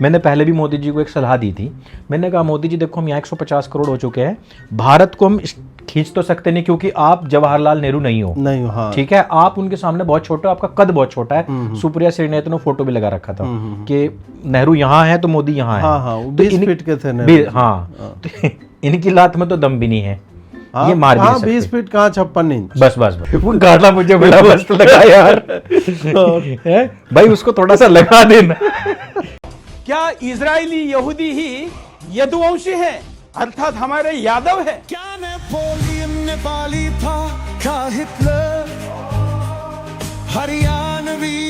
मैंने पहले भी मोदी जी को एक सलाह दी थी। मैंने कहा मोदी जी देखो हम यहाँ 150 करोड़ हो चुके हैं, भारत को हम खींच तो सकते नहीं क्योंकि आप जवाहरलाल नेहरू नहीं हो, हाँ। ठीक है, आप उनके सामने बहुत छोटे हो, आपका कद बहुत छोटा है। सुप्रिया श्रीनेत ने फोटो भी लगा रखा था कि नेहरू यहाँ है तो मोदी यहाँ है। हाँ, 20 फीट के थे हाँ, तो इनकी लात में तो दम भी नहीं है, ये मार भी नहीं सकते। 20 फीट कहाँ 56 इंच। बस वो गाना मुझे बड़ा मस्त लगा यार। भाई उसको थोड़ा सा लगा देना। क्या इजरायली यहूदी ही यदुवंशी है, अर्थात हमारे यादव है? क्या नेपाली था, क्या हिटलर हरियाणवी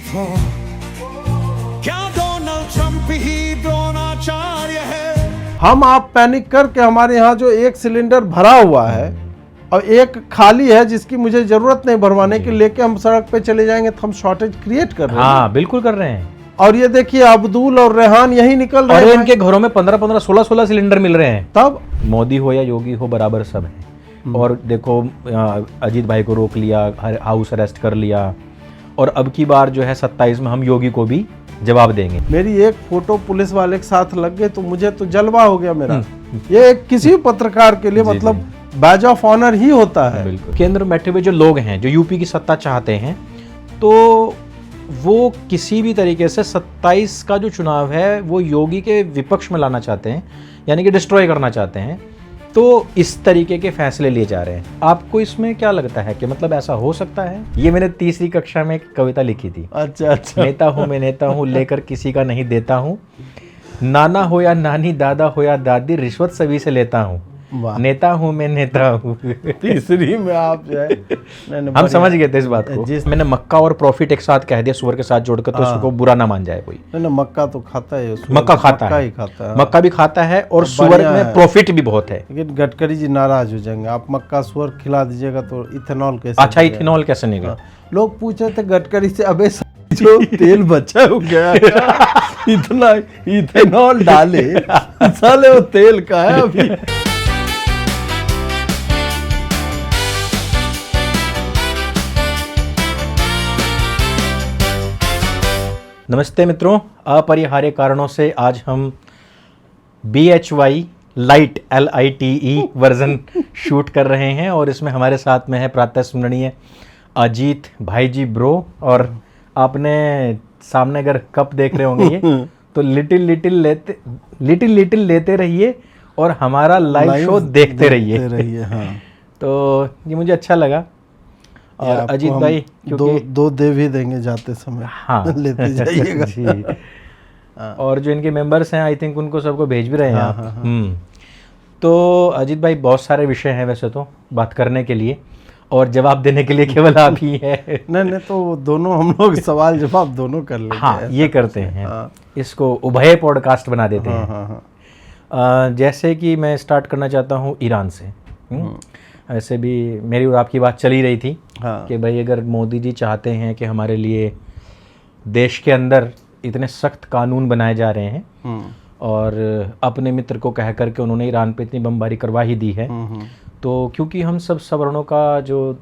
था, क्या डोनाल्ड ट्रंप ही द्रोणाचार्य है? हम आप पैनिक करके हमारे यहाँ जो एक सिलेंडर भरा हुआ है और एक खाली है जिसकी मुझे जरूरत नहीं भरवाने की, लेके हम सड़क पे चले जाएंगे तो हम शॉर्टेज क्रिएट कर रहे हैं। हाँ बिल्कुल कर रहे हैं। और ये देखिए अब्दुल और रेहान यही निकल रहे हैं, इनके घरों में 15-15, 16-16 सिलेंडर मिल रहे हैं। तब मोदी हो या योगी हो बराबर सब है। और देखो अजीत भाई को रोक लिया, हाउस अरेस्ट कर लिया, और अब की बार जो है 27 में हम योगी को भी जवाब देंगे। मेरी एक फोटो पुलिस वाले के साथ लग गई तो मुझे तो जलवा हो गया मेरा। ये किसी पत्रकार के लिए मतलब बैज ऑफ ऑनर ही होता है। बिल्कुल। केंद्र में बैठे हुए जो लोग हैं जो यूपी की सत्ता चाहते हैं, तो वो किसी भी तरीके से 27 का जो चुनाव है वो योगी के विपक्ष में लाना चाहते हैं, यानी कि डिस्ट्रॉय करना चाहते हैं। तो इस तरीके के फैसले लिए जा रहे हैं। आपको इसमें क्या लगता है कि मतलब ऐसा हो सकता है? ये मैंने 3री कक्षा में एक कविता लिखी थी। अच्छा। नेता हूँ मैं नेता हूँ, लेकर किसी का नहीं देता हूँ, नाना हो या नानी, दादा हो या दादी, रिश्वत सभी से लेता हूँ, नेता हूँ मैं नेता हूँ। 3री में आप जो है हम समझ गए थे इस बात को। मैंने मक्का और प्रॉफिट एक साथ कह दिया सुअर के साथ जोड़कर, तो उसको बुरा ना मान जाए कोई। मक्का तो खाता है, मक्का खाता है, मक्का भी खाता है और सुअर में प्रॉफिट भी बहुत है। लेकिन गडकरी जी नाराज हो जाएंगे, आप मक्का सुअर खिला दीजिएगा तो इथेनॉल कैसे? अच्छा, इथेनॉल कैसे निकला? लोग पूछ रहे थे गडकरी से, अबे जो तेल बचा हो गया इतना इथेनॉल डाले, साले वो तेल का है अभी। नमस्ते मित्रों, अपरिहार्य कारणों से आज हम BHY light LITE version shoot कर रहे हैं और इसमें हमारे साथ में है प्रातः स्मरणीय अजीत भाई जी ब्रो। और आपने सामने अगर कप देख रहे होंगे ये तो लिटिल लेते रहिए और हमारा लाइव शो देखते रहिए। हाँ। तो ये मुझे अच्छा लगा। और अजीत भाई दो दे भी देंगे जाते समय। हाँ लेते जाइएगा जी। और जो इनके मेंबर्स हैं आई थिंक उनको सबको भेज भी रहे हैं आप। तो अजीत भाई बहुत सारे विषय हैं वैसे तो बात करने के लिए, और जवाब देने के लिए केवल आप ही हैं। नहीं तो दोनों हम लोग सवाल जवाब दोनों कर लेते हैं। हाँ ये करते हैं। इसको उभय पॉडकास्ट बना देते हैं। जैसे कि मैं स्टार्ट करना चाहता हूँ ईरान से। ऐसे भी मेरी और आपकी बात चली रही थी कि भाई अगर मोदी जी चाहते हैं कि हमारे लिए देश के अंदर इतने सख्त कानून बनाए जा रहे हैं, और अपने मित्र को कह करके उन्होंने ईरान पे इतनी बमबारी करवा ही दी है, तो क्योंकि हम सब सवर्णों का जो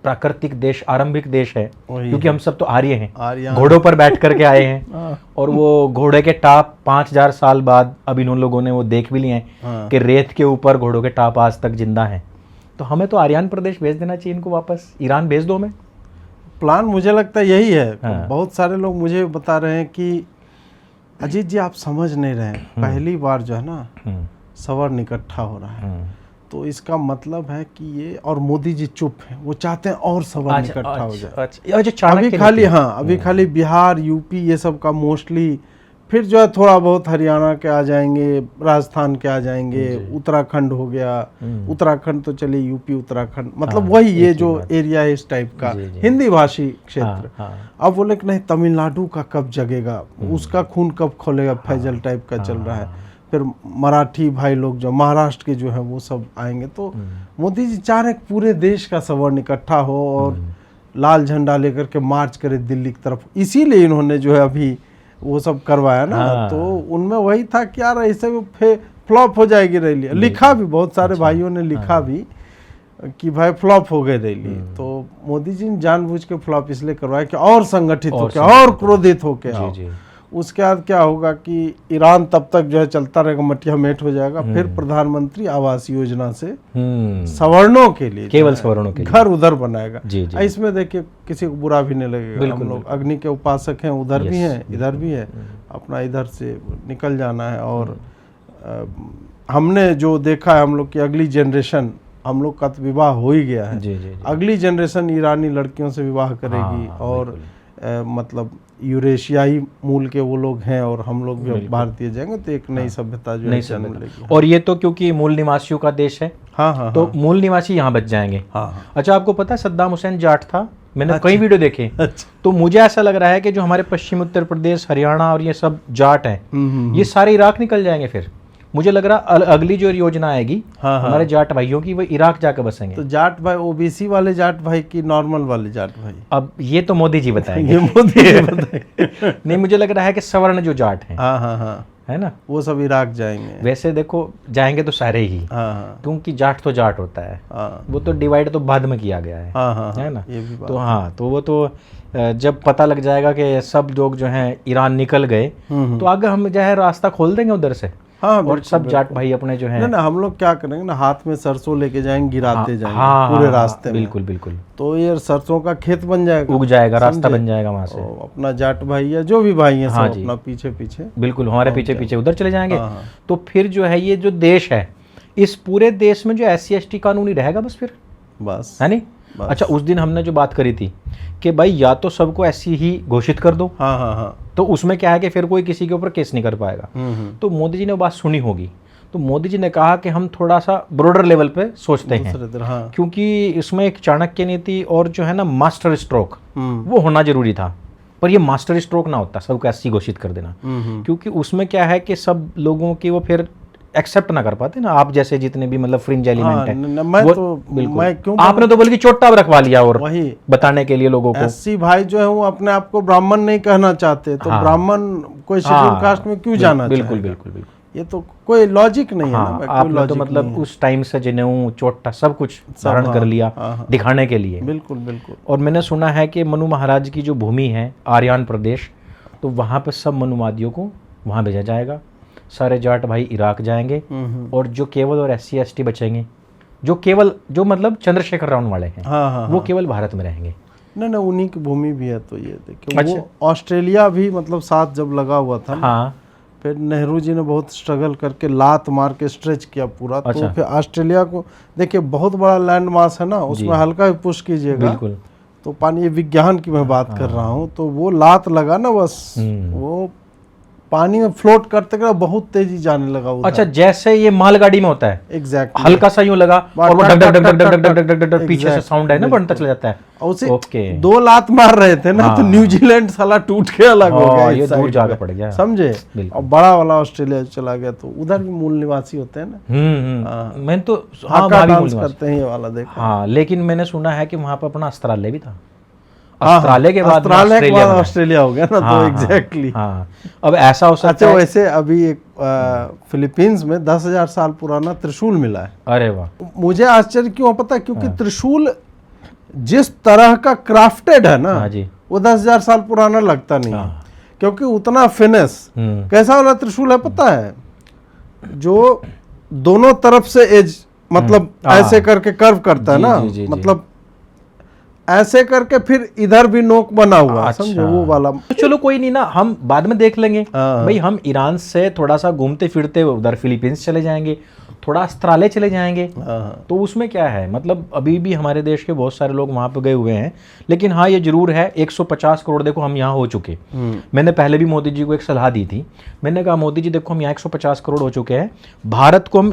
प्राकृतिक देश, आरंभिक देश है, क्योंकि हम सब तो आर्य हैं, घोड़ों पर बैठ करके आए हैं, और वो घोड़े के टाप 5000 साल बाद अब इन लोगों ने वो देख भी लिए हैं कि रेत के ऊपर घोड़ों के टाप आज तक जिंदा हैं। तो हमें तो आर्यन प्रदेश भेज देना चाहिए इनको, वापस ईरान भेज दो। में प्लान मुझे लगता है यही है। बहुत सारे लोग मुझे बता रहे हैं कि अजीत जी आप समझ नहीं रहे हैं, पहली बार जो है ना सवर्ण इकट्ठा हो रहा है, तो इसका मतलब है कि ये, और मोदी जी चुप हैं, वो चाहते हैं और सवर्ण इकट्ठा हो जाए। अभी खाली बिहार यूपी ये सब का मोस्टली, फिर जो है थोड़ा बहुत हरियाणा के आ जाएंगे, राजस्थान के आ जाएंगे, उत्तराखंड हो गया, उत्तराखंड तो चलिए यूपी उत्तराखंड, मतलब वही ये जो एरिया है इस टाइप का हिंदी भाषी क्षेत्र। अब बोले कि नहीं तमिलनाडु का कब जगेगा, उसका खून कब खोलेगा, फैजल टाइप का चल रहा है। फिर मराठी भाई लोग जो महाराष्ट्र के जो है वो सब आएंगे। तो मोदी जी चाह रहे पूरे देश का सवर्ण इकट्ठा हो और लाल झंडा लेकर के मार्च करे दिल्ली की तरफ, इसीलिए इन्होंने जो है अभी वो सब करवाया ना। तो उनमें वही था कि यार ऐसे फ्लॉप हो जाएगी रैली। लिखा भी बहुत सारे भाइयों ने लिखा भी कि भाई फ्लॉप हो गए रैली। तो मोदी जी ने जानबूझ के फ्लॉप इसलिए करवाया कि और संगठित होकर और क्रोधित होकर आओ। उसके बाद क्या होगा कि ईरान तब तक जो है चलता रहेगा, मटिया मेट हो जाएगा। फिर प्रधानमंत्री आवास योजना से सवर्णों के लिए, केवल सवर्णों के लिए घर उधर बनाएगा। जी जी। इसमें देखिए किसी को बुरा भी नहीं लगेगा। हम लोग अग्नि के उपासक हैं, उधर भी हैं इधर भी है, अपना इधर से निकल जाना है। और हमने जो देखा है हम लोग की अगली जनरेशन, हम लोग का तो विवाह हो ही गया है। जी, जी, जी। अगली जनरेशन ईरानी लड़कियों से विवाह करेगी। और मतलब यूरेशियाई मूल के वो लोग हैं और हम लोग भी भारतीय जाएंगे तो एक नई सभ्यता जो है जन्म लेगी। और ये तो क्योंकि मूल निवासियों का देश है। हाँ, तो मूल निवासी यहाँ बच जाएंगे। अच्छा, आपको पता है सद्दाम हुसैन जाट था? मैंने कई वीडियो देखे। तो मुझे ऐसा लग रहा है कि जो हमारे पश्चिम उत्तर प्रदेश, हरियाणा और ये सब जाट हैं, ये सारे इराक निकल जाएंगे। फिर मुझे लग रहा अगली जो योजना आएगी हमारे जाट भाइयों की, वो इराक जाकर बसेंगे। तो जाट भाई ओबीसी वाले जाट भाई की नॉर्मल वाले जाट भाई? अब ये तो मोदी जी बताएंगे। ये मोदी जी बताएंगे। नहीं, मुझे लग रहा है कि सवर्ण जो जाट हैं, हाँ, है ना, वो सब इराक जाएंगे। वैसे देखो जाएंगे तो सारे ही, क्योंकि जाट तो जाट होता है। वो तो डिवाइड तो बाद में किया गया है ना। ये भी बात तो हाँ, तो वो तो जब पता लग जाएगा कि सब लोग जो हैं ईरान निकल गए, तो आगे हम जो है रास्ता खोल देंगे उधर से। और सब जाट भाई अपने जो है ना, हम लोग क्या करेंगे ना, हाथ में सरसों लेके जाएंगे, गिराते जाएंगे पूरे रास्ते में। बिल्कुल बिल्कुल। तो ये सरसों का खेत बन जाएगा, उग जाएगा, रास्ता बन जाएगा वहां से। अपना जाट भाई या जो भी भाई है सब अपना पीछे पीछे, बिल्कुल हमारे पीछे पीछे उधर चले जाएंगे। तो फिर जो है ये जो देश है, इस पूरे देश में जो SC/ST कानून ही रहेगा बस, फिर बस, है नहीं? अच्छा, उस दिन हमने जो बात करी थी कि भाई या तो सबको SC ही घोषित कर दो। हाँ। तो उसमें क्या है कि फिर कोई किसी के ऊपर केस नहीं कर पाएगा। तो मोदी जी ने बात सुनी होगी, तो मोदी जी ने कहा कि हम थोड़ा सा ब्रॉडर लेवल पे सोचते हैं। क्योंकि इसमें एक चाणक्य नीति और जो है ना मास्टर स्ट्रोक, वो होना जरूरी था। पर ये मास्टर स्ट्रोक ना होता सबको SC घोषित कर देना, क्योंकि उसमें क्या है कि सब लोगों की वो फिर एक्सेप्ट ना कर पाते ना, आप जैसे जितने भी मतलब फ्रिंज एलिमेंट है। मैं क्यों आपने तो बल्कि चोटा रखवा लिया, और वही बताने के लिए लोगों को। SC भाई जो है वो अपने आप को ब्राह्मण नहीं कहना चाहते, तो ब्राह्मण कोई शेड्यूल कास्ट में क्यों जाना चाहते? बिल्कुल बिल्कुल बिल्कुल। ये तो कोई लॉजिक नहीं है ना। आपने तो मतलब उस टाइम से जनेऊ चोटा सब कुछ धारण कर लिया दिखाने के लिए। बिल्कुल बिल्कुल। और मैंने सुना है कि मनु महाराज की जो भूमि है आर्यन प्रदेश, तो वहाँ पे सब मनुवादियों को वहाँ भेजा जाएगा। सारे जाट भाई इराक जाएंगे, और जो केवल और SC/ST बचेंगे, जो मतलब चंद्रशेखर रावण वाले हैं, वो केवल भारत में रहेंगे। नहीं, उन्हीं की भूमि भी है। तो ये देखिए, अच्छा, वो ऑस्ट्रेलिया भी मतलब साथ जब लगा हुआ था ना, फिर नेहरू जी ने बहुत स्ट्रगल करके लात मार के स्ट्रेच किया पूरा। तो फिर ऑस्ट्रेलिया को देखिए, बहुत बड़ा लैंड मास है ना, उसमें हल्का भी पुश कीजिएगा बिल्कुल तो पानी, ये विज्ञान की मैं बात कर रहा हूँ, तो वो लात लगा ना बस, वो पानी में फ्लोट करते करते बहुत तेजी जाने लगा उधर। अच्छा, जैसे ये मालगाड़ी में होता है, एग्जैक्टली, हल्का सा यूं लगा और वो डग डग डग डग डग डग डग डग पीछे से साउंड है ना बढ़ता चला जाता है। ओके, 2 लात मार रहे थे ना, तो न्यूजीलैंड साला टूट के अलग हो गया, ये दूर जाकर पड़ गया, समझे। और बड़ा वाला ऑस्ट्रेलिया चला गया, तो उधर भी मूल निवासी होते हैं ना। मैंने तो डांस करते हैं ये वाला देखा। हाँ, लेकिन मैंने सुना है कि वहां पर अपना अस्त्रालय भी था। अस्ट्राले के बाद ऑस्ट्रेलिया हो गया ना। तो एग्जैक्टली। अब ऐसा हो सकता है। वैसे अभी एक फिलीपींस में 10,000 साल पुराना त्रिशूल मिला है। अरे वाह, मुझे आश्चर्य क्यों पता है? क्योंकि त्रिशूल जिस तरह का क्राफ्टेड है ना, वो 10,000 साल पुराना लगता नहीं है, क्योंकि उतना फिनिश। कैसा वाला त्रिशूल है पता है? जो दोनों तरफ से एज मतलब ऐसे करके कर्व करता है ना, मतलब ऐसे करके फिर इधर भी नोक बना हुआ, समझे, वो वाला। तो चलो कोई नहीं ना, हम बाद में देख लेंगे। भाई हम ईरान से थोड़ा सा घूमते फिरते उधर फिलीपींस चले जाएंगे, थोड़ा अस्त्रालय चले जाएंगे। तो उसमें क्या है, मतलब अभी भी हमारे देश के बहुत सारे लोग वहां पे गए हुए हैं। लेकिन हाँ, ये जरूर है 150 करोड़ देखो हम यहाँ हो चुके। मैंने पहले भी मोदी जी को एक सलाह दी थी। मैंने कहा मोदी जी देखो हम यहाँ 150 करोड़ हो चुके हैं, भारत को हम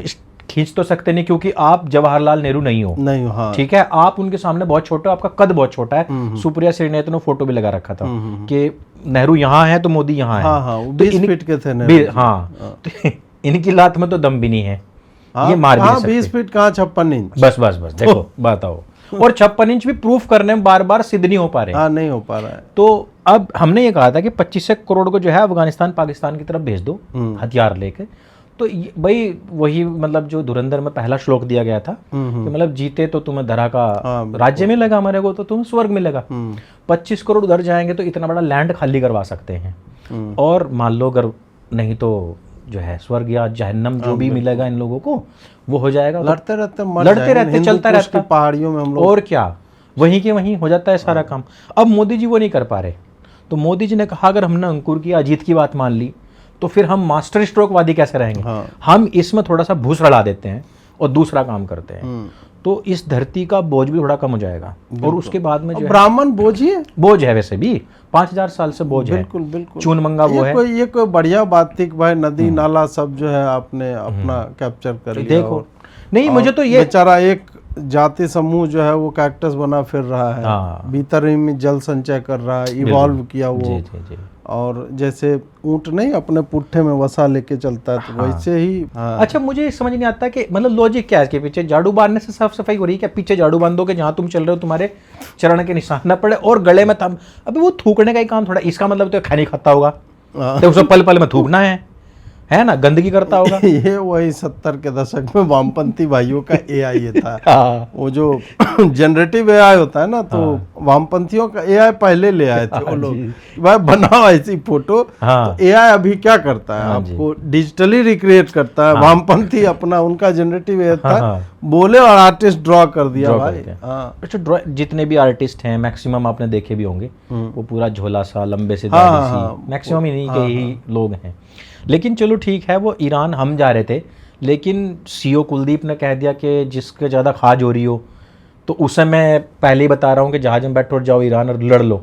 खींच तो सकते नहीं, क्योंकि आप जवाहरलाल नेहरू नहीं हो। हाँ। ठीक है, आप उनके सामने बहुत छोटे हो, आपका कद बहुत छोटा है। सुप्रिया श्रीनेत ने फोटो भी लगा रखा था कि नेहरू यहाँ है तो मोदी यहाँ है। हाँ, 20 फीट के थे। हाँ, तो इनकी लात में तो दम भी नहीं है। ये मार भी नहीं सकते। 20 फीट कहाँ 56 इंच। बस देखो बताओ। और 56 इंच भी प्रूफ करने में बार बार सिद्ध नहीं हो पा रहे। हाँ, नहीं हो पा रहा है। तो अब हमने ये कहा था कि 25 करोड़ को जो है अफगानिस्तान पाकिस्तान की तरफ भेज दो हथियार लेके। तो भाई वही मतलब जो धुरंधर में पहला श्लोक दिया गया था कि मतलब जीते तो तुम्हें धरा का राज्य मिलेगा, हमारे को तो तुम्हें स्वर्ग मिलेगा। 25 करोड़ उधर जाएंगे तो इतना बड़ा लैंड खाली करवा सकते हैं, और मान लो अगर नहीं तो जो है स्वर्ग या जहन्नम जो भी मिलेगा इन लोगों को वो हो जाएगा। लड़ते रहते चलता रहता पहाड़ियों में हम लोग, और क्या वहीं के वहीं हो जाता है सारा काम। अब मोदी जी वो नहीं कर पा रहे, तो मोदी जी ने कहा अगर हमने अंकुर की अजीत की बात मान ली तो फिर हम मास्टर स्ट्रोकवादी कैसे रहेंगे। हम इसमें थोड़ा सा भूस रला देते हैं और दूसरा काम करते हैं, तो इस धरती का बोझ भी थोड़ा कम हो जाएगा। और उसके बाद में जो ब्राह्मण बोझ ही है, बोझ है वैसे भी 5000 साल से बोझ है। बिल्कुल बिल्कुल चून मंगा वो है। ये कोई बढ़िया बात थी कि भाई नदी नाला सब जो है आपने अपना कैप्चर कर लिया। देखो नहीं मुझे तो ये बेचारा एक जाति समूह जो है वो कैक्टस बना फिर रहा है, भीतर ही में जल संचय कर रहा है, इवॉल्व किया वो। जी। और जैसे ऊंट नहीं अपने पुट्ठे में वसा लेके चलता है, तो वैसे ही। अच्छा मुझे समझ नहीं आता कि मतलब लॉजिक क्या है इसके पीछे। झाड़ू बांधने से साफ सफाई हो रही है क्या? पीछे झाड़ू बांधो कि जहाँ तुम चल रहे हो तुम्हारे चरण के निशान न पड़े, और गले में थम। अभी वो थूकने का ही काम थोड़ा, इसका मतलब तो खा नहीं खाता होगा, तो उसे पल पल में थूकना है ना, गंदगी करता होगा। ये वही 70 के दशक में वामपंथी भाइयों का एआई ये था। वो जो जनरेटिव एआई होता है ना, तो वामपंथियों का एआई पहले ले आए थे वो लोग, भाई बनाओ ऐसी फोटो। तो एआई अभी क्या करता है, आपको डिजिटली रिक्रिएट करता है। वामपंथी अपना उनका जनरेटिव एआई था, बोले और आर्टिस्ट ड्रॉ कर दिया भाई। अच्छा जितने भी आर्टिस्ट हैं मैक्सिमम आपने देखे भी होंगे, वो पूरा झोला सा लंबे से दाढ़ी सी, मैक्सिमम ही नहीं के ही लोग हैं। लेकिन चलो ठीक है, वो ईरान हम जा रहे थे, लेकिन सीओ कुलदीप ने कह दिया कि जिसके ज़्यादा खाज हो रही हो, तो उसे मैं पहले ही बता रहा हूँ कि जहाज में बैठो और जाओ ईरान और लड़ लो।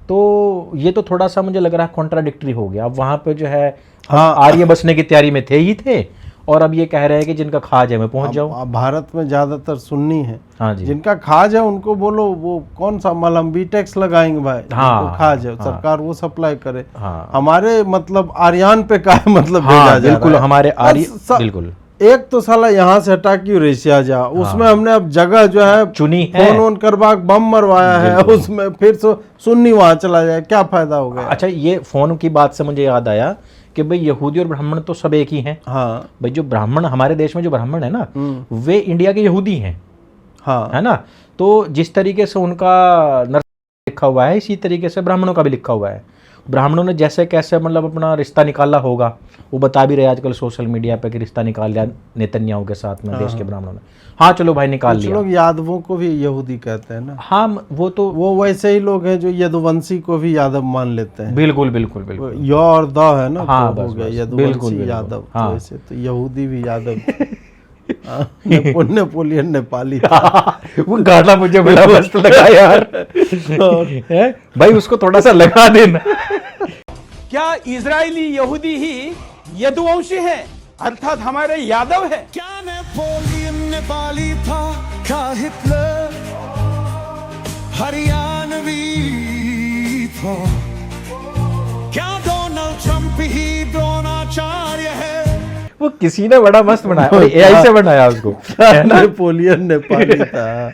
तो ये तो थोड़ा सा मुझे लग रहा है कॉन्ट्राडिक्टरी हो गया। अब वहाँ पे जो है आर्य बसने की तैयारी में थे, और अब ये कह रहे हैं कि जिनका खाज है मैं पहुंच जाऊं। भारत में ज्यादातर सुन्नी है। हाँ जी। जिनका खाज है उनको बोलो वो कौन सा मलम बी टैक्स लगाएंगे भाई। खाज है सरकार वो सप्लाई करे। हमारे मतलब आर्यन पे का मतलब भेजा जा बिल्कुल हमारे आर्य बिल्कुल। एक तो साला यहाँ से हटा क्यों रशिया जा, उसमें हमने अब जगह जो है चुनी है, फोन ऑन करवा बम मरवाया है, उसमें फिर सुन्नी वहां चला जाए, क्या फायदा हो गया। अच्छा ये फोन की बात से मुझे याद आया कि भाई यहूदी और ब्राह्मण तो सब एक ही हैं। हाँ भाई जो ब्राह्मण हमारे देश में जो ब्राह्मण है ना, वे इंडिया के यहूदी हैं। हाँ है ना, तो जिस तरीके से उनका नर लिखा हुआ है इसी तरीके से ब्राह्मणों का भी लिखा हुआ है। ब्राह्मणों ने जैसे कैसे मतलब अपना रिश्ता निकाला होगा, वो बता भी रहे आजकल सोशल मीडिया पे कि रिश्ता निकाल लिया नेतन्याहू के साथ में देश के ब्राह्मणों ने। हाँ चलो भाई निकाल लिया। लोग यादवों को भी यहूदी कहते हैं ना। हाँ वो वैसे ही लोग हैं जो यदुवंशी को भी यादव मान लेते हैं। बिल्कुल बिल्कुल बिल्कुल। य और द है ना, हाँ, तो हो गया यदुवंशी यादव। तो वैसे तो यहूदी भी यादव। नेपोलियन नेपाली था। वो गाना मुझे बड़ा मस्त लगा यार। भाई उसको थोड़ा सा लगा देना। क्या इजरायली यहूदी ही यदुवंशी हैं, अर्थात हमारे यादव हैं? क्या नेपोलियन नेपाली था, क्या हिटलर हरियाणवी था, क्या डोनाल्ड ट्रंप ही द्रोणाचार्य है? वो किसी ने बड़ा मस्त बनाया, एआई से बनाया उसको। नेपोलियन नेपाली था,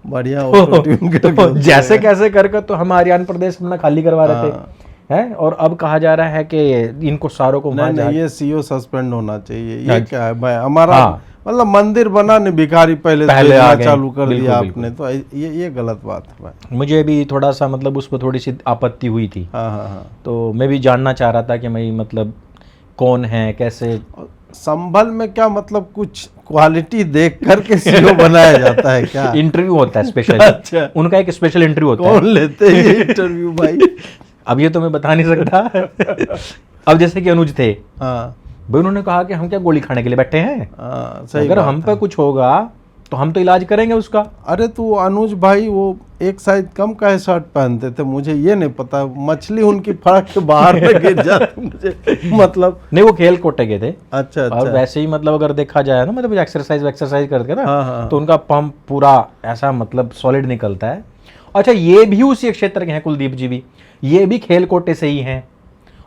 बढ़िया। जैसे कैसे करके तो हम आर्यन प्रदेश अपना खाली करवा रहे थे हैं, और अब कहा जा रहा है कि इनको सारों को नहीं, ये सीओ सस्पेंड होना चाहिए। ये क्या है भाई, हमारा मतलब मंदिर बना नहीं, भिखारी पहले चालू कर दिया आपने, तो ये गलत बात है भाई। मुझे भी थोड़ा सा मतलब उस पर थोड़ी सी आपत्ति हुई थी। तो मैं भी जानना चाह रहा था कि मैं मतलब कौन है कैसे। संभल में क्या मतलब कुछ क्वालिटी देख करके सीओ बनाया जाता है क्या? इंटरव्यू होता है स्पेशल। अच्छा। उनका एक स्पेशल इंटरव्यू होता है। कौन लेते हैं इंटरव्यू भाई? अब ये तो मैं बता नहीं सकता। अब जैसे कि अनुज थे, भाई उन्होंने कहा कि हम क्या गोली खाने के लिए बैठे हैं। अगर हम पे कुछ होगा तो हम तो इलाज करेंगे उसका। अरे तो अनुज भाई वो एक साइज कम का शर्ट पहनते थे, मुझे ये नहीं पता मछली उनकी फड़क के बाहर में गिर जाती मुझे मतलब। नहीं वो खेल कोटे गए थे। अच्छा। और वैसे ही मतलब अगर देखा जाए ना, मतलब एक्सरसाइज करके ना, तो उनका पंप पूरा ऐसा मतलब सॉलिड निकलता है। अच्छा ये भी उसी क्षेत्र के हैं, कुलदीप जी भी, ये भी खेल कोटे से ही हैं।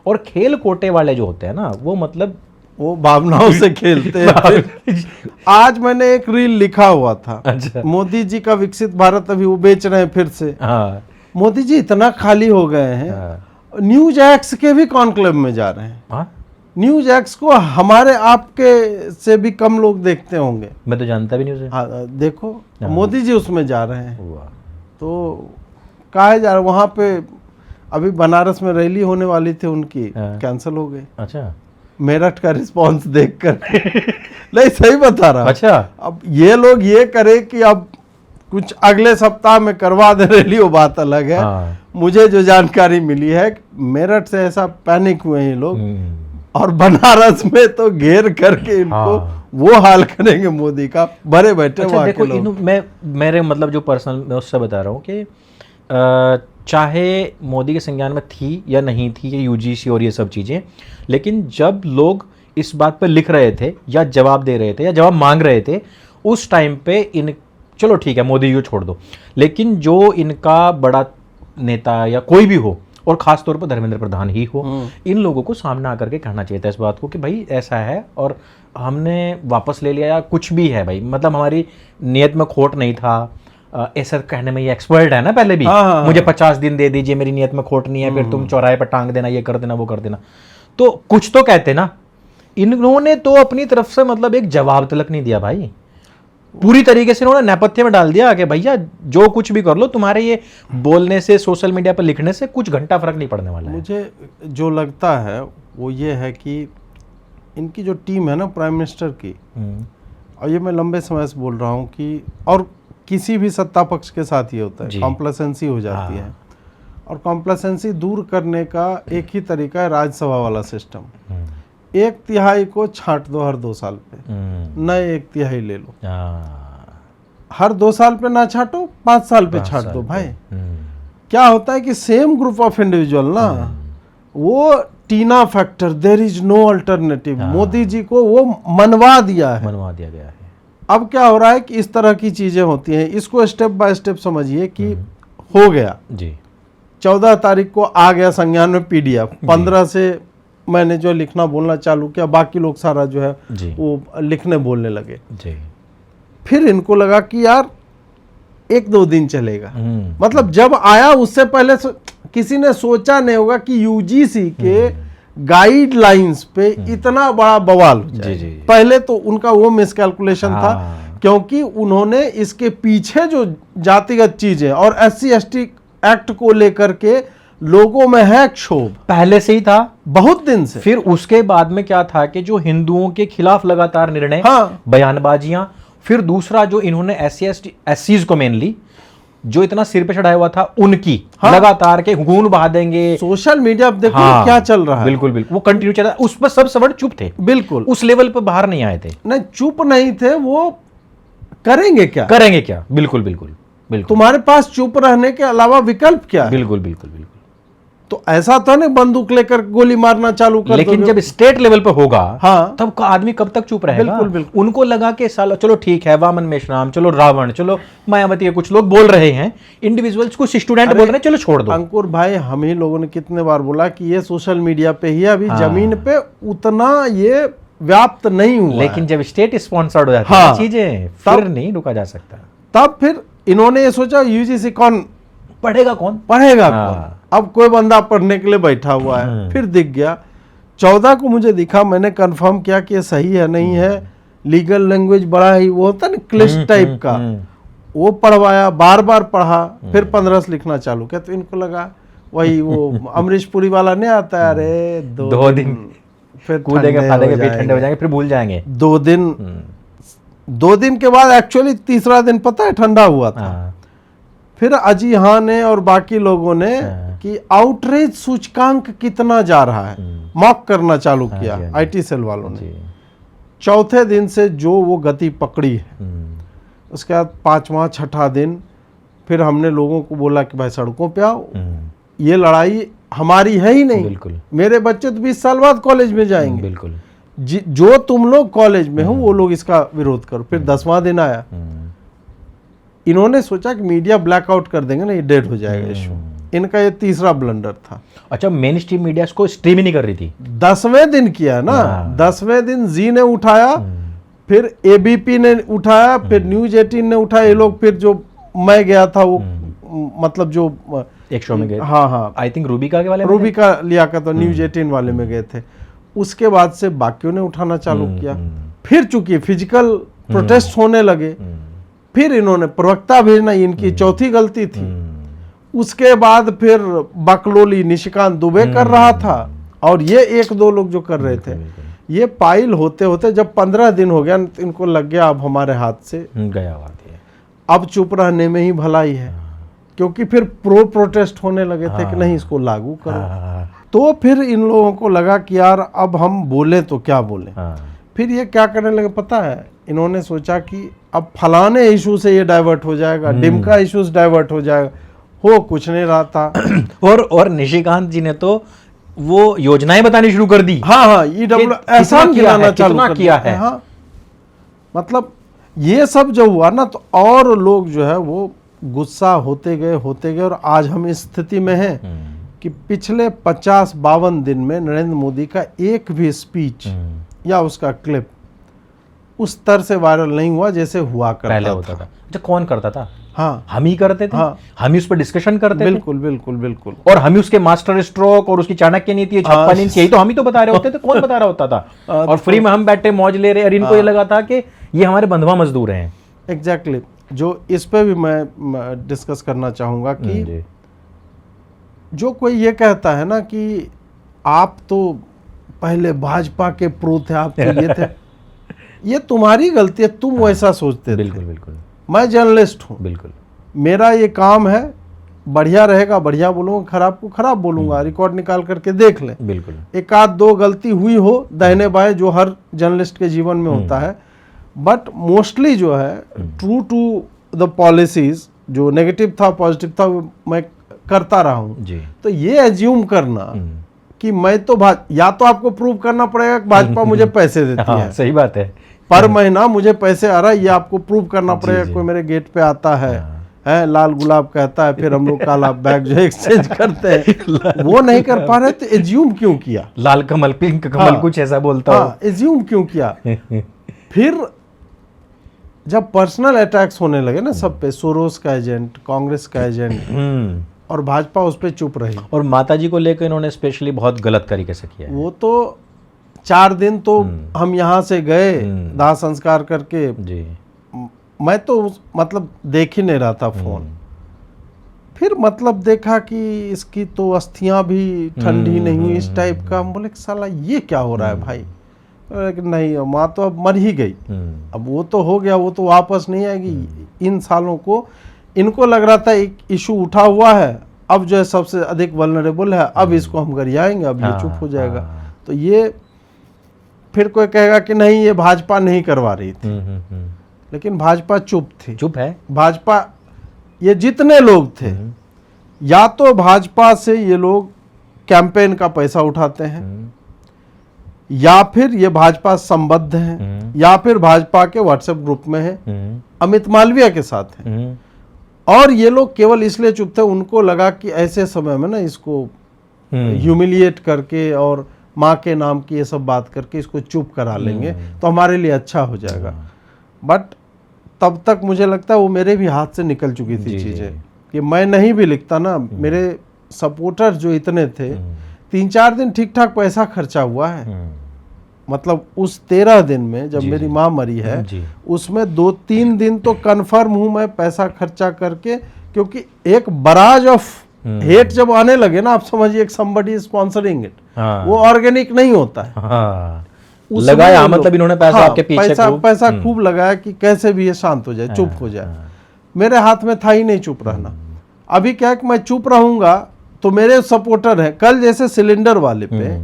और खेल कोटे वाले जो होते हैं ना, वो मतलब वो भावनाओं से खेलते हैं। आज मैंने एक रील लिखा हुआ था। अच्छा। मोदी जी का विकसित भारत अभी वो बेच रहे हैं फिर से। हाँ। मोदी जी इतना खाली हो गए हैं, न्यूज एक्स के भी कॉन्क्लेव में जा रहे हैं। न्यूज एक्स को हमारे आपके से भी कम लोग देखते होंगे। मैं तो जानता भी नहीं उसे। हाँ देखो, मोदी जी उसमें जा रहे हैं, तो कहा जा रहा है वहाँ पे अभी बनारस में रैली होने वाली थी उनकी, कैंसिल हो गई। अच्छा, मेरठ का रिस्पांस देखकर नहीं सही बता रहा। अच्छा, अब ये लोग ये करे कि अब कुछ अगले सप्ताह में करवा दे रैली, वो बात अलग है। हाँ। मुझे जो जानकारी मिली है मेरठ से ऐसा पैनिक हुए हैं लोग, और बनारस में तो घेर करके इनको वो हाल करेंगे मोदी का, भरे बैठे। अच्छा देखो, मेरे मतलब जो पर्सनल मैं उससे बता रहा हूँ कि चाहे मोदी के संज्ञान में थी या नहीं थी ये यूजीसी और ये सब चीज़ें, लेकिन जब लोग इस बात पर लिख रहे थे या जवाब दे रहे थे या जवाब मांग रहे थे, उस टाइम पे चलो ठीक है मोदी जी को छोड़ दो, लेकिन जो इनका बड़ा नेता या कोई भी हो, और खास तौर पर धर्मेंद्र प्रधान ही हो, इन लोगों को सामने आकर के कहना चाहिए था इस बात को कि भाई ऐसा है और हमने वापस ले लिया या कुछ भी है भाई, मतलब हमारी नियत में खोट नहीं था। ऐसा कहने में ये एक्सपर्ट है ना, पहले भी मुझे 50 दिन दे दीजिए, मेरी नियत में खोट नहीं है, फिर तुम चौराहे पर टांग देना, ये कर देना, वो कर देना, तो कुछ तो कहते ना। इन्होंने तो अपनी तरफ से मतलब एक जवाब तलक नहीं दिया भाई, पूरी तरीके से इन्होंने नेपथ्य में डाल दिया कि भैया जो कुछ भी कर लो, तुम्हारे ये बोलने से, सोशल मीडिया पर लिखने से कुछ घंटा फर्क नहीं पड़ने वाला है। मुझे जो लगता है वो ये है कि इनकी जो टीम है ना प्राइम मिनिस्टर की, और ये मैं लंबे समय से बोल रहा हूँ कि, और किसी भी सत्ता पक्ष के साथ ये होता है, कॉम्प्लेसेंसी हो जाती है, और कॉम्प्लेसेंसी दूर करने का एक ही तरीका है राज्यसभा वाला सिस्टम। 1/3 को छांट दो हर 2 साल पे, नए 1/3 ले लो। हर 2 साल पे ना छाटो, 5 साल पे छाट दो भाई। क्या होता है कि सेम ग्रुप ऑफ इंडिविजुअल ना, वो TINA factor, there is no alternative, Modi ji को वो मनवा दिया गया है। अब क्या हो रहा है कि इस तरह की चीजें होती हैं, इसको स्टेप बाय स्टेप समझिए कि हो गया जी। 14 तारीख को आ गया संज्ञान में पीडीएफ, 15 से मैंने जो लिखना बोलना चालू किया, बाकी लोग सारा जो है वो लिखने बोलने लगे जी। फिर इनको लगा कि यार 1-2 दिन चलेगा, मतलब जब आया उससे पहले किसी ने सोचा नहीं होगा कि यूजीसी के गाइडलाइंस पे इतना बड़ा बवाल हो जाए। पहले तो उनका वो मिसकैलकुलेशन था, क्योंकि उन्होंने इसके पीछे जो जातिगत चीजें और SC/ST एक्ट को लेकर के लोगों में है क्षोभ, पहले से ही था, बहुत दिन से। फिर उसके बाद में क्या था कि जो हिंदुओं के खिलाफ लगातार निर्णय, बयानबाजियां, फिर दूसरा जो इन्होंने SCs को मेनली जो इतना सिर पे चढ़ाया हुआ था उनकी लगातार के खून बहा देंगे, सोशल मीडिया अब देखो क्या चल रहा है। बिल्कुल बिल्कुल, वो कंटिन्यू चल रहा है, उस पर सब सवर्ण चुप थे, बिल्कुल उस लेवल पर बाहर नहीं आए थे। नहीं चुप नहीं थे, वो करेंगे क्या, बिल्कुल बिल्कुल बिल्कुल, तुम्हारे पास चुप रहने के अलावा विकल्प क्या है? बिल्कुल बिल्कुल बिल्कुल। तो ऐसा तो नहीं बंदूक लेकर गोली मारना चालू कर, लेकिन जब स्टेट लेवल पे होगा तब आदमी कब तक चुप रहेगा? बिल्कुल बिल्कुल। उनको लगा कि साला चलो ठीक है, वामन मेश्राम, चलो रावण, चलो मायावती के कुछ लोग बोल रहे हैं, इंडिविजुअल्स कुछ स्टूडेंट बोल रहे हैं, चलो छोड़ दो। अंकुर भाई, हम ही लोगों ने कितने बार बोला कि ये सोशल मीडिया पे ही, अभी जमीन पे उतना ये व्याप्त नहीं हुआ, लेकिन जब स्टेट स्पॉन्सर्ड हो जाती है चीजें, फिर नहीं रुका जा सकता। तब फिर इन्होंने ये सोचा यूजीसी कौन पढ़ेगा, कौन अब कोई बंदा पढ़ने के लिए बैठा हुआ है, फिर दिख गया 14 को मुझे दिखा, मैंने कंफर्म किया कि ये सही है नहीं है, लीगल लैंग्वेज बड़ा ही वो होता है ना क्लिष्ट टाइप का, वो पढ़वाया, बार बार पढ़ा, फिर 15 से लिखना चालू किया। तो इनको लगा वही वो अमरीश पुरी वाला नहीं आता है, अरे 2 दिन फिर कूदेंगे फादेंगे, फिर ठंडे हो जाएंगे, फिर भूल जाएंगे। 2 दिन के बाद एक्चुअली तीसरा दिन पता है ठंडा हुआ था। फिर अजी हाँ ने और बाकी लोगों ने कि आउटरीच सूचकांक कितना जा रहा है, मॉक करना चालू किया IT सेल वालों ने। चौथे दिन से जो वो गति पकड़ी है, उसके बाद 5वां 6ठा दिन फिर हमने लोगों को बोला कि भाई सड़कों पे आओ, ये लड़ाई हमारी है ही नहीं, बिल्कुल। मेरे बच्चे तो 20 साल बाद कॉलेज में जाएंगे, बिल्कुल। जो तुम लोग कॉलेज में हो वो लोग इसका विरोध करो। फिर 10वां दिन आया, इन्होंने सोचा कि मीडिया ब्लैकआउट कर देंगे ना, ये डेड हो जाएगा इशू। इनका ये तीसरा ब्लंडर था। अच्छा, मेन स्ट्रीम मीडिया इसको स्ट्रीम ही नहीं कर रही थी। 10वें दिन किया ना, 10वें दिन जी ने उठाया, फिर ABP ने उठाया, फिर न्यूज 18 ने उठाया, ये लोग फिर जो मैं गया था वो मतलब जो एक शो में गए, हाँ आई थिंक रूबिका के वाले, रूबिका लियाकत तो न्यूज 18 वाले में गए थे, उसके बाद से बाकियों ने उठाना चालू किया, फिर चूंकि फिजिकल प्रोटेस्ट होने लगे, फिर इन्होंने प्रवक्ता भेजना, इनकी चौथी गलती थी। उसके बाद फिर बकलोली निशिकांत दुबे कर रहा था और ये एक दो लोग जो कर रहे थे। ये पाइल होते होते जब 15 दिन हो गया, इनको लग गया अब हमारे हाथ से गया बात है, अब चुप रहने में ही भलाई है, क्योंकि फिर प्रोटेस्ट होने लगे थे कि नहीं इसको लागू करो। तो फिर इन लोगों को लगा कि यार अब हम बोले तो क्या बोले। फिर ये क्या करने लगे पता है, इन्होंने सोचा कि अब फलाने इशू से ये डाइवर्ट हो जाएगा, डिमका इशूज डाइवर्ट हो जाएगा, हो कुछ नहीं रहा था। और निशिकांत जी ने तो वो योजनाएं बतानी शुरू कर दी। हाँ, EW एहसान खिलाना चालू कर किया है। हाँ, मतलब ये सब जो हुआ ना, तो और लोग जो है वो गुस्सा होते गए और आज हम इस स्थिति में हैं कि पिछले 50-52 दिन में नरेंद्र मोदी का एक भी स्पीच या उसका क्लिप उस तरह से वायरल नहीं हुआ जैसे हुआ करता पहले होता था। अच्छा, कौन करता था? हाँ, हम ही करते थे। हाँ, हम ही उस पर डिस्कशन करते बिल्कुल बिल्कुल बिल्कुल। और हम ही उसके मास्टर स्ट्रोक और उसकी चाणक्य नीति, छप्पन इंच, यही तो हम ही तो बता रहे होते थे। कौन बता रहा होता था? और फ्री में हम बैठे मौज ले रहे, और इनको ये लगा था कि ये हमारे बंधुआ मजदूर हैं। एग्जैक्टली। जो इस पे भी मैं डिस्कस करना चाहूंगा कि जो कोई ये कहता है ना कि आप तो पहले भाजपा के प्रो थे, आप तो ये थे, ये तुम्हारी गलती है, तुम वैसा सोचते थे। बिल्कुल बिल्कुल। मैं जर्नलिस्ट हूँ, बिल्कुल, मेरा ये काम है, बढ़िया रहेगा बढ़िया बोलूंगा, खराब को खराब बोलूंगा, रिकॉर्ड निकाल करके देख लें। बिल्कुल। एक आध दो गलती हुई हो दाहिने बाएं, जो हर जर्नलिस्ट के जीवन में होता है, बट मोस्टली जो है ट्रू टू द पॉलिसीज, जो नेगेटिव था पॉजिटिव था, वो मैं करता रहा हूँ जी। तो ये एज्यूम करना कि मैं तो या तो आपको प्रूव करना पड़ेगा कि भाजपा मुझे पैसे देती हाँ, है, सही बात है, पर महीना मुझे पैसे आ रहा है, ये आपको प्रूव करना पड़ेगा। कोई मेरे गेट पे आता है लाल गुलाब कहता है, फिर हम लोग काला बैग जो एक्सचेंज करते हैं, वो नहीं कर पा रहे तो एज्यूम क्यों किया? लाल कमल, पिंक कमल, कुछ ऐसा बोलता हाँ, एज्यूम क्यों किया? फिर जब पर्सनल अटैक्स होने लगे ना सब पे, सोरोस का एजेंट, कांग्रेस का एजेंट, और भाजपा उस पे चुप रही। और माताजी को लेकर इन्होंने स्पेशली बहुत गलत तरीके से किया है। वो तो 4 दिन तो हम यहाँ से गए दाह संस्कार करके जी, मैं तो मतलब देख ही नहीं रहा था फोन। फिर मतलब देखा कि इसकी तो अस्थियां भी ठंडी नहीं हुई, इस टाइप का। हम बोले साला ये क्या हो रहा है भाई? नहीं, माँ तो अब मर ही गई, अब वो तो हो गया, वो तो वापस नहीं आएगी। इन सालों को इनको लग रहा था एक इशू उठा हुआ है, अब जो है सबसे अधिक वल्नरेबल है, अब इसको हम गरियाएंगे, अब ये चुप हो जाएगा। तो ये फिर कोई कहेगा कि नहीं ये भाजपा नहीं करवा रही थी, लेकिन भाजपा चुप थी। चुप है भाजपा, ये जितने लोग थे, या तो भाजपा से ये लोग कैंपेन का पैसा उठाते हैं, या फिर ये भाजपा संबद्ध हैं, या फिर भाजपा के व्हाट्सएप ग्रुप में है, अमित मालवीय के साथ है। और ये लोग केवल इसलिए चुप थे, उनको लगा कि ऐसे समय में ना इसको ह्यूमिलिएट करके और माँ के नाम की ये सब बात करके इसको चुप करा लेंगे तो हमारे लिए अच्छा हो जाएगा। बट तब तक मुझे लगता है वो मेरे भी हाथ से निकल चुकी थी चीज़ें, कि मैं नहीं भी लिखता ना, मेरे सपोर्टर जो इतने थे, 3-4 दिन ठीक ठाक पैसा खर्चा हुआ है। मतलब उस 13 दिन में जब मेरी माँ मरी है, उसमें 2-3 दिन तो कन्फर्म हूं मैं पैसा खर्चा करके, क्योंकि एक बराज ऑफ हेट जब आने लगे ना, आप समझिए एक somebody स्पॉन्सरिंग इट, वो ऑर्गेनिक नहीं होता है। लगाया मतलब इन्होंने पैसा आपके पीछे पैसा खूब लगाया कि कैसे भी ये शांत हो जाए, चुप हो जाए। मेरे हाथ में था ही नहीं चुप रहना। अभी क्या है कि मैं चुप रहूंगा तो मेरे सपोर्टर हैं, कल जैसे सिलेंडर वाले पे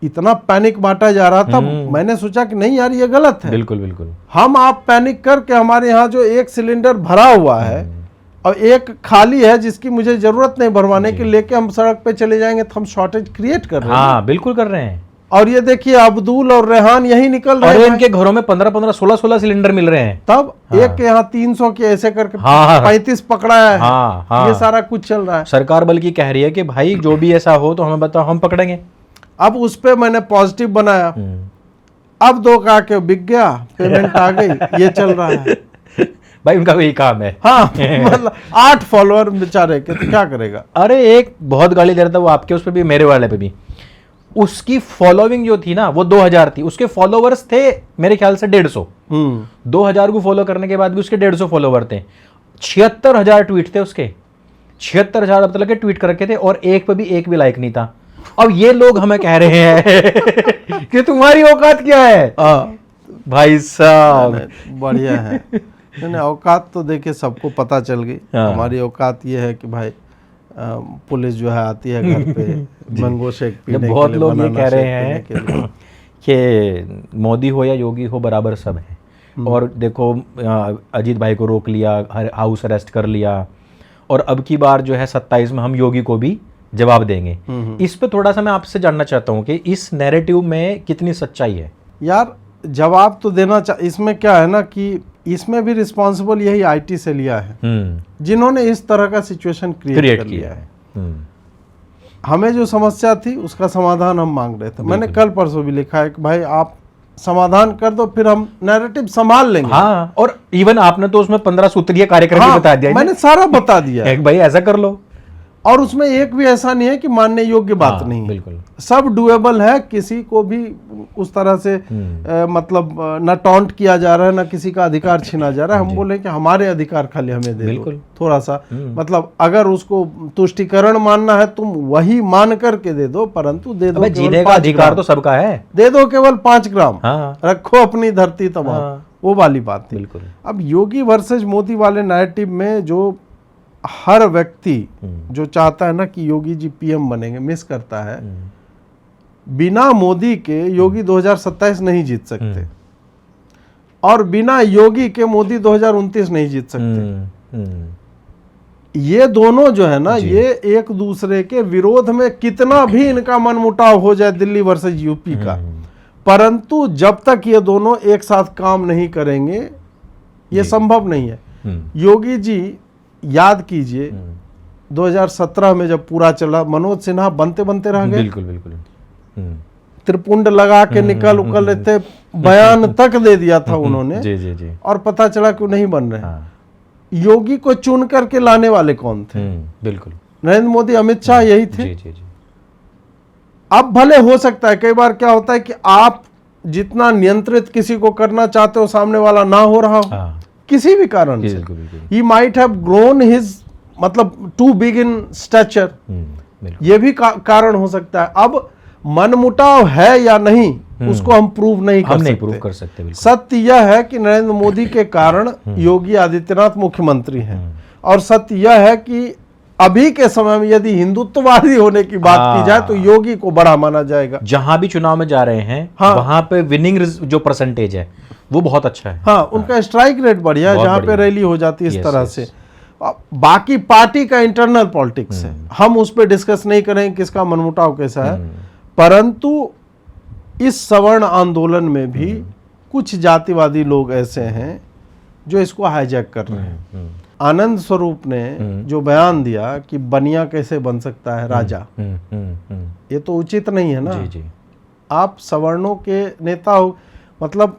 इतना पैनिक बांटा जा रहा था, मैंने सोचा कि नहीं यार ये गलत है। बिल्कुल बिल्कुल। हम आप पैनिक करके, हमारे यहाँ जो एक सिलेंडर भरा हुआ है और एक खाली है जिसकी मुझे जरूरत नहीं भरवाने की, लेके हम सड़क पे चले जाएंगे तो हम शॉर्टेज क्रिएट कर रहे हैं। हाँ बिल्कुल कर रहे हैं। और ये देखिए अब्दुल और रेहान यही निकल रहे हैं, इनके घरों में 15-15, 16-16 सिलेंडर मिल रहे हैं। तब एक के यहाँ 300 के ऐसे करके 35 पकड़ा है। ये सारा कुछ चल रहा है। सरकार बल्कि कह रही है कि भाई जो भी ऐसा हो तो हमें बताओ, हम पकड़ेंगे। अब उस पे मैंने पॉजिटिव बनाया, अब 2 का के बिक गया, पेमेंट आ गई, ये चल रहा है। भाई उनका वही काम है। हाँ मतलब 8 फॉलोअर बेचारे के, तो क्या करेगा। अरे एक बहुत गाली दे रहा था वो आपके, उस पे भी, मेरे वाले पे भी। उसकी फॉलोइंग जो थी ना वो 2000 थी, उसके फॉलोवर्स थे मेरे ख्याल से 150। 2000 को फॉलो करने के बाद भी उसके 150 फॉलोवर थे। 76,000 ट्वीट थे उसके, 76,000 अब तक के ट्वीट कर रखे थे, और एक पे भी एक भी लाइक नहीं था। अब ये लोग हमें कह रहे हैं कि तुम्हारी औकात क्या है। भाई साहब बढ़िया है। नहीं, औकात तो देखिए सबको पता चल गई। हमारी औकात ये है कि भाई पुलिस जो है आती है घर पे मैंगो शेक पीने के लिए, बहुत लोग ये कह रहे हैं कि मोदी हो या योगी हो बराबर सब है। और देखो अजीत भाई को रोक लिया, हाउस अरेस्ट कर लिया, और अब की बार जो है 27 में हम योगी को भी जवाब देंगे। इस पे थोड़ा सा मैं आपसे जानना चाहता हूँ कि इस नैरेटिव में कितनी सच्चाई है। यार जवाब तो देना इसमें क्या है ना कि इसमें भी रिस्पॉन्सिबल यही आईटी से लिया है, जिन्होंने इस तरह का सिचुएशन क्रिएट कर लिया है। हमें जो समस्या थी उसका समाधान हम मांग रहे थे। मैंने कल परसों भी लिखा है कि भाई आप समाधान कर दो, फिर हम नैरेटिव संभाल लेंगे। हाँ, और इवन आपने तो उसमें 15 सूत्रीय कार्यक्रम भी बता दिया। मैंने सारा बता दिया एक भाई ऐसा कर लो, और उसमें एक भी ऐसा नहीं है कि मानने योग्य बात नहीं है। बिल्कुल सब डुएबल है, किसी को भी उस तरह से मतलब न टॉन्ट किया जा रहा है, न किसी का अधिकार छीना जा रहा है। हम बोले कि हमारे अधिकार खाली हमें दे दो थोड़ा सा, मतलब अगर उसको तुष्टिकरण मानना है तुम वही मान करके दे दो, परंतु दे दो। जीने का अधिकार तो सबका है, दे दो केवल 5 ग्राम, रखो अपनी धरती तमाम, वो वाली बात थी। बिल्कुल। अब योगी वर्सेज मोदी वाले नैरेटिव में जो हर व्यक्ति जो चाहता है ना कि योगी जी पीएम बनेंगे, मिस करता है। बिना मोदी के योगी 2027 नहीं जीत सकते, और बिना योगी के मोदी 2029 नहीं जीत सकते। ये दोनों जो है ना, ये एक दूसरे के विरोध में, कितना भी इनका मनमुटाव हो जाए दिल्ली वर्सेज यूपी का, परंतु जब तक ये दोनों एक साथ काम नहीं करेंगे ये संभव नहीं है। योगी जी याद कीजिए 2017 में जब पूरा चला, मनोज सिन्हा बनते बनते रह गए। बिल्कुल बिल्कुल। त्रिपुंड लगा के निकल उकल रहे थे, बयान तक दे दिया था उन्होंने। जी जी जी। और पता चला कि नहीं बन रहे। योगी को चुन करके लाने वाले कौन थे? बिल्कुल नरेंद्र मोदी, अमित शाह, यही थे। जी जी जी। अब भले हो सकता है, कई बार क्या होता है कि आप जितना नियंत्रित किसी को करना चाहते हो सामने वाला ना हो रहा हो, किसी भी कारण से। He might have grown his मतलब टू बिग इन स्टैचर, ये भी कारण हो सकता है। अब मनमुटाव है या नहीं उसको हम प्रूव नहीं कर सकते। सत्य यह है कि नरेंद्र मोदी के कारण योगी आदित्यनाथ मुख्यमंत्री हैं, और सत्य यह है कि अभी के समय में यदि हिंदुत्ववादी होने की बात की जाए तो योगी को बड़ा माना जाएगा। जहां भी चुनाव में जा रहे हैं वहां पे विनिंग जो परसेंटेज है वो बहुत अच्छा है। हाँ, उनका स्ट्राइक रेट बढ़िया है, जहां पे रैली हो जाती है इस तरह से। बाकी पार्टी का इंटरनल पॉलिटिक्स है, हम उस पर डिस्कस नहीं करेंगे किसका मनमुटाव कैसा है, परंतु इस सवर्ण आंदोलन में भी कुछ जातिवादी लोग ऐसे हैं जो इसको हाईजैक कर रहे हैं। आनंद स्वरूप ने जो बयान दिया कि बनिया कैसे बन सकता है राजा, ये तो उचित नहीं है ना। जी जी। आप सवर्णों के नेता हो, मतलब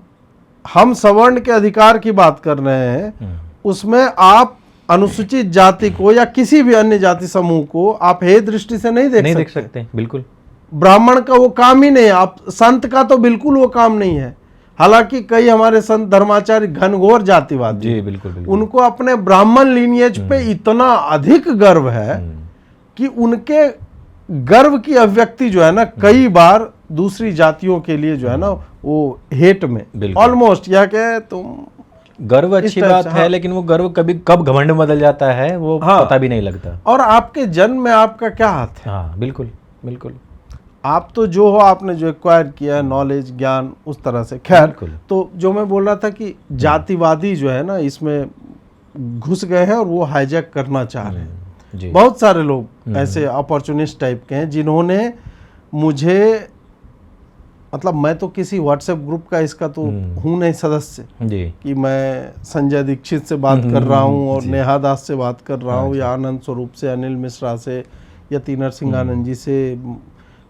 हम सवर्ण के अधिकार की बात कर रहे हैं, उसमें आप अनुसूचित जाति को या किसी भी अन्य जाति समूह को आप हे दृष्टि से नहीं देख सकते। बिल्कुल। ब्राह्मण का वो काम ही नहीं है, आप संत का तो बिल्कुल वो काम नहीं है। हालांकि कई हमारे संत धर्माचार्य घनघोर जातिवादी, जी बिल्कुल, बिल्कुल। उनको अपने ब्राह्मण लीनिएज पे इतना अधिक गर्व है कि उनके गर्व की अभिव्यक्ति जो है ना, कई बार दूसरी जातियों के लिए जो है ना वो हेट में ऑलमोस्ट, या क्या तुम गर्व अच्छी बात है, लेकिन वो गर्व कभी कब घमंड में बदल जाता है वो पता भी नहीं लगता। और आपके जन्म में आपका क्या हाथ है? हाँ बिल्कुल बिल्कुल। आप तो जो हो, आपने जो एक्वायर किया है नॉलेज, ज्ञान, उस तरह से। खैर, तो जो मैं बोल रहा था कि जातिवादी जो है ना इसमें घुस गए हैं और वो हाईजैक करना चाह रहे हैं। बहुत सारे लोग ऐसे अपॉर्चुनिस्ट टाइप के हैं जिन्होंने मुझे, मतलब मैं तो किसी व्हाट्सएप ग्रुप का इसका तो हूँ नहीं सदस्य कि मैं संजय दीक्षित से बात कर रहा हूँ और नेहा दास से बात कर रहा हूँ, या आनंद स्वरूप से, अनिल मिश्रा से, या तीनर सिंह आनंद जी से,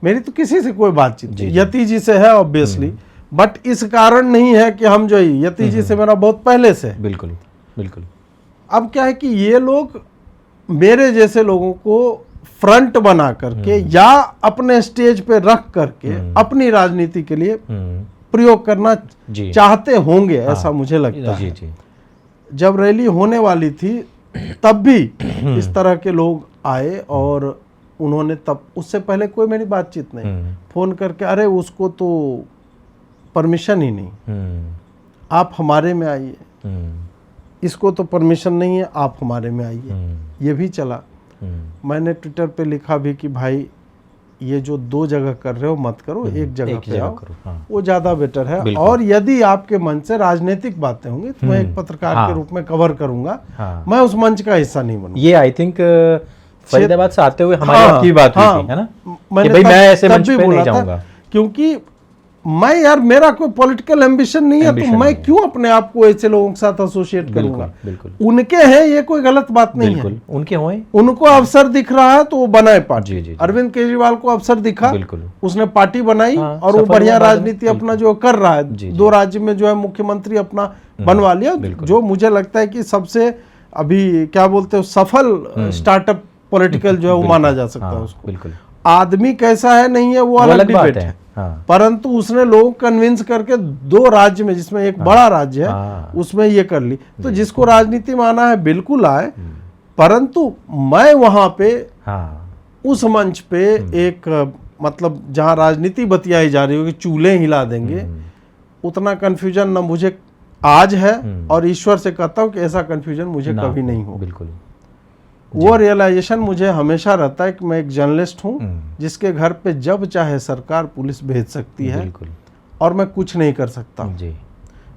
मेरी तो किसी से कोई बातचीत नहीं। यति जी से है ऑब्वियसली, बट इस कारण नहीं है कि हम जो यति जी से मेरा बहुत पहले से। बिल्कुल बिल्कुल। अब क्या है कि ये लोग मेरे जैसे लोगों को फ्रंट बना करके या अपने स्टेज पे रख करके अपनी राजनीति के लिए प्रयोग करना चाहते होंगे, ऐसा मुझे लगता है। जी। जब रैली होने वाली थी तब भी इस तरह के लोग आए और उन्होंने, तब उससे पहले कोई मेरी बातचीत नहीं, फोन करके अरे उसको तो परमिशन ही नहीं, आप हमारे में आइए, इसको तो परमिशन नहीं है, आप हमारे में आइए। ये भी चला। मैंने ट्विटर पे लिखा भी कि भाई ये जो 2 जगह कर रहे हो मत करो, एक जगह पे आओ, वो ज़्यादा बेटर है। और यदि आपके मन से राजनीतिक बातें होंगी तो मैं एक पत्रकार के रूप में कवर करूंगा, मैं उस मंच का हिस्सा नहीं बनूंगा। ये आई थिंक फरीदाबाद से आते हुए हमारी आपकी बात हुई थी, है ना, कि भाई मैं ऐसे मंच पे नहीं जाऊंगा, क्योंकि मैं यार मेरा कोई पॉलिटिकल एम्बिशन नहीं है, तो मैं क्यों अपने आप को ऐसे लोगों के साथ एसोसिएट करूंगा। उनके हैं, ये कोई गलत बात नहीं है, उनके होए, उनको अवसर दिख रहा है तो वो बनाए पार्टी। अरविंद केजरीवाल को अवसर दिखा, उसने पार्टी बनाई और वो बढ़िया राजनीति अपना जो कर रहा है, 2 राज्य में जो है मुख्यमंत्री अपना बनवा लिया, जो मुझे लगता है कि सबसे अभी क्या बोलते हो सफल स्टार्टअप पॉलिटिकल जो है वो माना जा सकता है उसको। आदमी कैसा है नहीं है वो अलग डिबेट है, परंतु उसने लोगों को कन्विंस करके 2 राज्य में, जिसमें एक बड़ा राज्य है, उसमें ये कर ली। तो जिसको राजनीति में आना है बिल्कुल आए, परंतु मैं वहां पे उस मंच पे एक मतलब जहां राजनीति बतियाई जा रही हो कि चूल्हे हिला देंगे, उतना कंफ्यूजन न मुझे आज है और ईश्वर से कहता हूं कि ऐसा कंफ्यूजन मुझे कभी नहीं हो। बिल्कुल वो रियलाइजेशन मुझे हमेशा रहता है कि मैं एक जर्नलिस्ट हूँ जिसके घर पे जब चाहे सरकार पुलिस भेज सकती है और मैं कुछ नहीं कर सकता जी।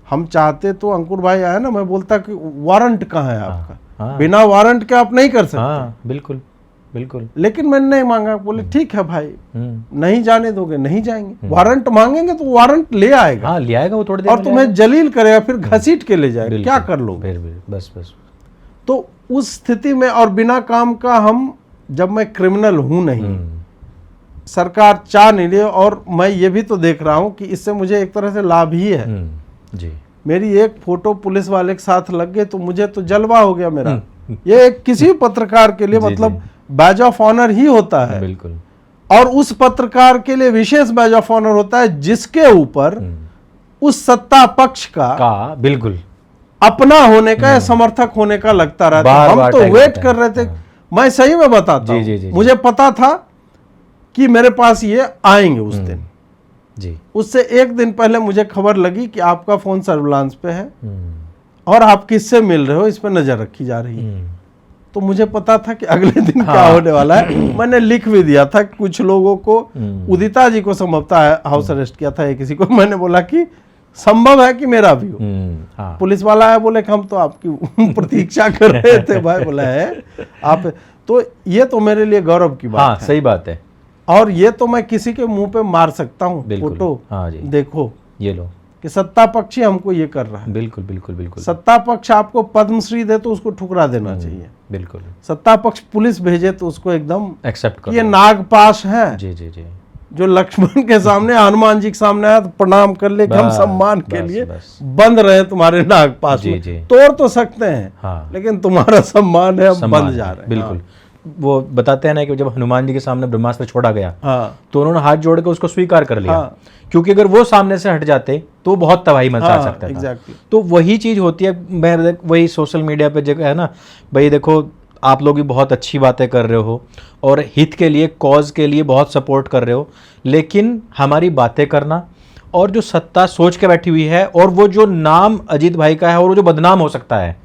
हम चाहते तो अंकुर भाई आया ना, मैं बोलता कि वारंट कहाँ है आपका, बिना वारंट के आप नहीं कर सकते। बिल्कुल बिल्कुल, लेकिन मैंने नहीं मांगा, बोले ठीक है भाई नहीं जाने दोगे नहीं जाएंगे, वारंट मांगेंगे तो वारंट ले आएगा, ले आएगा वो थोड़ी देर और तुम्हें जलील करेगा, फिर घसीट के ले जाएगा, क्या कर लो बस। तो उस स्थिति में और बिना काम का हम, जब मैं क्रिमिनल हूं नहीं, सरकार चाह नहीं रही, और मैं ये भी तो देख रहा हूं कि इससे मुझे एक तरह से लाभ ही है जी। मेरी एक फोटो पुलिस वाले के साथ लग गए तो मुझे तो जलवा हो गया मेरा। ये किसी पत्रकार के लिए मतलब बैज ऑफ ऑनर ही होता है, बिल्कुल, और उस पत्रकार के लिए विशेष बैज ऑफ ऑनर होता है जिसके ऊपर उस सत्ता पक्ष का बिल्कुल अपना होने का या समर्थक होने का लगता रहता है। हम तो वेट कर रहे थे, मैं सही में बताता हूं, मुझे पता था कि मेरे पास ये आएंगे उस दिन जी। उससे 1 दिन पहले मुझे खबर लगी कि आपका फोन सर्विलांस पे है और आप किससे मिल रहे हो, इस पे नजर रखी जा रही है। तो मुझे पता था कि अगले दिन क्या होने वाला है। मैंने लिख भी दिया था, कुछ लोगों को, उदिता जी को संभवतः हाउस अरेस्ट किया था, किसी को मैंने बोला कि संभव है कि मेरा भी हो। पुलिस वाला है, बोले कि हम तो आपकी प्रतीक्षा कर रहे थे। भाई बोला है आप, तो ये तो मेरे लिए गौरव की बात है। सही बात है, और ये तो मैं किसी के मुंह पे मार सकता हूँ फोटो, देखो ये लो कि सत्ता पक्षी हमको ये कर रहा है। बिल्कुल बिल्कुल बिल्कुल, सत्ता पक्ष आपको पद्मश्री दे तो उसको ठुकरा देना चाहिए। बिल्कुल, सत्ता पक्ष पुलिस भेजे तो उसको एकदम एक्सेप्ट करो। ये नागपाश है जी जी जी, जो लक्ष्मण के सामने, हनुमान जी के सामने आया तो प्रणाम कर ले, हम सम्मान के लिए बंद रहे तुम्हारे नागपाश में। तोड़ तो सकते हैं लेकिन तुम्हारा सम्मान है, हम बंद जा रहे हैं। बिल्कुल, वो बताते हैं ना कि जब हनुमान जी के सामने ब्रह्मास्त्र छोड़ा गया तो उन्होंने हाथ जोड़ के उसको स्वीकार कर लिया, क्योंकि अगर वो सामने से हट जाते तो बहुत तबाही मचा सकता था। तो वही चीज होती है। मैं वही सोशल मीडिया पे जगह है ना भाई, देखो आप लोग भी बहुत अच्छी बातें कर रहे हो और हित के लिए, कॉज के लिए बहुत सपोर्ट कर रहे हो, लेकिन हमारी बातें करना और जो सत्ता सोच के बैठी हुई है और वो जो नाम अजीत भाई का है और वो जो बदनाम हो सकता है,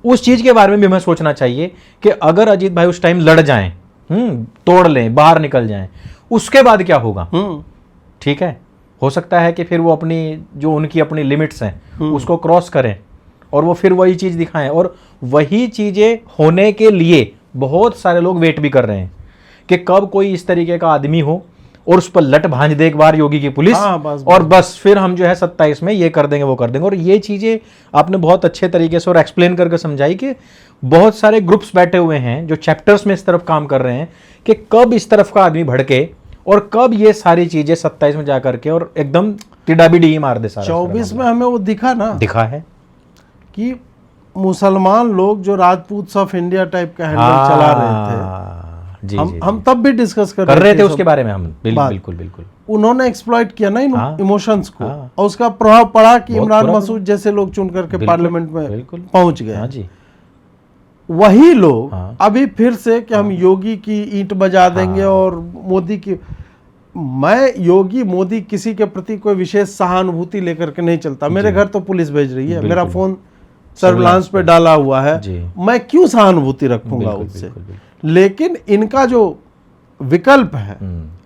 उस चीज़ के बारे में भी हमें सोचना चाहिए कि अगर अजीत भाई उस टाइम लड़ जाएं, तोड़ लें, बाहर निकल जाएं, उसके बाद क्या होगा। ठीक है, हो सकता है कि फिर वो अपनी जो उनकी अपनी लिमिट्स हैं उसको क्रॉस करें और वो फिर वही चीज़ दिखाएं, और वही चीज़ें होने के लिए बहुत सारे लोग वेट भी कर रहे हैं कि कब कोई इस तरीके का आदमी हो और उस पर लट भांज दे एक बार योगी की पुलिस, और बस फिर हम जो है 27 में ये कर देंगे वो कर देंगे। और ये चीज़ें आपने बहुत अच्छे तरीके से और एक्सप्लेन करके समझाई कि बहुत सारे ग्रुप्स बैठे हुए हैं जो चैप्टर्स में इस तरफ काम कर रहे हैं कि कब इस तरफ का आदमी भड़के और कब ये सारी चीज़ें 27 में जा करके और एकदम टिडाबिडी मार दे सारा। 24 में हमें वो दिखा ना, दिखा है कि मुसलमान लोग जो राजपूत ऑफ इंडिया टाइप का हैंडल चला रहे थे, जी, हम तब भी डिस्कस कर रहे थे उसके बारे में हम। बिल्कुल बिल्कुल। उन्होंने एक्सप्लॉइट किया ना इन इमोशंस को, और उसका प्रभाव पड़ा कि इमरान मसूद जैसे लोग चुन करके पार्लियामेंट में पहुंच गए। हाँ जी। वही लोग अभी फिर से कि हम योगी की ईंट बजा देंगे और मोदी की। मैं योगी मोदी किसी के प्रति कोई विशेष सहानुभूति लेकर के नहीं चलता। मेरे घर तो पुलिस भेज रही है, मेरा फोन सर्विलांस पे डाला हुआ है, मैं क्यों सहानुभूति रखूंगा उससे। लेकिन इनका जो विकल्प है,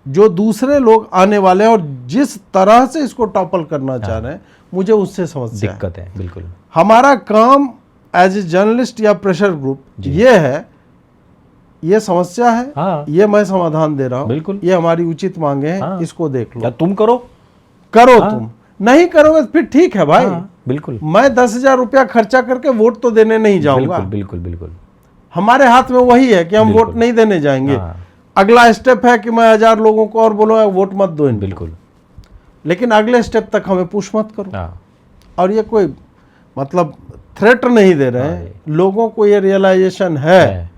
जो दूसरे लोग आने वाले हैं और जिस तरह से इसको टॉपल करना चाह रहे हैं, मुझे उससे समस्या दिक्कत है। बिल्कुल। हमारा काम एज ए जर्नलिस्ट या प्रेशर ग्रुप ये है, ये समस्या है, ये मैं समाधान दे रहा हूँ, बिल्कुल, ये हमारी उचित मांगे हैं, इसको देख लो, तुम करो तुम नहीं करोगे फिर ठीक है भाई। बिल्कुल। मैं 10,000 रुपया खर्चा करके वोट तो देने नहीं जाऊंगा। बिल्कुल बिल्कुल। हमारे हाथ में वही है कि हम वोट नहीं देने जाएंगे। अगला स्टेप है कि मैं 1000 लोगों को और बोलूंगा वोट मत दो। बिल्कुल। लेकिन अगले स्टेप तक हमें पुश मत करो। और ये कोई मतलब थ्रेट नहीं दे रहे हैं, लोगों को ये रियलाइजेशन है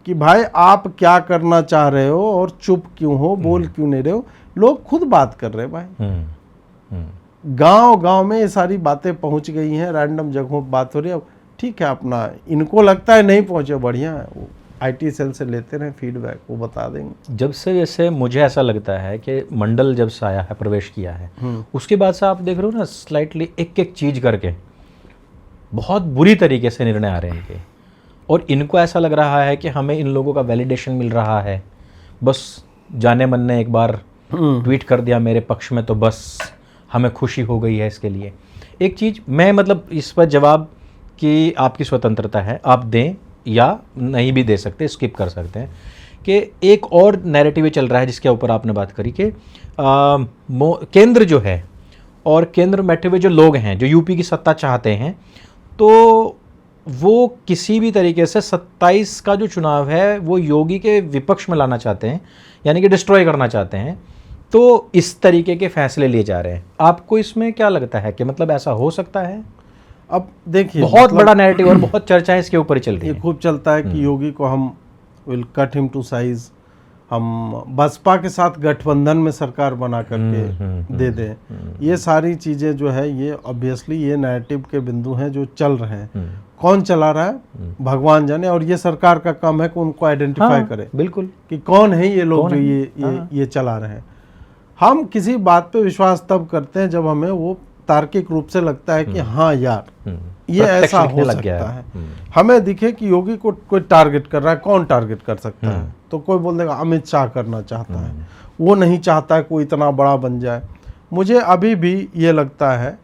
कि भाई आप क्या करना चाह रहे हो और चुप क्यों हो, बोल क्यों नहीं रहे हो। लोग खुद बात कर रहे हैं भाई। गांव में ये सारी बातें पहुंच गई हैं, रैंडम जगहों पर बात हो रही है। ठीक है, अपना इनको लगता है नहीं पहुंचे, बढ़िया है, वो IT सेल से लेते रहे फीडबैक, वो बता देंगे। जब से जैसे मुझे ऐसा लगता है कि मंडल जब से आया है, प्रवेश किया है, उसके बाद से आप देख रहे हो ना, स्लाइटली एक एक चीज करके बहुत बुरी तरीके से निर्णय आ रहे हैं इनके, और इनको ऐसा लग रहा है कि हमें इन लोगों का वैलिडेशन मिल रहा है। बस जाने मन ने एक बार ट्वीट कर दिया मेरे पक्ष में तो बस हमें खुशी हो गई है। इसके लिए एक चीज़ मैं मतलब इस पर जवाब कि आपकी स्वतंत्रता है, आप दें या नहीं भी दे सकते, स्किप कर सकते हैं, कि एक और नैरेटिव चल रहा है जिसके ऊपर आपने बात करी कि केंद्र जो है और केंद्र में बैठे हुए जो लोग हैं जो यूपी की सत्ता चाहते हैं, तो वो किसी भी तरीके से 27 का जो चुनाव है वो योगी के विपक्ष में लाना चाहते हैं, यानी कि डिस्ट्रॉय करना चाहते हैं। तो इस तरीके के फैसले लिए जा रहे हैं। आपको इसमें क्या लगता है कि मतलब ऐसा हो सकता है? अब देखिए, बहुत मतलब बड़ा नैरेटिव और बहुत चर्चाएं इसके ऊपर चल रही है। ये खूब चलता है कि योगी को हम will cut him to size, हम बसपा के साथ गठबंधन में सरकार बना करके दे दें। ये सारी चीज़ें जो है ये ऑब्वियसली ये नैरेटिव के बिंदु हैं जो चल रहे हैं। कौन चला रहा है भगवान जाने, और ये सरकार का काम है कि उनको आइडेंटिफाई करे, बिल्कुल, कि कौन है ये लोग जो ये चला रहे हैं। हम किसी बात पे विश्वास तब करते हैं जब हमें वो तार्किक रूप से लगता है कि हाँ यार ये ऐसा हो सकता है। हमें दिखे कि योगी को कोई टारगेट कर रहा है, कौन टारगेट कर सकता है? तो कोई बोल देगा अमित शाह करना चाहता है, वो नहीं चाहता है कोई इतना बड़ा बन जाए। मुझे अभी भी ये लगता है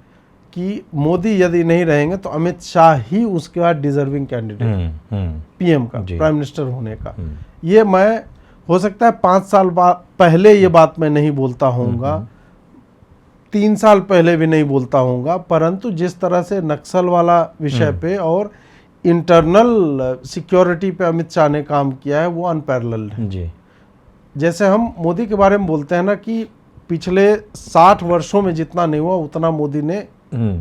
कि मोदी यदि नहीं रहेंगे तो अमित शाह ही उसके बाद डिजर्विंग कैंडिडेट PM का, प्राइम मिनिस्टर होने का। ये मैं हो सकता है 5 साल पहले ये बात मैं नहीं बोलता होऊंगा, 3 साल पहले भी नहीं बोलता होऊंगा, परंतु जिस तरह से नक्सल वाला विषय पे और इंटरनल सिक्योरिटी पे अमित शाह ने काम किया है वो अनपैरेलल्ड है जी। जैसे हम मोदी के बारे में बोलते हैं ना कि पिछले 60 वर्षों में जितना नहीं हुआ उतना मोदी ने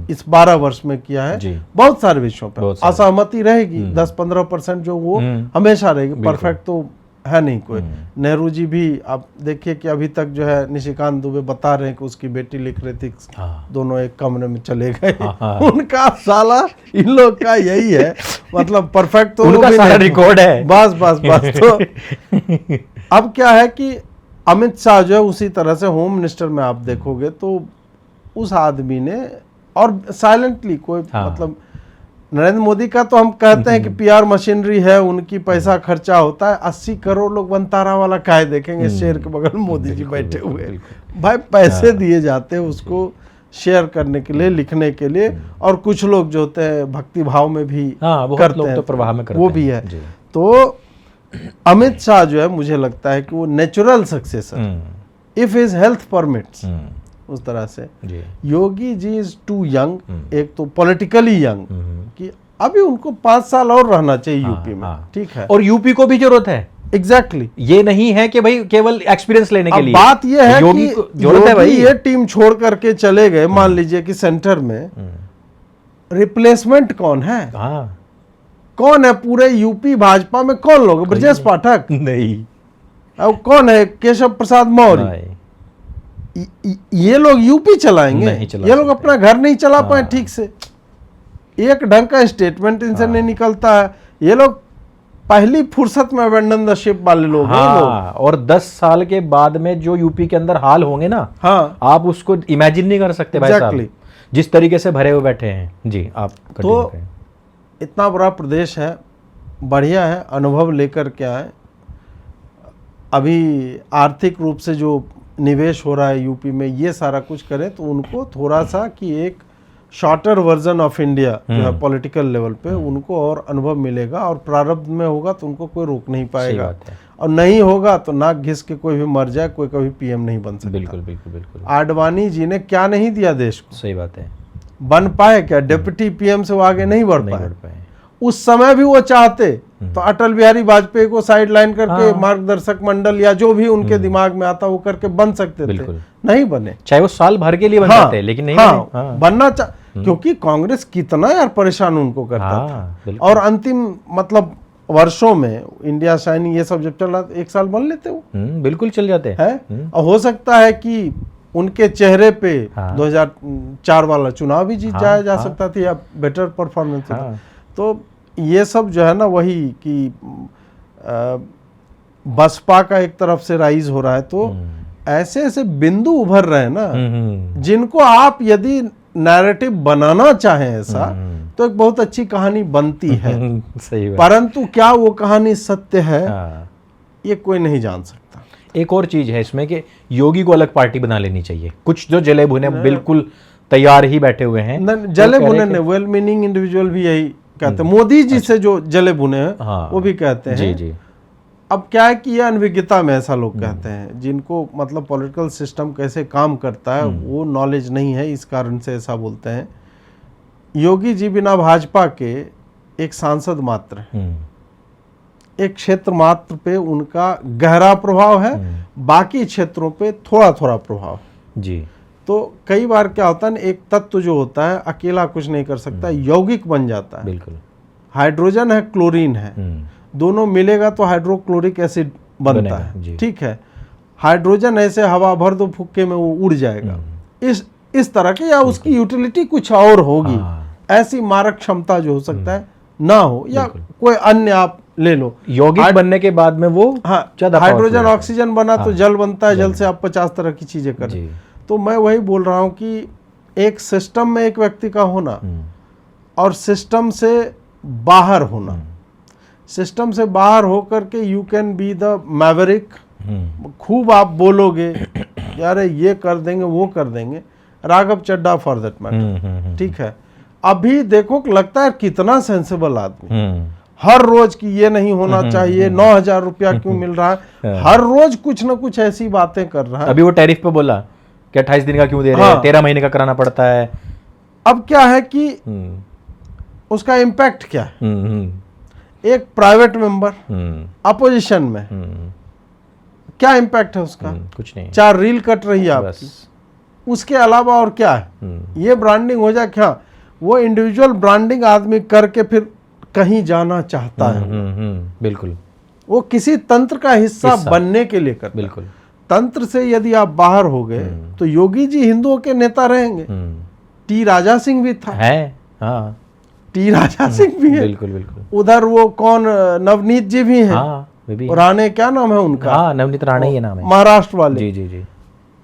इस 12 वर्ष में किया है। बहुत सारे विषयों पर असहमति रहेगी, 10-15% जो वो हमेशा रहेगी, परफेक्ट तो है नहीं कोई। नेहरू जी भी आप देखिए कि अभी तक जो है निशिकांत दुबे बता रहे हैं कि उसकी बेटी लिख रही थी, दोनों एक कमरे में चले गए। उनका साला इन लोग का यही है, मतलब परफेक्ट तो उनका सारा रिकॉर्ड है। बस तो अब क्या है कि अमित शाह जो है उसी तरह से होम मिनिस्टर में आप देखोगे तो उस आदमी ने, और साइलेंटली कोई मतलब नरेंद्र मोदी का तो हम कहते हैं कि PR मशीनरी है, उनकी पैसा खर्चा होता है, 80 करोड़ लोग बनतारा वाला काहे देखेंगे, शेर के बगल में मोदी जी बैठे हुए। भाई पैसे दिए जाते हैं उसको शेयर करने के लिए, लिखने के लिए, और कुछ लोग जो होते हैं भक्ति भाव में भी करते हैं, तो प्रवाह में करते वो भी है। तो अमित शाह जो है मुझे लगता है कि वो natural successor if his health permits, उस तरह से। Yogi ji is to young, एक तो पॉलिटिकली यंग कि अभी उनको 5 साल और रहना चाहिए यूपी में, ठीक है, और यूपी को भी जरूरत है। एग्जैक्टली ये नहीं है कि भाई केवल एक्सपीरियंस लेने के लिए। बात ये है योगी कि जरूरत है भाई, ये टीम छोड़ करके चले गए, मान लीजिए कि सेंटर में रिप्लेसमेंट कौन है? कौन है पूरे यूपी भाजपा में? कौन लोग? ब्रजेश पाठक नहीं, अब कौन है केशव प्रसाद मौर्य? ये लोग यूपी चलाएंगे? ये लोग अपना घर नहीं चला पाए ठीक से, एक ढंग का स्टेटमेंट इनसे नहीं निकलता है। ये लोग पहली फुर्सत में अबेंडन द शिप वाले लोग हैं ये लोग। और 10 साल के बाद में जो यूपी के अंदर हाल होंगे ना, आप उसको इमेजिन नहीं कर सकते भाई साहब, जिस तरीके से भरे हुए बैठे हैं। जी आप तो इतना बड़ा प्रदेश है, बढ़िया है, अनुभव लेकर के आए। अभी आर्थिक रूप से जो निवेश हो रहा है यूपी में, ये सारा कुछ करें तो उनको थोड़ा सा कि एक शॉर्टर वर्जन ऑफ इंडिया जो है पॉलिटिकल लेवल पे, उनको और अनुभव मिलेगा, और प्रारब्ध में होगा तो उनको कोई रोक नहीं पाएगा, और नहीं होगा तो नाक घिस के कोई भी मर जाए, कोई कभी पीएम नहीं बन सकता। बिल्कुल बिल्कुल बिल्कुल। आडवाणी जी ने क्या नहीं दिया देश को? सही बात है। बन पाए क्या? डिप्टी पीएम से वो आगे नहीं बढ़ पाए। उस समय भी वो चाहते तो अटल बिहारी वाजपेयी को साइड लाइन करके मार्गदर्शक मंडल या जो भी उनके दिमाग में आता वो करके बन सकते थे, नहीं बने। चाहे वो साल भर के लिए बन जाते, लेकिन नहीं बने। बनना क्योंकि कांग्रेस कितना यार परेशान उनको करता था। और अंतिम मतलब वर्षों में इंडिया शाइनिंग ये सब जब चल रहा था, 1 साल बन लेते वो, बिल्कुल चल जाते हैं। और हो सकता है कि उनके चेहरे पे 2004 वाला चुनाव भी जीत जाया जा सकता था, या बेटर परफॉर्मेंस होता। तो ये सब जो है ना, वही कि बसपा का एक तरफ से राइज हो रहा है, तो ऐसे ऐसे बिंदु उभर रहे हैं ना, जिनको आप यदि नैरेटिव बनाना चाहें ऐसा, तो एक बहुत अच्छी कहानी बनती है। सही बात। परंतु क्या वो कहानी सत्य है, ये कोई नहीं जान सकता। एक और चीज है इसमें कि योगी को अलग पार्टी बना लेनी चाहिए। कुछ जो जले भुने बिल्कुल तैयार ही बैठे हुए हैं, जले भुने ने, वेल मीनिंग इंडिविजुअल भी यही कहते हैं। मोदी जी से जो जले भुने हैं वो भी कहते हैं। जी जी। अब क्या है कि ये अनभिज्ञता में ऐसा लोग कहते हैं, जिनको मतलब पॉलिटिकल सिस्टम कैसे काम करता है वो नॉलेज नहीं है, इस कारण से ऐसा बोलते हैं। योगी जी बिना भाजपा के एक सांसद मात्र, एक क्षेत्र मात्र पे उनका गहरा प्रभाव है, बाकी क्षेत्रों पे थोड़ा थोड़ा प्रभाव जी। तो कई बार क्या होता है, एक तत्व जो होता है अकेला कुछ नहीं कर सकता, यौगिक बन जाता है। बिल्कुल। हाइड्रोजन है, क्लोरीन है, दोनों मिलेगा तो हाइड्रोक्लोरिक एसिड बनता है, ठीक है। हाइड्रोजन ऐसे हवा भर दो फुक्के में वो उड़ जाएगा, इस तरह की, या उसकी यूटिलिटी कुछ और होगी, ऐसी मारक क्षमता जो हो सकता है ना हो, या कोई अन्य आप ले लो। यौगिक बनने के बाद में वो हाइड्रोजन ऑक्सीजन बना तो जल बनता है, जल से आप 50 तरह की चीजें करें। तो मैं वही बोल रहा हूं कि एक सिस्टम में एक व्यक्ति का होना और सिस्टम से बाहर होना, सिस्टम से बाहर होकर के you can be the Maverick, खूब आप बोलोगे यार ये कर देंगे वो कर देंगे, Raghav Chadha for that matter, ठीक है। अभी देखो लगता है कितना सेंसिबल आदमी, हर रोज की ये नहीं होना चाहिए, 9,000 रुपया क्यों मिल रहा है, हर रोज कुछ ना कुछ ऐसी बातें कर रहा है। अभी वो टैरिफ पे बोला कि 28 दिन का क्यों दे रहे हैं, 13 महीने का कराना पड़ता है। अब क्या है कि उसका इम्पैक्ट क्या है, एक प्राइवेट मेंबर अपोजिशन में क्या इम्पैक्ट है उसका, कुछ नहीं, 4 रील कट रही है आपकी, उसके अलावा और क्या है। ये ब्रांडिंग हो जाए क्या, वो इंडिविजुअल ब्रांडिंग आदमी करके फिर कहीं जाना चाहता है, बिल्कुल, वो किसी तंत्र का हिस्सा बनने के लिए करता है। बिल्कुल। तंत्र से यदि आप बाहर हो गए तो योगी जी हिंदुओं के नेता रहेंगे, टी राजा सिंह भी था, है, हाँ, टी राजा सिंह भी है, बिल्कुल बिल्कुल। उधर वो कौन नवनीत जी भी हैं, हाँ, राणे, क्या नाम है उनका, हाँ, नवनीत राणे ही नाम है, महाराष्ट्र वाले, जी जी जी,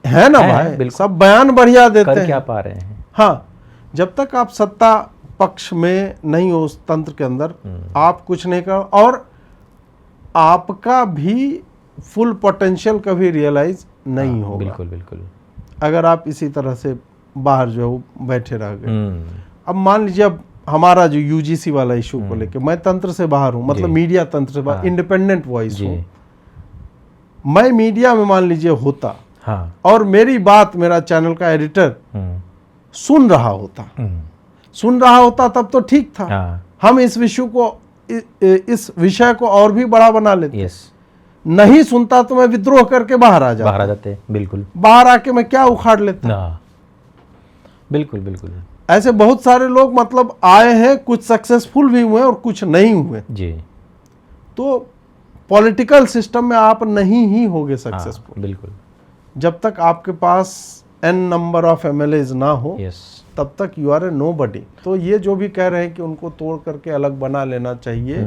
है ना भाई, सब बयान बढ़िया देते हैं, क्या पा रहे हैं। हाँ, जब तक आप सत्ता पक्ष में नहीं हो उस तंत्र के अंदर, आप कुछ नहीं कर, और आपका भी फुल पोटेंशियल कभी रियलाइज नहीं होगा। बिल्कुल बिल्कुल। अगर आप इसी तरह से बाहर जो है बैठे रह गए। अब मान लीजिए अब हमारा जो यूजीसी वाला इशू को लेके, मैं तंत्र से बाहर हूँ, मतलब मीडिया तंत्र से बाहर, इंडिपेंडेंट वॉइस हूँ, मैं मीडिया में मान लीजिए होता, और मेरी बात मेरा चैनल का एडिटर सुन रहा होता तब तो ठीक था, हम इस विषय को और भी बड़ा बना लेते। नहीं सुनता तो मैं विद्रोह करके बाहर आ जाते, बिल्कुल, बाहर आके मैं क्या उखाड़ लेता। बिल्कुल बिल्कुल। ऐसे बहुत सारे लोग मतलब आए हैं, कुछ सक्सेसफुल भी हुए और कुछ नहीं हुए जी। तो पॉलिटिकल सिस्टम में आप नहीं ही होगे सक्सेसफुल। बिल्कुल। जब तक आपके पास n नंबर ऑफ MLAs ना हो, यस, तब तक यू आर ए नोबडी। तो ये जो भी कह रहे हैं कि उनको तोड़ करके अलग बना लेना चाहिए,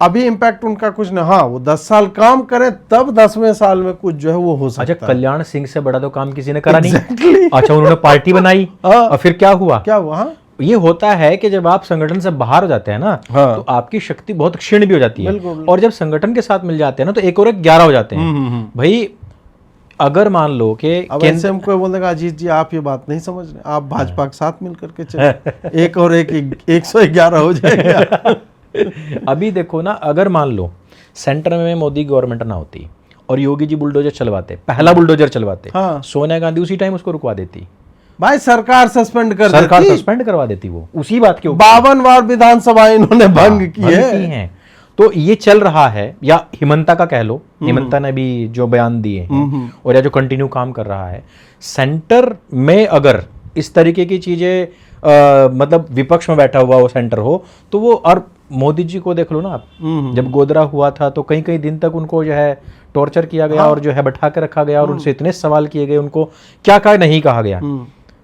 अभी इम्पैक्ट उनका कुछ नहीं। हाँ, वो 10 साल काम करें तब 10वें साल में कुछ जो है वो हो सकता अच्छा, है। कल्याण सिंह से बड़ा तो काम किसी ने करा Exactly. नहीं। अच्छा, उन्होंने पार्टी बनाई और फिर क्या हुआ? क्या हुआ? हाँ? ये होता है कि जब आप संगठन से बाहर हो जाते हैं ना, हाँ। तो आपकी शक्ति बहुत क्षीण भी हो जाती है। बिल्कुल। और जब संगठन के साथ मिल जाते हैं ना, तो एक और एक 11 हो जाते हैं। भाई अगर मान लो कि अब ऐसे हमको बोलेगा अजीत जी आप ये बात नहीं समझ रहे, आप भाजपा के साथ मिल करके चले, एक और एक 111 हो जाएगा। अभी देखो ना, अगर मान लो सेंटर में मोदी गवर्नमेंट ना होती और योगी जी बुलडोजर चलवाते, पहला बुलडोजर चलवाते, हाँ। सोनिया गांधी उसी टाइम उसको रुकवा देती, भाई सरकार सस्पेंड कर सरकार देती। सस्पेंड करवा देती वो उसी बात के ऊपर। 52 बार विधानसभा इन्होंने भंग की भंग है। की हैं। तो ये चल रहा है, या हिमंता का कह लो, हिमंता ने भी जो बयान दिए हैं और या जो कंटिन्यू काम कर रहा है सेंटर में, अगर इस तरीके की चीजें मतलब विपक्ष में बैठा हुआ वो सेंटर हो तो वो, और मोदी जी को देख लो ना आप, जब गोदरा हुआ था तो कई कई दिन तक उनको जो है टॉर्चर किया गया और जो है बैठा के रखा गया और उनसे इतने सवाल किए गए, उनको क्या क्या नहीं कहा गया।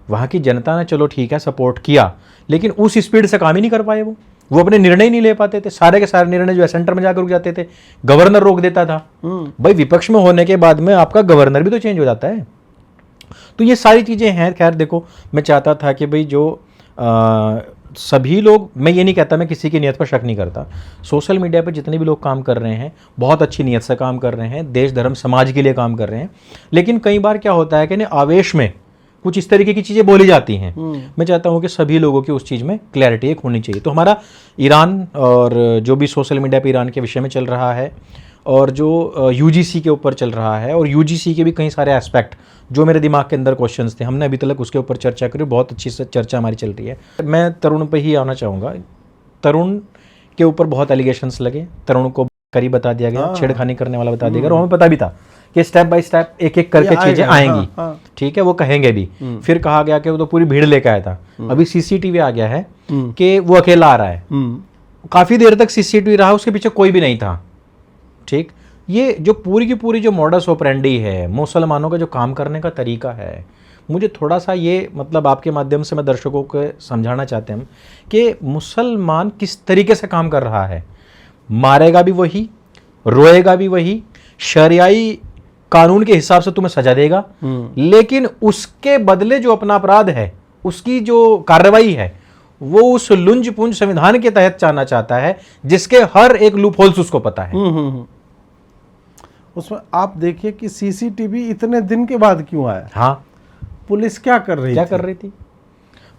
वहां की जनता ने चलो ठीक है सपोर्ट किया, लेकिन उस स्पीड से काम ही नहीं कर पाए। वो अपने निर्णय नहीं ले पाते थे, सारे के सारे निर्णय जो है सेंटर में जाकर रुक जाते थे, गवर्नर रोक देता था। भाई विपक्ष में होने के बाद में आपका गवर्नर भी तो चेंज हो जाता है। तो ये सारी चीजें हैं। खैर देखो, मैं चाहता था कि भाई जो सभी लोग, मैं ये नहीं कहता, मैं किसी की नीयत पर शक नहीं करता, सोशल मीडिया पर जितने भी लोग काम कर रहे हैं बहुत अच्छी नीयत से काम कर रहे हैं, देश धर्म समाज के लिए काम कर रहे हैं, लेकिन कई बार क्या होता है कि ना आवेश में कुछ इस तरीके की चीजें बोली जाती हैं। मैं चाहता हूं कि सभी लोगों की उस चीज में क्लैरिटी एक होनी चाहिए। तो हमारा ईरान और जो भी सोशल मीडिया पे ईरान के विषय में चल रहा है और जो यूजीसी के ऊपर चल रहा है, और यूजीसी के भी कई सारे एस्पेक्ट जो मेरे दिमाग के अंदर क्वेश्चंस थे, हमने अभी तक उसके ऊपर चर्चा करी, बहुत अच्छी से चर्चा हमारी चल रही है। मैं तरुण पे ही आना चाहूँगा। तरुण के ऊपर बहुत एलिगेशंस लगे, तरुण को करीब बता दिया गया, छेड़खानी करने वाला बता दिया गया, और हमें पता भी था कि स्टेप बाय स्टेप एक एक करके चीजें आएंगी। ठीक है, वो कहेंगे भी। फिर कहा गया कि वो तो पूरी भीड़ लेके आया था। अभी सीसीटीवी आ गया है कि वो अकेला आ रहा है। काफी देर तक सीसीटीवी रहा, उसके पीछे कोई भी नहीं था। ठीक, ये जो पूरी की पूरी जो मॉडस ऑपरेंडी है, मुसलमानों का जो काम करने का तरीका है, मुझे थोड़ा सा ये मतलब आपके माध्यम से मैं दर्शकों को समझाना चाहते हैं कि मुसलमान किस तरीके से काम कर रहा है। मारेगा भी वही, रोएगा भी वही, शरियाई कानून के हिसाब से तुम्हें सजा देगा, लेकिन उसके बदले जो अपना अपराध है, उसकी जो कार्रवाई है, वो उस लुंज पुंज संविधान के तहत चाहना चाहता है, जिसके हर एक लूप होल्स उसको पता है। उसमें आप देखिए कि सीसीटीवी इतने दिन के बाद क्यों आया। हाँ, पुलिस क्या कर रही थी?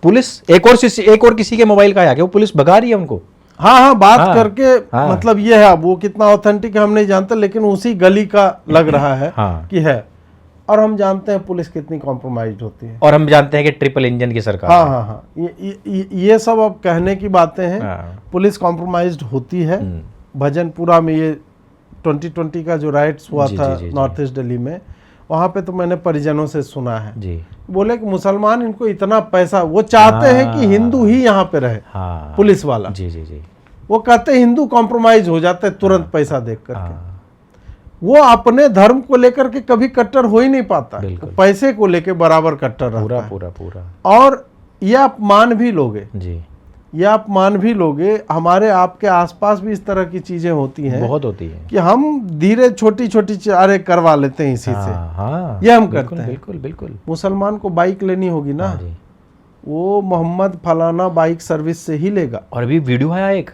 पुलिस एक और किसी के मोबाइल का आया कि वो पुलिस भगा रही है उनको। हाँ, बात करके मतलब ये है, अब वो कितना ऑथेंटिक है हम नहीं जानते, लेकिन उसी गली का लग रहा है कि है। और हम जानते हैं पुलिस कितनी कॉम्प्रोमाइज्ड होती है, और हम जानते हैं कि ट्रिपल इंजन की सरकार। हाँ, ये सब अब कहने की बातें हैं। पुलिस कॉम्प्रोमाइज्ड होती है। भजनपुरा में ये 2020 का जो राइट्स हुआ था नॉर्थ ईस्ट दिल्ली में, वहाँ पे तो मैंने परिजनों से सुना है जी, बोले कि मुसलमान इनको इतना पैसा, वो चाहते हैं कि हिंदू ही यहाँ पे रहे। पुलिस वाला जी, वो कहते हैं हिंदू कॉम्प्रोमाइज हो जाते हैं तुरंत पैसा देख करके। वो अपने धर्म को लेकर के कभी कट्टर हो ही नहीं पाता, पैसे को लेकर बराबर कट्टर रहता है। पूरा। और ये आप मान भी लोगे जी, ये आप मान भी लोगे, हमारे आपके आसपास भी इस तरह की चीजें होती हैं, बहुत होती है, कि हम धीरे छोटी छोटी चीजें करवा लेते हैं इसी से। ये हम करते हैं। बिल्कुल। मुसलमान को बाइक लेनी होगी ना, वो मोहम्मद फलाना बाइक सर्विस से ही लेगा। और अभी वीडियो आया एक,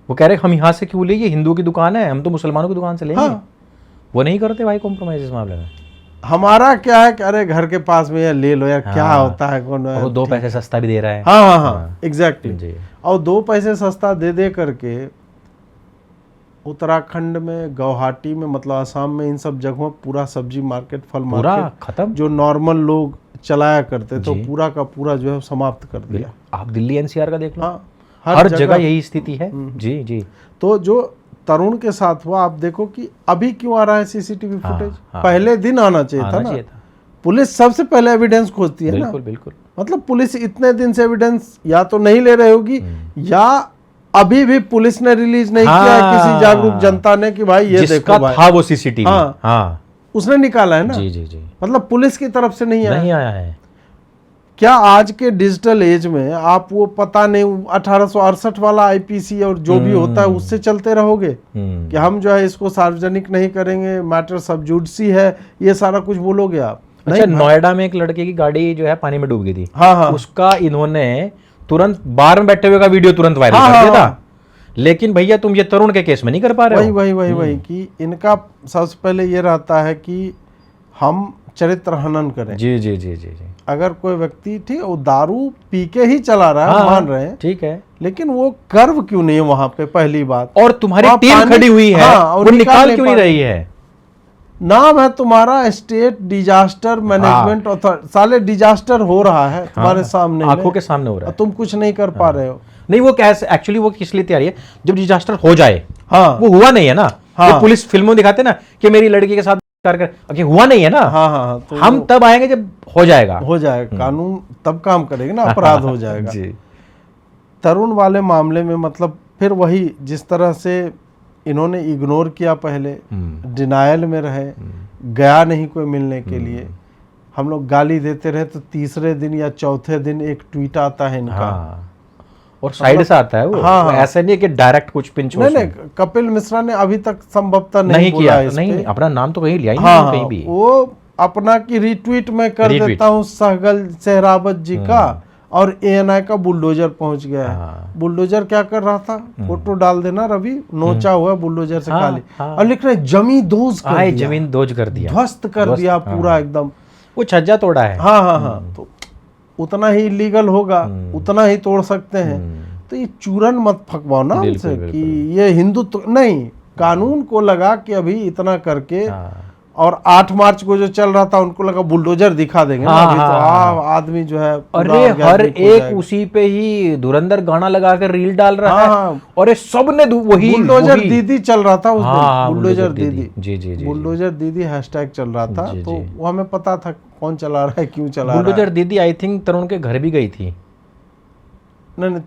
वो कह रहे हम यहाँ से क्यों लेंगे, हिंदू की दुकान है, हम तो मुसलमानों की दुकान से लेंगे। वो नहीं करते भाई कॉम्प्रोमाइज इस मामले में। हमारा क्या है कि अरे घर के पास में यार ले लो यार, क्या होता है, कौन वो 2 पैसे सस्ता भी दे रहा है। हाँ, एग्जैक्टली। और 2 पैसे सस्ता दे करके उत्तराखंड में, गुवाहाटी में, मतलब आसाम में, इन सब जगहों पूरा सब्जी मार्केट, फल मार्केट खत्म, जो नॉर्मल लोग चलाया करते तो पूरा का पूरा जो है समाप्त कर दिया। आप दिल्ली NCR का देख लो, हर जगह यही स्थिति है। जी। तो जो तरुण के साथ हुआ, आप देखो कि अभी क्यों आ रहा है सीसीटीवी फुटेज। पहले दिन आना चाहिए था ना। पुलिस सबसे पहले एविडेंस खोजती है ना। बिल्कुल। मतलब पुलिस इतने दिन से एविडेंस या तो नहीं ले रही होगी, या अभी भी पुलिस ने रिलीज नहीं किया है किसी जागरूक जनता ने कि भाई ये जिसका देखो भाई था वो सीसीटीवी। हाँ उसने निकाला है ना। जी जी जी, मतलब पुलिस की तरफ से नहीं नहीं आया। आया है। क्या आज के डिजिटल एज में आप वो पता नहीं 1868 वाला आईपीसी और जो भी होता है उससे चलते रहोगे कि हम जो है इसको सार्वजनिक नहीं करेंगे, मैटर सब जुडिसी है, ये सारा कुछ बोलोगे आप? अच्छा, नोएडा में एक लड़के की गाड़ी जो है पानी में डूब गई थी। हाँ उसका इन्होंने तुरंत बार में बैठे हुए का वीडियो तुरंत वायरल कर दिया था। लेकिन भैया तुम ये तरुण के केस में नहीं कर पा रहे हो। वही कि इनका सबसे पहले ये रहता है कि हम चरित्र हनन करें। जी जी जी जी जी। अगर कोई व्यक्ति ठीक वो दारू पी के ही चला रहा है, मान रहे हैं, ठीक है, लेकिन वो कर्व क्यों नहीं है वहां पे? पहली बात। और तुम्हारी टीम खड़ी हुई है, वो निकाल क्यों नहीं रही है? नाम है तुम्हारा स्टेट डिजास्टर मैनेजमेंट अथॉरिटी, साले डिजास्टर हो रहा है तुम्हारे सामने, आंखों के सामने हो रहा है, तुम कुछ नहीं कर पा रहे हो। नहीं वो कैसे, एक्चुअली वो किस लिए तैयारी है? जब डिजास्टर हो जाए। हाँ वो हुआ नहीं है ना। वो पुलिस फिल्मों दिखाते ना कि मेरी लड़की के साथ कर हुआ नहीं है ना। हाँ तो हम तब आएंगे जब हो जाएगा कानून तब काम करेगा ना, अपराध हो जाएगा। जी। तरुण वाले मामले में मतलब फिर वही जिस तरह से इन्होंने इग्नोर किया, पहले डिनायल में रहे, गया नहीं कोई मिलने के लिए, हम लोग गाली देते रहे, तो तीसरे दिन या चौथे दिन एक ट्वीट आता है इनका। और साइड से आता है वो। ऐसे नहीं कि डायरेक्ट कुछ पिंच। नहीं, कपिल मिश्रा ने अभी तक संभवतः नहीं किया, नहीं अपना नाम तो कहीं लिया ही नहीं कहीं भी। वो अपना की रिट्वीट में कर देता हूँ सहगल सहरावत जी का, और एएनआई का बुलडोजर पहुंच गया है। बुलडोजर क्या कर रहा था? फोटो डाल देना रवि, नोचा हुआ बुलडोजर से खाली, और लिख रहे जमीन दोज कर दिया, ध्वस्त कर दिया पूरा एकदम। वो छज्जा तोड़ा है। हाँ तो उतना ही इलीगल होगा, उतना ही तोड़ सकते हैं। तो ये चूरन मत फकवाओ ना उनसे कि ये हिंदुत्व नहीं। कानून को लगा कि अभी इतना करके, और 8 मार्च को जो चल रहा था उनको लगा बुलडोजर दिखा देंगे ना, अभी तो आदमी जो है अरे हर एक उसी पे ही धुरंधर गाना लगा कर रील डाल रहा है। और ये सब ने वही बुलडोजर दीदी चल रहा था उस दिन, बुलडोजर दीदी। जी जी जी, बुलडोजर दीदी हैशटैग चल रहा था, तो वो हमें पता था कौन चला रहा है, क्यों चला रहा है। बुलडोजर दीदी आई थिंक तरुण के घर भी गई थी। नहीं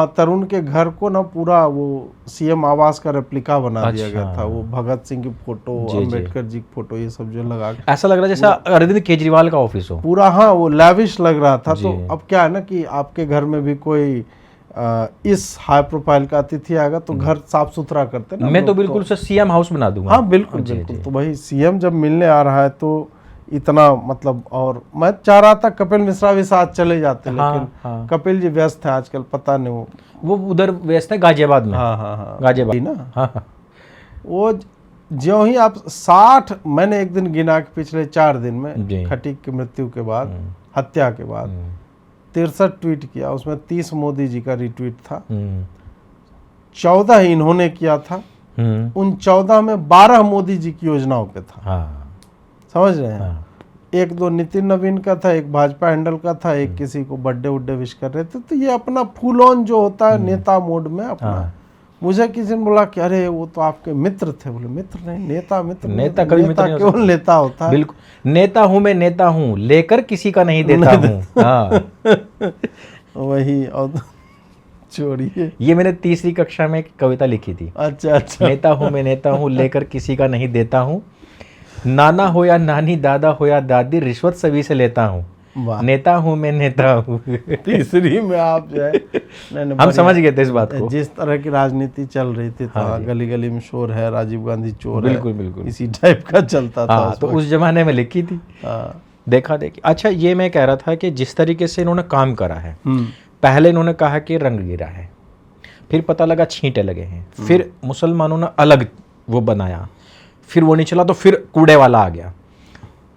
तरुण के घर को ना पूरा वो सीएम आवास का रेप्लिका बना दिया गया था। वो भगत सिंह की फोटो, अम्बेडकर जी की फोटो, ये सब जो लगा, ऐसा लग रहा है जैसा अरविंद केजरीवाल का ऑफिस हो पूरा। वो लैविश लग रहा था। तो अब क्या है ना कि आपके घर में भी कोई इस हाई प्रोफाइल का अतिथि आएगा तो घर साफ सुथरा करते ना। मैं तो बिल्कुल से सीएम हाउस बना दूंगा। हाँ बिल्कुल। तो भाई सीएम जब मिलने आ रहा है तो इतना मतलब, और मैं चाह रहा था कपिल मिश्रा भी साथ चले जाते, लेकिन कपिल जी व्यस्त है आजकल, पता नहीं वो उधर व्यस्त है गाजियाबाद में। गाजियाबाद ना। वो ज्यों ही आप 60, मैंने एक दिन गिना के पिछले 4 दिन में खटीक की मृत्यु के बाद, हत्या के बाद 63 ट्वीट किया, उसमें 30 मोदी जी का रिट्वीट था, 14 इन्होंने किया था, उन 14 में 12 मोदी जी की योजनाओं पे था। समझ रहे हैं? 1-2 नितिन नवीन का था, एक भाजपा हैंडल का था, एक किसी को बर्थडे उड्डे विश कर रहे थे। तो ये अपना फुल ऑन जो होता है नेता मोड में अपना। मुझे किसी ने बोला कि अरे वो तो आपके मित्र थे। बोले मित्र नहीं, नेता कभी नेता केवल नेता होता है। बिल्कुल, नेता हूं मैं, नेता हूं, लेकर किसी का नहीं देता हूं। वही। और छोड़िए, ये मैंने 3री कक्षा में एक कविता लिखी थी। अच्छा। नेता हूं मैं, नेता हूं, लेकर किसी का नहीं देता हूं, नाना हो या नानी, दादा हो या दादी, रिश्वत सभी से लेता हूँ, नेता हूँ मैं, नेता हूँ। 3री में आप जो है हम समझ गए थे इस बात को। जिस तरह की राजनीति चल रही थी, गली गली में शोर है, राजीव गांधी चोर है, बिल्कुल इसी टाइप का चलता था। तो उस जमाने में लिखी थी। देखा अच्छा, ये मैं कह रहा था कि जिस तरीके से इन्होंने काम करा है, पहले इन्होंने कहा कि रंग गिरा है, फिर पता लगा छींटे लगे हैं, फिर मुसलमानों ने अलग वो बनाया, फिर वो नहीं चला तो फिर कूड़े वाला आ गया।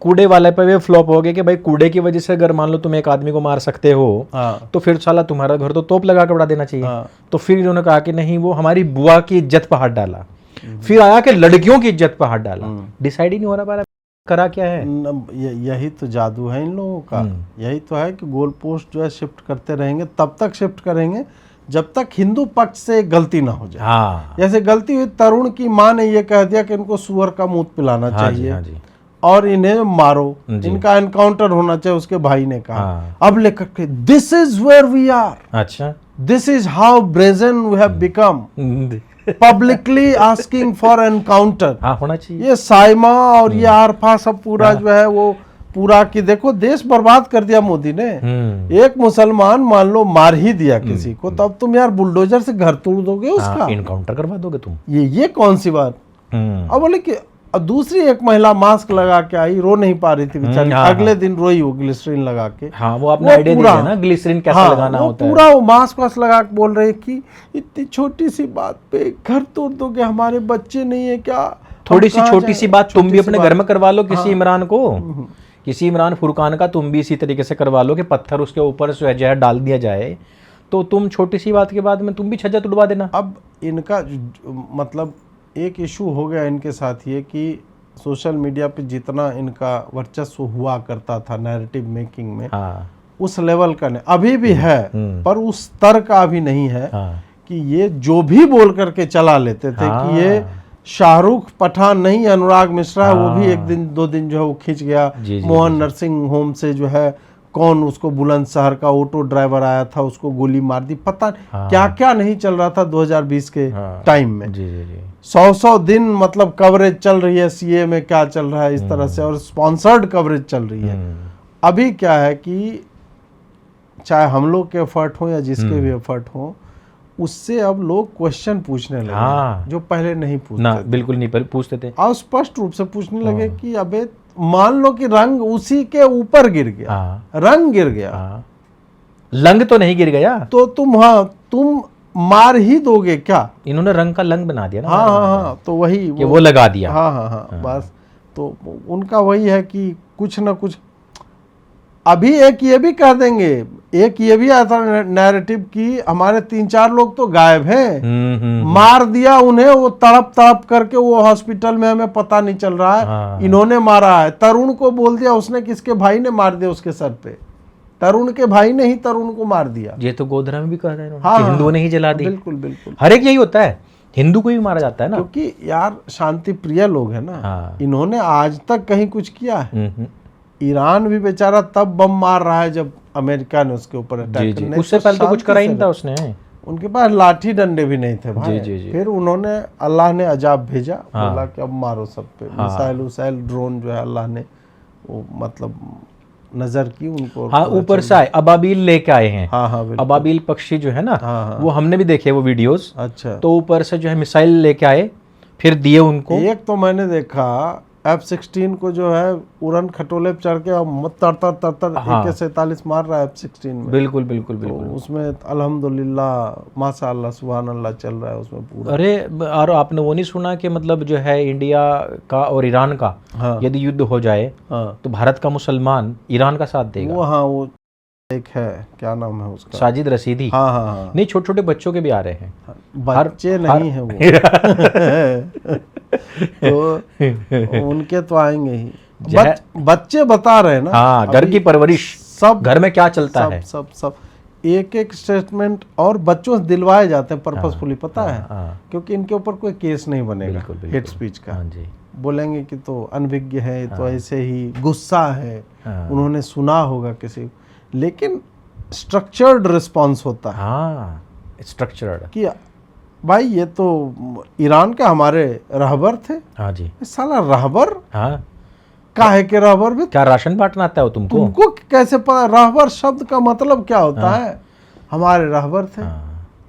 कूड़े वाले पे वे फ्लॉप हो गए कि भाई कूड़े की वजह से अगर मान लो तुम एक आदमी को मार सकते हो, तो फिर साला तुम्हारा घर तो तोप लगा के उड़ा देना चाहिए। तो फिर इन्होंने कहा कि नहीं, वो हमारी बुआ की इज्जत पर हाथ डाला, फिर आया कि लड़कियों की इज्जत पर हाथ डाला। डिसाइड ही नहीं हो रहा करा क्या है। यही तो जादू है इन लोगों का। यही तो है कि गोल पोस्ट जो है शिफ्ट करते रहेंगे, तब तक शिफ्ट करेंगे जब तक हिंदू पक्ष से गलती ना हो जाए। जैसे गलती हुई, तरुण की माँ ने ये कह दिया कि इनको सुअर का मूत पिलाना चाहिए और इन्हें मारो, इनका एनकाउंटर होना चाहिए, उसके भाई ने कहा। अब लेकर के this is where we are. अच्छा, this is how brazen we have become, publicly asking for encounter. हाँ, होना चाहिए। ये साइमा और ये आरफा सब पूरा जो है वो पूरा कि देखो देश बर्बाद कर दिया मोदी ने। एक मुसलमान मान लो मार ही दिया किसी को, तब तुम यार बुलडोजर से घर तोड़ दोगे उसका, इनकाउंटर करवा दोगे तुम। ये कौन सी बात। अब बोले कि अब दूसरी एक महिला मास्क लगा के आई, रो नहीं पा रही थी बेचारी, अगले दिन रोई वो ग्लिसरीन लगा के। हाँ, वो आपने आइडिया दिया ना ग्लिसरीन कैसे लगाना होता है। पूरा वो मास्क वास्क लगा के बोल रहे कि इतनी छोटी सी बात पे घर तोड़ दोगे, हमारे बच्चे नहीं है क्या। थोड़ी सी छोटी सी बात तुम भी अपने घर में करवा लो किसी इमरान को, किसी इमरान फुरकान का तुम भी इसी तरीके से करवा लो कि पत्थर उसके ऊपर जो है जहर डाल दिया जाए, तो तुम छोटी सी बात के बाद में तुम भी छज्जा तुड़वा देना। अब इनका मतलब एक इशू हो गया इनके साथ ये कि सोशल मीडिया पे जितना इनका वर्चस्व हुआ करता था नैरेटिव मेकिंग में, उस लेवल का नहीं, अभी भी है पर उस स्तर का अभी नहीं है कि ये जो भी बोल करके चला लेते थे कि ये शाहरुख पठान नहीं अनुराग मिश्रा, वो भी एक दिन दो दिन जो है वो खींच गया। मोहन नर्सिंग होम से जो है कौन उसको बुलंदशहर का ऑटो ड्राइवर आया था उसको गोली मार दी, पता क्या क्या नहीं चल रहा था 2020 के टाइम में। 100 दिन मतलब कवरेज चल रही है सीए में क्या चल रहा है इस तरह से, और स्पॉन्सर्ड कवरेज चल रही है। अभी क्या है कि चाहे हम लोग के एफर्ट हो या जिसके भी एफर्ट हो, उससे अब लोग क्वेश्चन पूछने लगे जो पहले नहीं पूछते थे। बिल्कुल नहीं पूछते थे, और स्पष्ट रूप से पूछने लगे कि अबे मान लो कि रंग उसी के ऊपर गिर गया, रंग गिर गया, लंग तो नहीं गिर गया, तो तुम मार ही दोगे क्या। इन्होंने रंग का लंग बना दिया ना। हाँ, तो वही वो लगा दिया। हाँ, बस तो उनका वही है कि कुछ ना कुछ। अभी एक ये भी कह देंगे, एक ये भी आता नैरेटिव कि हमारे 3-4 लोग तो गायब हैं, मार दिया उन्हें, वो तड़प तड़प करके वो हॉस्पिटल में, हमें पता नहीं चल रहा है इन्होंने मारा है। तरुण को बोल दिया उसने, किसके भाई ने मार दिया उसके सर पे, तरुण के भाई ने ही तरुण को मार दिया। ये तो गोधरा में भी कह रहे हैं हिंदुओं ने ही जला दी। बिल्कुल बिल्कुल, हर एक यही होता है, हिंदू को भी मारा जाता है ना, क्योंकि यार शांति प्रिय लोग है ना। इन्होंने आज तक कहीं कुछ किया है। ईरान भी बेचारा तब बम मार रहा है जब अमेरिका ने उसके ऊपर अटैक करने, उससे पहले तो कुछ करा ही नहीं था उसने। उनके पास लाठी डंडे भी नहीं थे भाई। फिर उन्होंने, अल्लाह ने अजाब भेजा, बोला कि अब मारो सब पे। मिसाइल उसाइल ड्रोन जो है अल्लाह ने वो मतलब नजर की उनको। ऊपर से आए, अबाबील लेके आए हैं। अबाबील पक्षी जो है ना, वो हमने भी देखे वो वीडियोस। अच्छा, तो ऊपर से जो है मिसाइल लेके आए, फिर दिए उनको। एक तो मैंने देखा F-16 को जो है उड़न खटोले पे चढ़ के तर AK-47 मार रहा है F-16 में। बिल्कुल। तो उसमें अल्हम्दुलिल्लाह माशाअल्लाह सुभान अल्लाह चल रहा है उसमें पूरा। अरे और आपने वो नहीं सुना कि मतलब जो है इंडिया का और ईरान का यदि युद्ध हो जाए तो भारत का मुसलमान ईरान का साथ देगा। वो एक है, क्या नाम है उसका, साजिद रशीदी। हाँ। नहीं, छोटे छोटे बच्चों के भी आ रहे हैं, बच्चे नहीं है वो तो उनके तो आएंगे ही। बच्चे बता रहे हैं ना। हाँ, घर की परवरिश, सब घर में क्या चलता है, सब एक स्टेटमेंट और बच्चों से दिलवाए जाते हैं पर्पसफुली, पता है, क्योंकि इनके ऊपर कोई केस नहीं बनेगा हेट स्पीच का। बोलेंगे कि तो अनभिज्ञ है, तो ऐसे ही गुस्सा है, उन्होंने सुना होगा किसी, लेकिन स्ट्रक्चर्ड रिस्पॉन्स होता है। स्ट्रक्चर्ड कि भाई ये तो ईरान के हमारे रहबर थे। हाँ जी, साला रहबर, काहे के रहबर भी, क्या राशन बांटना आता है तुमको कैसे पता? रहबर शब्द का मतलब क्या होता है? हमारे रहबर थे,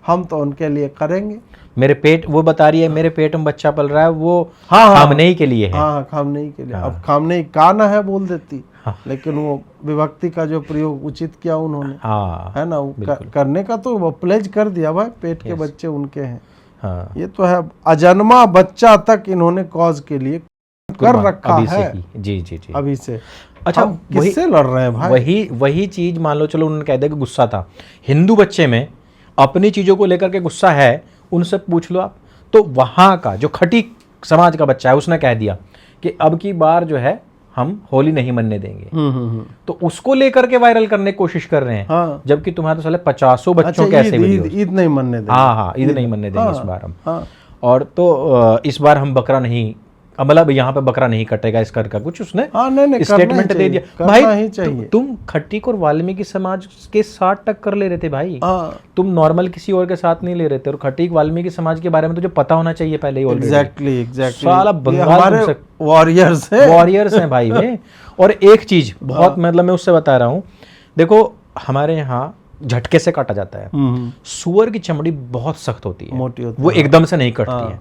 हम तो उनके लिए करेंगे। मेरे पेट, वो बता रही है मेरे पेट में बच्चा पल रहा है, वो खामनेई के लिए है। खामनेई के लिए। अब खामनेई का ना है बोल देती, लेकिन वो विभक्ति का जो प्रयोग उचित किया उन्होंने, है ना, करने का तो वो प्लेज कर दिया भाई, पेट के बच्चे उनके हैं। ये तो है, अजन्मा बच्चा तक इन्होंने कॉज के लिए कर रखा है। जी अभी से। अच्छा, किससे लड़ रहे हैं भाई? वही चीज मान लो, चलो उन्होंने कह दिया कि गुस्सा था, हिंदू बच्चे में अपनी चीजों को लेकर के गुस्सा है, उनसे पूछ लो आप। तो वहां का जो खटी समाज का बच्चा है उसने कह दिया कि अब की बार जो है हम होली नहीं मनने देंगे। तो उसको लेकर के वायरल करने की कोशिश कर रहे हैं। जबकि तुम्हारे तो साले 50 बच्चों के ऐसे वीडियोस, ईद नहीं मनने देंगे। हाँ, ईद नहीं मनने देंगे इस बार हम। और तो इस बार हम बकरा नहीं अब मतलब यहाँ पे बकरा नहीं कटेगा इस कर का कुछ उसने नहीं, स्टेटमेंट दे दिया। करना भाई ही चाहिए। तुम खट्टिक और वाल्मीकि समाज के साथ टक्कर ले रहे थे भाई, तुम नॉर्मल किसी और के साथ नहीं ले रहे थे। और खट्टिक वाल्मीकि समाज के बारे में तुझे पता होना चाहिए पहले ही। एग्जैक्टली साला बंगाल वॉरियर्स हैं भाई वे। और एक चीज बहुत मतलब मैं उससे बता रहा हूँ, देखो हमारे यहाँ झटके से काटा जाता है, सुअर की चमड़ी बहुत सख्त होती है, मोटी होती वो एकदम से नहीं कटती है।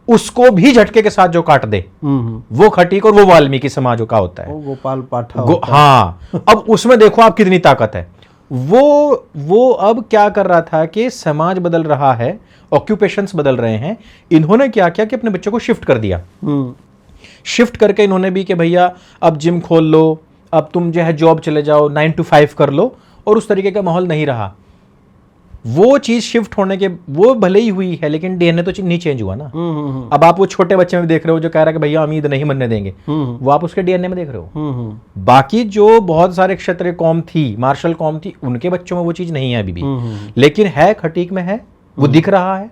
उसको भी झटके के साथ जो काट दे वो खटीक और वो वाल्मीकि समाज का होता है, गोपाल पाठा हाँ। अब उसमें देखो आप कितनी ताकत है। वो अब क्या कर रहा था कि समाज बदल रहा है, ऑक्यूपेशंस बदल रहे हैं। इन्होंने क्या किया कि अपने बच्चों को शिफ्ट कर दिया। शिफ्ट करके इन्होंने भी कि भैया अब जिम खोल लो, अब तुम जो है जॉब चले जाओ, 9 to 5 कर लो। और उस तरीके का माहौल नहीं रहा। वो चीज शिफ्ट होने के वो भले ही हुई है, लेकिन डीएनए तो नहीं चेंज हुआ ना। अब आप वो छोटे बच्चे में देख रहे हो जो कह रहा है कि भैया हम ईद नहीं मनने देंगे, वो आप उसके डीएनए में देख रहे हो। बाकी जो बहुत सारे क्षत्रिय कौम थी, मार्शल कौम थी, उनके बच्चों में वो चीज नहीं है अभी भी, लेकिन है खटीक में है, वो दिख रहा है।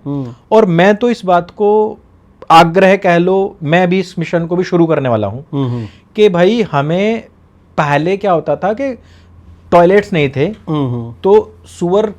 और मैं तो इस बात को आग्रह कह लो, मैं भी इस मिशन को भी शुरू करने वाला हूं कि भाई हमें पहले क्या होता था कि टॉयलेट्स नहीं थे, तो सुअर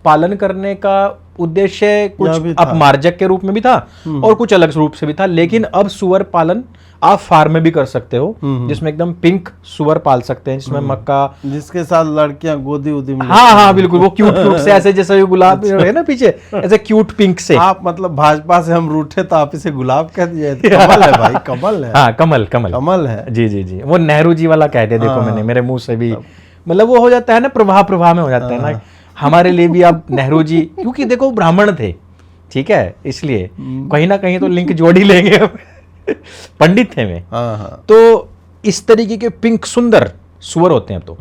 पालन करने का उद्देश्य कुछ अपमार्जक के रूप में भी था और कुछ अलग रूप से भी था। लेकिन अब सुअर पालन आप फार्म में भी कर सकते हो, जिसमें एकदम पिंक सुअर पाल सकते हैं, जिसमें मक्का, जिसके साथ लड़कियां गोदी उदी में, हाँ बिल्कुल, वो क्यूट से ऐसे जैसे ये गुलाब है ना पीछे, ऐसे क्यूट पिंक से। आप मतलब भाजपा से हम रूठे तो आप इसे गुलाब कह दिए। कमल है भाई, कमल है। हाँ कमल है। जी वो नेहरू जी वाला कह दिया, देखो मैंने मेरे मुंह से भी, मतलब वो हो जाता है ना, प्रवाह में हो जाता है ना हमारे लिए भी। अब नेहरू जी क्योंकि देखो ब्राह्मण थे, ठीक है, इसलिए कहीं ना कहीं तो लिंक जोड़ ही लेंगे। पंडित थे वे। तो इस तरीके के पिंक सुंदर सुअर होते हैं, तो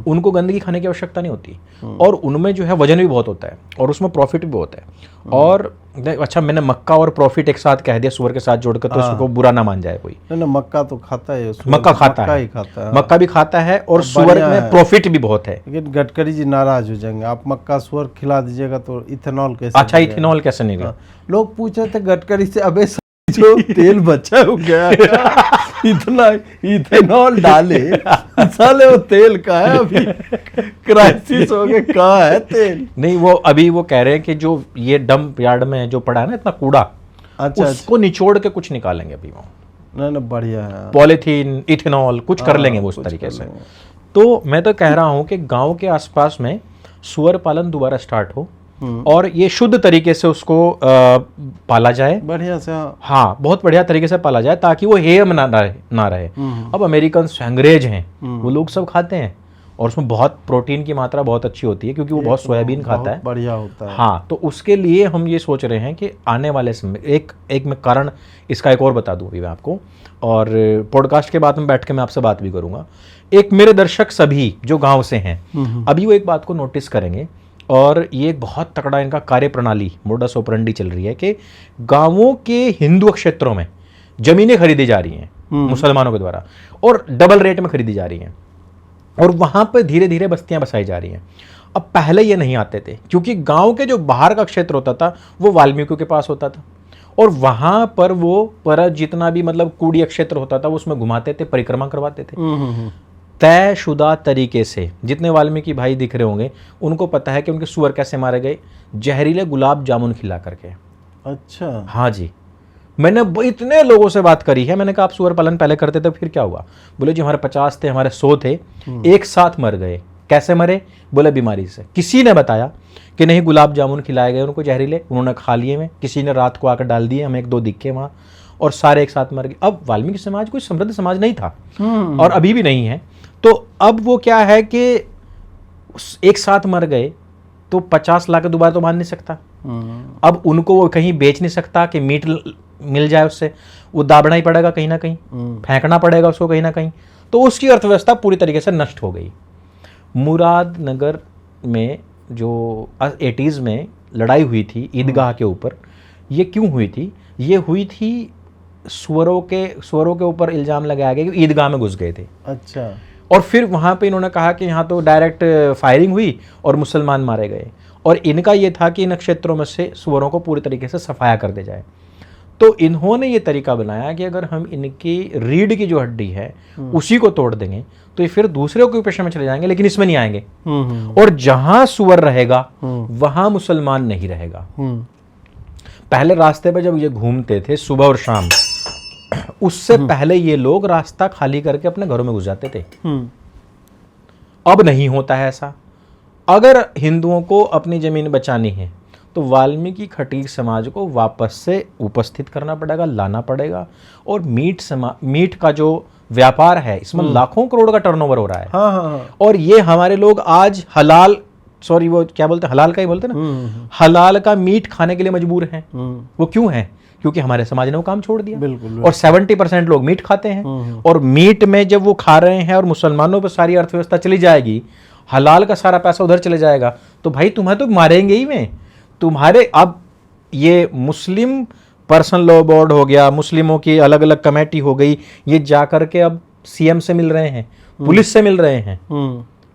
उनको गंदगी खाने की आवश्यकता नहीं होती, और उनमें जो है वजन भी बहुत होता है और उसमें प्रॉफिट भी होता है। और अच्छा, मैंने मक्का और प्रॉफिट एक साथ कह दिया सुअर के साथ जोड़कर, तो उसको बुरा ना मान जाए कोई। नहीं, मक्का तो खाता है, मक्का खाता है, मक्का भी खाता है, और सुअर में प्रॉफिट भी बहुत है। लेकिन गडकरी जी नाराज हो जाएंगे, आप मक्का सुअर खिला दीजिएगा तो इथेनॉल कैसे? अच्छा, इथेनॉल कैसे निकला? लोग पूछ रहे थे गडकरी से, अबे जो तेल बचा हो गया इतना इथेनॉल डाले, साले वो तेल का है, अभी क्राइसिस हो गया, कहाँ है तेल? नहीं, वो अभी वो कह रहे हैं कि जो ये डंप यार्ड में जो पड़ा है ना इतना कूड़ा, उसको निचोड़ के कुछ निकालेंगे अभी वो। ना बढ़िया है, पॉलीथीन, इथेनॉल कुछ कर लेंगे वो उस तरीके से। तो मैं तो कह रहा हूँ कि गांव के आसपास में सुअर पालन दोबारा स्टार्ट हो और ये शुद्ध तरीके से उसको पाला जाए, बढ़िया से। हाँ, बहुत बढ़िया तरीके से पाला जाए, ताकि वो हेय ना रहे। अब अमेरिकन अंग्रेज हैं, वो लोग सब खाते हैं, और उसमें बहुत प्रोटीन की मात्रा बहुत अच्छी होती है, क्योंकि वो बहुत सोयाबीन खाता है, बढ़िया होता है। हाँ, तो उसके लिए हम ये सोच रहे हैं कि आने वाले समय एक मैं कारण इसका एक और बता दूं अभी मैं आपको, और पॉडकास्ट के बाद में बैठ के मैं आपसे बात भी करूंगा। एक मेरे दर्शक सभी जो गांव से हैं, अभी वो एक बात को नोटिस करेंगे, और ये बहुत तकड़ा इनका कार्य प्रणाली मोडस ऑपरेंडी चल रही है कि गांवों के हिंदू क्षेत्रों में जमीनें खरीदी जा रही हैं मुसलमानों के द्वारा, और डबल रेट में खरीदी जा रही हैं, और वहां पर धीरे धीरे बस्तियां बसाई जा रही हैं। अब पहले ये नहीं आते थे, क्योंकि गांव के जो बाहर का क्षेत्र होता था वो वाल्मीकियों के पास होता था, और वहां पर वो पर जितना भी मतलब कूड़िया क्षेत्र होता था वो उसमें घुमाते थे, परिक्रमा करवाते थे तयशुदा तरीके से। जितने वाल्मीकि भाई दिख रहे होंगे उनको पता है कि उनके सुअर कैसे मारे गए, जहरीले गुलाब जामुन खिला करके। अच्छा, हाँ जी, मैंने इतने लोगों से बात करी है, मैंने कहा आप सुअर पालन पहले करते थे फिर क्या हुआ? बोले जी हमारे 50 थे, हमारे 100 थे, एक साथ मर गए। कैसे मरे? बोले बीमारी से। किसी ने बताया कि नहीं गुलाब जामुन खिलाए गए उनको जहरीले, उन्होंने खा लिए में, किसी ने रात को आकर डाल दिए, हमें 1-2 दिखे वहाँ, और सारे एक साथ मर गए। अब वाल्मीकि समाज कोई समृद्ध समाज नहीं था, और अभी भी नहीं है, तो अब वो क्या है कि एक साथ मर गए तो 50 लाख दोबारा तो मान नहीं सकता। अब उनको वो कहीं बेच नहीं सकता कि मीट मिल जाए उससे, वो दाबना ही पड़ेगा कहीं ना कहीं, फेंकना पड़ेगा उसको कहीं ना कहीं, तो उसकी अर्थव्यवस्था पूरी तरीके से नष्ट हो गई। मुरादनगर में जो 80s में लड़ाई हुई थी ईदगाह के ऊपर, ये क्यों हुई थी? ये हुई थी सुअरों के ऊपर इल्ज़ाम लगाया गया कि ईदगाह में घुस गए थे। अच्छा, और फिर वहाँ पे इन्होंने कहा कि यहाँ तो डायरेक्ट फायरिंग हुई और मुसलमान मारे गए, और इनका ये था कि इन क्षेत्रों में से सुअरों को पूरी तरीके से सफाया कर दिया जाए। तो इन्होंने ये तरीका बनाया कि अगर हम इनकी रीढ़ की जो हड्डी है उसी को तोड़ देंगे तो ये फिर दूसरे ऑक्यूपेशन में चले जाएंगे, लेकिन इसमें नहीं आएंगे। और जहां सुअर रहेगा वहां मुसलमान नहीं रहेगा। पहले रास्ते पे जब ये घूमते थे सुबह और शाम, उससे पहले ये लोग रास्ता खाली करके अपने घरों में घुस जाते थे। अब नहीं होता है ऐसा। अगर हिंदुओं को अपनी जमीन बचानी है तो वाल्मीकि खटीक समाज को वापस से उपस्थित करना पड़ेगा, लाना पड़ेगा। और मीट का जो व्यापार है इसमें लाखों करोड़ का टर्नओवर हो रहा है। हाँ। और ये हमारे लोग आज हलाल, सॉरी वो क्या बोलते हैं, हलाल का ही बोलते हैं ना, हलाल का मीट खाने के लिए मजबूर हैं। वो क्यों है? क्योंकि हमारे समाज ने वो काम छोड़ दिया। बिल्कुल। और 70% लोग मीट खाते हैं। और मीट में जब वो खा रहे हैं और मुसलमानों पर सारी अर्थव्यवस्था चली जाएगी, हलाल का सारा पैसा उधर चले जाएगा, तो भाई तुम्हें तो मारेंगे ही में। तुम्हारे अब ये मुस्लिम पर्सनल लॉ बोर्ड हो गया, मुस्लिमों की अलग अलग कमेटी हो गई, ये जाकर के अब सीएम से मिल रहे हैं, पुलिस से मिल रहे हैं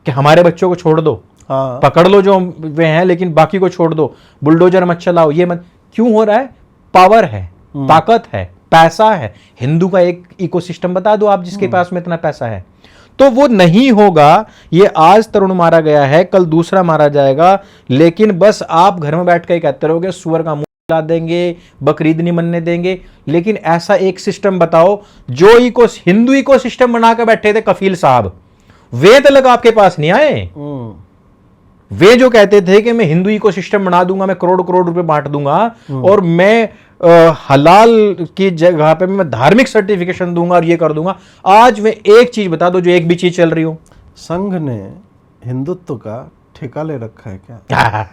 कि हमारे बच्चों को छोड़ दो, पकड़ लो जो वे हैं, लेकिन बाकी को छोड़ दो, बुलडोजर मत चलाओ। ये मत, क्यों हो रहा है? पावर है, ताकत है, पैसा है। हिंदू का एक इकोसिस्टम बता दो आप जिसके पास में इतना पैसा है, तो वो नहीं होगा। ये आज तरुण मारा गया है, कल दूसरा मारा जाएगा, लेकिन बस आप घर में बैठ कर कहते रहोगे सुअर का मुंह ला देंगे, बकरीद नहीं मनने देंगे। लेकिन ऐसा एक सिस्टम बताओ जो हिंदू इकोसिस्टम बना के बैठे थे कफील साहब, वे तक आपके पास नहीं आए। वे जो कहते थे कि मैं हिंदू इकोसिस्टम बना दूंगा, मैं करोड़ करोड़ रुपए बांट दूंगा और मैं हलाल की जगह पे मैं धार्मिक सर्टिफिकेशन दूंगा और ये कर दूंगा। आज वे एक चीज बता दो जो एक भी चीज चल रही हो। संघ ने हिंदुत्व का ठेका ले रखा है क्या?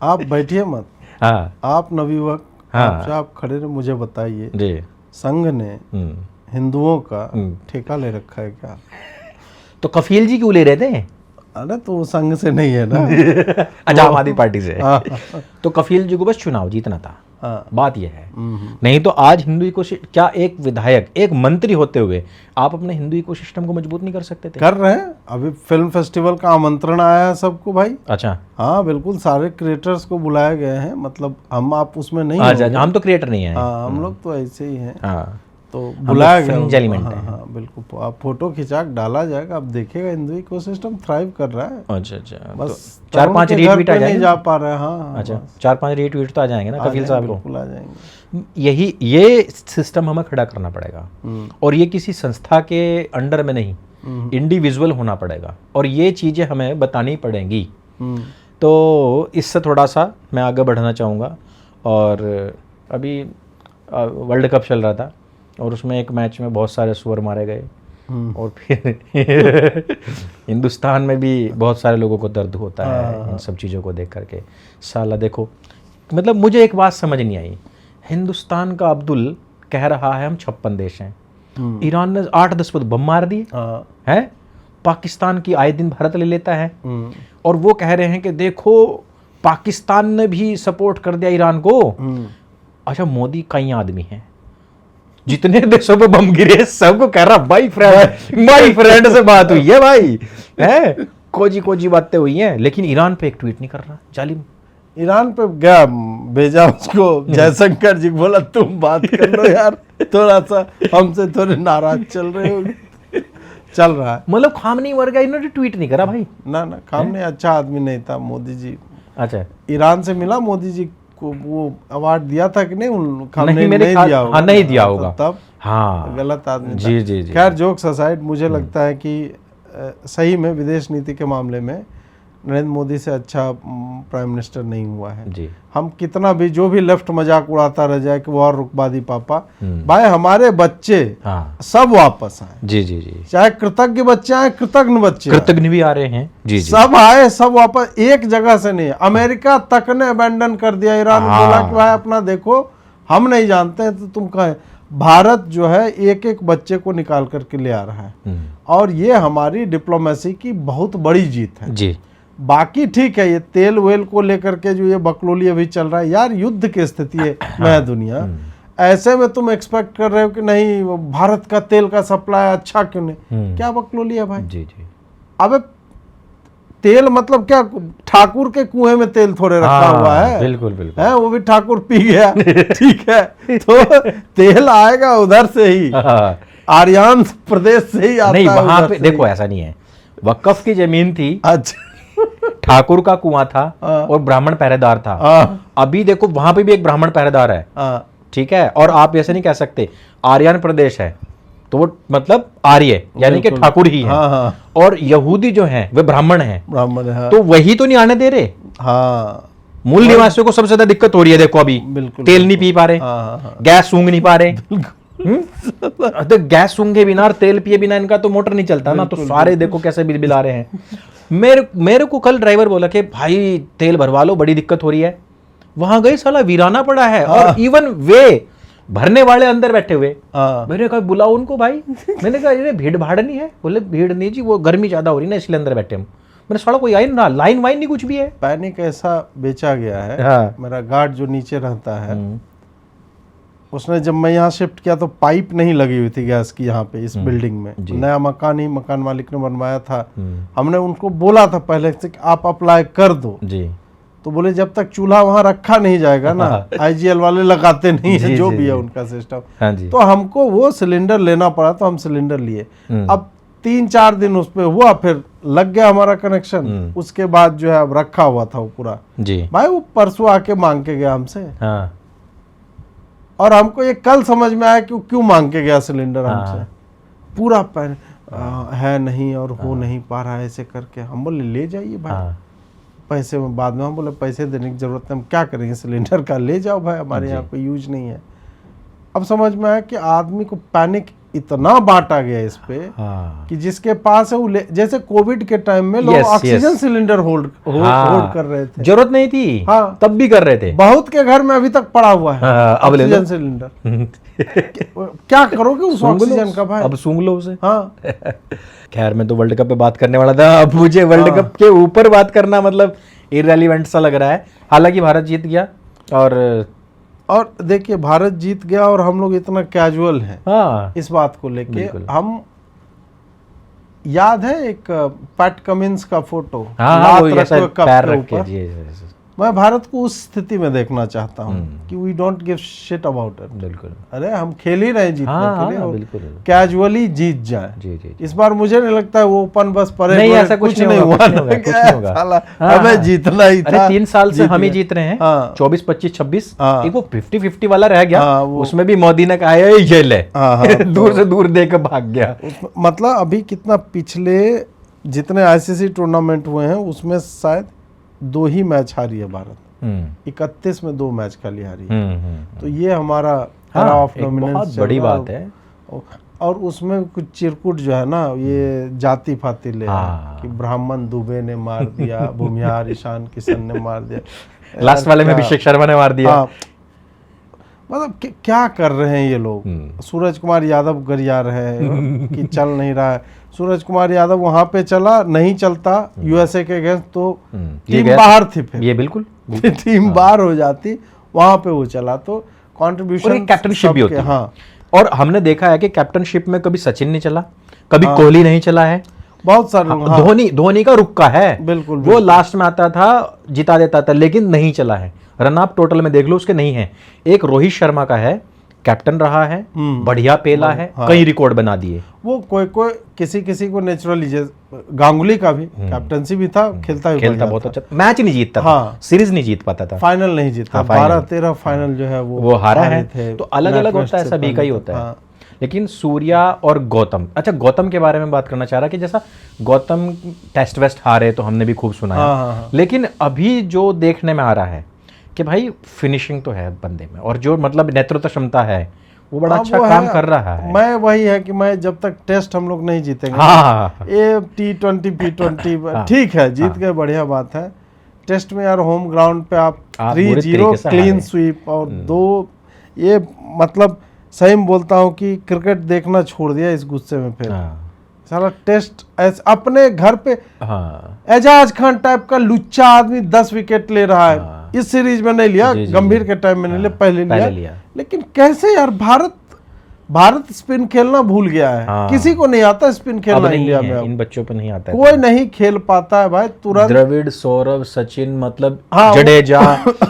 आप बैठिए मत। हाँ। आप नवयुवक, आप खड़े रहे, मुझे बताइए जी, संघ ने हिंदुओं का ठेका ले रखा है क्या? तो कफील जी क्यों ले रहे थे? अरे तो वो संघ से नहीं है ना। अच्छा, आम आदमी पार्टी से। तो कफील जी को बस चुनाव जीतना था। बात यह है। नहीं तो आज हिंदू इकोसिस्टम, क्या एक विधायक, एक मंत्री होते हुए आप अपने हिंदू इकोसिस्टम को मजबूत नहीं कर सकते थे? कर रहे हैं। अभी फिल्म फेस्टिवल का आमंत्रण आया है सबको भाई। अच्छा। हाँ बिल्कुल, सारे क्रिएटर्स को बुलाए गए हैं। मतलब हम आप उसमें नहीं, हम तो क्रिएटर नहीं है। हम लोग तो ऐसे ही हैं। तो तो बुलाया गया। हाँ बिल्कुल, आप फोटो खिंचा डाला जाएगा, आप देखिएगा हिंदू इकोसिस्टम थ्राइव कर रहा है। अच्छा। बस तो 4-5 रीट्वीट आ जाएंगे, नहीं जा पा रहे हैं। हाँ अच्छा, 4-5 रीट्वीट तो आ जाएंगे ना कफील साहब को। आ जाएंगे। यही ये सिस्टम हमें खड़ा करना पड़ेगा। और ये किसी संस्था के अंडर में नहीं, इंडिविजुअल होना पड़ेगा। और ये चीजें हमें बतानी पड़ेंगी। तो इससे थोड़ा सा मैं आगे बढ़ना चाहूँगा। और अभी वर्ल्ड कप चल रहा था और उसमें एक मैच में बहुत सारे सुअर मारे गए। और फिर हिंदुस्तान में भी बहुत सारे लोगों को दर्द होता है इन सब चीज़ों को देख करके। साला देखो, मतलब मुझे एक बात समझ नहीं आई। हिंदुस्तान का अब्दुल कह रहा है हम 56 देश हैं, ईरान ने 8-10 बम मार दिए हैं, पाकिस्तान की आए दिन भारत ले लेता है। और वो कह रहे हैं कि देखो पाकिस्तान ने भी सपोर्ट कर दिया ईरान को। अच्छा, मोदी कई आदमी हैं, जितने देशों पे बम गिरे सबको कह रहा भाई फ्रेंड से बात हुई है भाई, है कोजी बातें हुई हैं, लेकिन ईरान पे एक ट्वीट नहीं कर रहा। जालिम ईरान पे गया, भेजा उसको जयशंकर जी, बोला तुम बात कर लो यार, थोड़ा सा हमसे थोड़े नाराज चल रहे हो। चल रहा है, मतलब खामनी मर गया, इन्होंने ट्वीट नहीं करा भाई। ना खामनी अच्छा आदमी नहीं था, मोदी जी। अच्छा, ईरान से मिला मोदी जी को, वो अवार्ड दिया था कि नहीं? नहीं, मेरे नहीं दिया होगा। नहीं दिया होगा तब। हाँ, गलत आदमी। जी। खैर जोक्स असाइड, मुझे लगता है कि सही में विदेश नीति के मामले में नरेंद्र मोदी से अच्छा प्राइम मिनिस्टर नहीं हुआ है जी। हम कितना भी जो भी लेफ्ट मजाक उड़ाता रह जाए कि वो और रुकबा दी पापा, भाई हमारे बच्चे सब वापस आए। जी। चाहे कृतज्ञ बच्चे आए, कृतज्ञ बच्चे, कृतज्ञ भी आ रहे हैं जी। सब आए, सब वापस, एक जगह से नहीं। अमेरिका तक ने अबेंडन कर दिया ईरान, बोला कि भाई अपना देखो, हम नहीं जानते हैं तो तुम कहे। भारत जो है एक एक बच्चे को निकाल करके ले आ रहा है, और ये हमारी डिप्लोमेसी की बहुत बड़ी जीत है जी। बाकी ठीक है, ये तेल वेल को लेकर के जो ये बकलोली अभी चल रहा है, यार युद्ध की स्थिति है मैं दुनिया, ऐसे में तुम एक्सपेक्ट कर रहे हो कि नहीं भारत का तेल का सप्लाई अच्छा क्यों नहीं? क्या बकलोली है भाई जी। अब तेल मतलब क्या, ठाकुर के कुएं में तेल थोड़े रखा हुआ है, बिल्कुल बिल्कुल है, वो भी ठाकुर पी गया ठीक है, तो तेल आएगा उधर से ही, आर्यान प्रदेश से ही आता नहीं, है, वहां उधर पे से देखो ही। ऐसा नहीं है, वक्फ की जमीन थी, अच्छा ठाकुर का कुआं था और ब्राह्मण पहरेदार था। अभी देखो वहां पे भी एक ब्राह्मण पहरेदार है, ठीक है, और आप ऐसे नहीं कह सकते आर्यन प्रदेश है तो वो मतलब आर्य यानी कि ठाकुर ही है, और यहूदी जो हैं वे ब्राह्मण हैं, ब्राह्मण है, तो वही तो नहीं आने दे रहे। हाँ मूल निवासियों को सबसे ज्यादा दिक्कत हो रही है, देखो अभी बिल्कुल, तेल नहीं पी पा रहे, गैस सूंघ नहीं पा रहे, तो गैस सूंघे बिना और तेल पिए बिना इनका तो मोटर नहीं चलता ना, तो सारे देखो कैसे बिल बिल आ रहे हैं। मेरे को कल ड्राइवर बोला कि भाई तेल भरवा लो, बड़ी दिक्कत हो रही है। वहां गई, साला वीराना पड़ा है, और इवन वे भरने वाले अंदर बैठे हुए। मैंने कहा बुलाओ उनको भाई, मैंने कहा ये भीड़ भाड़ नहीं है, बोले भीड़ नहीं जी, वो गर्मी ज्यादा हो रही ना इसलिए अंदर बैठे हम। मैंने साला कोई आई ना, लाइन वाइन नहीं कुछ भी है। पैनिक ऐसा बेचा गया है। मेरा गार्ड जो नीचे रहता है, उसने जब मैं यहाँ शिफ्ट किया तो पाइप नहीं लगी हुई थी गैस की यहाँ पे इस बिल्डिंग में, नया मकान ही मकान मालिक ने बनवाया था। हमने उनको बोला था पहले से कि आप अप्लाई कर दो जी, तो बोले जब तक चूल्हा वहां रखा नहीं जाएगा ना, आईजीएल वाले लगाते नहीं है, जो भी है उनका सिस्टम। तो हमको वो सिलेंडर लेना पड़ा, तो हम सिलेंडर लिए। अब 3-4 दिन उस पे हुआ, फिर लग गया हमारा कनेक्शन। उसके बाद जो है अब रखा हुआ था वो पूरा जी। भाई वो परसों आके मांग के गया हमसे, और हमको ये कल समझ में आया कि क्यों मांग के गया सिलेंडर हमसे। पूरा है नहीं और हो नहीं पा रहा है, ऐसे करके हम बोले ले जाइए भाई, पैसे में बाद में। हम बोले पैसे देने की जरूरत है, हम क्या करेंगे सिलेंडर का, ले जाओ भाई, हमारे यहाँ कोई यूज नहीं है। अब समझ में आया कि आदमी को पैनिक इतना बांटा गया इस पे कि जिसके पास है वो जैसे कोविड के टाइम में लोग ऑक्सीजन सिलेंडर होल्ड कर रहे थे, जरूरत नहीं थी तब भी कर रहे थे। बहुत के घर में अभी तक पड़ा हुआ है ऑक्सीजन सिलेंडर। क्या करोगे उस ऑक्सीजन का भाई, अब सूंघ लो उसे। खैर मैं तो वर्ल्ड कप पे बात करने वाला था, अब मुझे वर्ल्ड कप के ऊपर बात करना मतलब इररिलेवेंट सा लग रहा है। हालांकि भारत जीत गया, और देखिए भारत जीत गया और हम लोग इतना कैजुअल हैं इस बात को लेके। हम याद है एक पैट कमिंस का फोटो, पैर रख के, मैं भारत को उस स्थिति में देखना चाहता हूँ कि we don't give shit about it. बिल्कुल, अरे हम खेल ही रहे जीतने के लिए, बिल्कुल कैजुअली जीत जाए। जी। इस बार मुझे नहीं लगता है वो ओपन बस परेड नहीं, ऐसा कुछ नहीं हुआ, हमें जीतना ही था। 3 साल से हम ही जीत रहे हैं, 24, 25, 26, एक वो 50-50 वाला रह गया, उसमें भी मोदी ने कहा ये ले, दूर से दूर देकर भाग गया। मतलब अभी कितना पिछले जितने आईसीसी टूर्नामेंट हुए हैं उसमें शायद 2 ही मैच हारी है भारत, 31 में 2 मैच खाली हारी है। तो ये हमारा ऑफ डोमिनेंस बहुत बड़ी बात है। और उसमें कुछ चिरकुट जो है ना, ये जाति पाति ले कि ब्राह्मण दुबे ने मार दिया, भूमिहार ईशान किशन ने मार दिया, लास्ट वाले में अभिषेक शर्मा ने मार दिया। मतलब क्या कर रहे हैं ये लोग। सूरज कुमार यादव गरिया रहे हैं कि चल नहीं रहा है। सूरज कुमार यादव वहां पे चला, नहीं चलता यूएसए के अगेंस्ट तो टीम बाहर थी, फिर ये बिल्कुल टीम बाहर हो जाती, वहां पे वो चला तो कंट्रीब्यूशन कैप्टनशिप भी होती है। हाँ, और हमने देखा है कि कैप्टनशिप में कभी सचिन नहीं चला, कभी कोहली नहीं चला है, बहुत सारे धोनी का रुक्का है, बिल्कुल वो लास्ट में आता था, जिता देता था, लेकिन नहीं चला है। रन अप टोटल में देख लो उसके नहीं है। एक रोहित शर्मा का है, कैप्टन रहा है, बढ़िया पेला है, कई रिकॉर्ड बना दिए। वो कोई किसी को नेचुरली, गांगुली का भी कैप्टनसी भी था, खेलता बहुत अच्छा, मैच नहीं जीतता था, सीरीज नहीं जीत पाता था, फाइनल नहीं जीता, 12-13 फाइनल जो है वो हारा है। तो अलग अलग होता है, सभी का ही होता है। लेकिन सूर्या और गौतम, अच्छा गौतम के बारे में बात करना चाह रहा कि जैसा गौतम टेस्ट वेस्ट हारे तो हमने भी खूब सुना है, लेकिन अभी जो देखने में आ रहा है कि भाई फिनिशिंग तो है बंदे में, और जो मतलब नेतृत्व क्षमता है वो बड़ा अच्छा काम कर रहा है। मैं वही है कि मैं जब तक टेस्ट हम लोग नहीं जीतेंगे, ये T20 P20 ठीक है जीत गए, बढ़िया बात है। टेस्ट में यार होम ग्राउंड पे आप 3-0 क्लीन स्वीप और 2, ये मतलब सही में बोलता हूँ कि क्रिकेट देखना छोड़ दिया इस गुस्से में। फिर साला टेस्ट अपने घर पे एजाज खान टाइप का लुच्चा आदमी 10 विकेट ले रहा है, इस सीरीज में नहीं लिया, गंभीर के टाइम में नहीं लिया, पहले लिया। लेकिन कैसे यार भारत भारत स्पिन खेलना भूल गया है। हाँ। किसी को नहीं आता स्पिन अब खेलना नहीं इंडिया है, में। अब इन बच्चों पे नहीं आता है। कोई नहीं खेल पाता है भाई, तुरंत द्रविड़, सौरभ, सचिन, मतलब हाँ, जडेजा,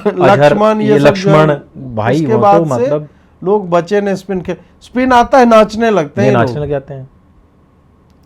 लक्ष्मण, ये सब जो लक्ष्मण है, भाई उसके वो बाद तो से मतलब लोग बचे ने स्पिन आता है, नाचने लगते ये हैं नाचने लोग। लग जाते हैं।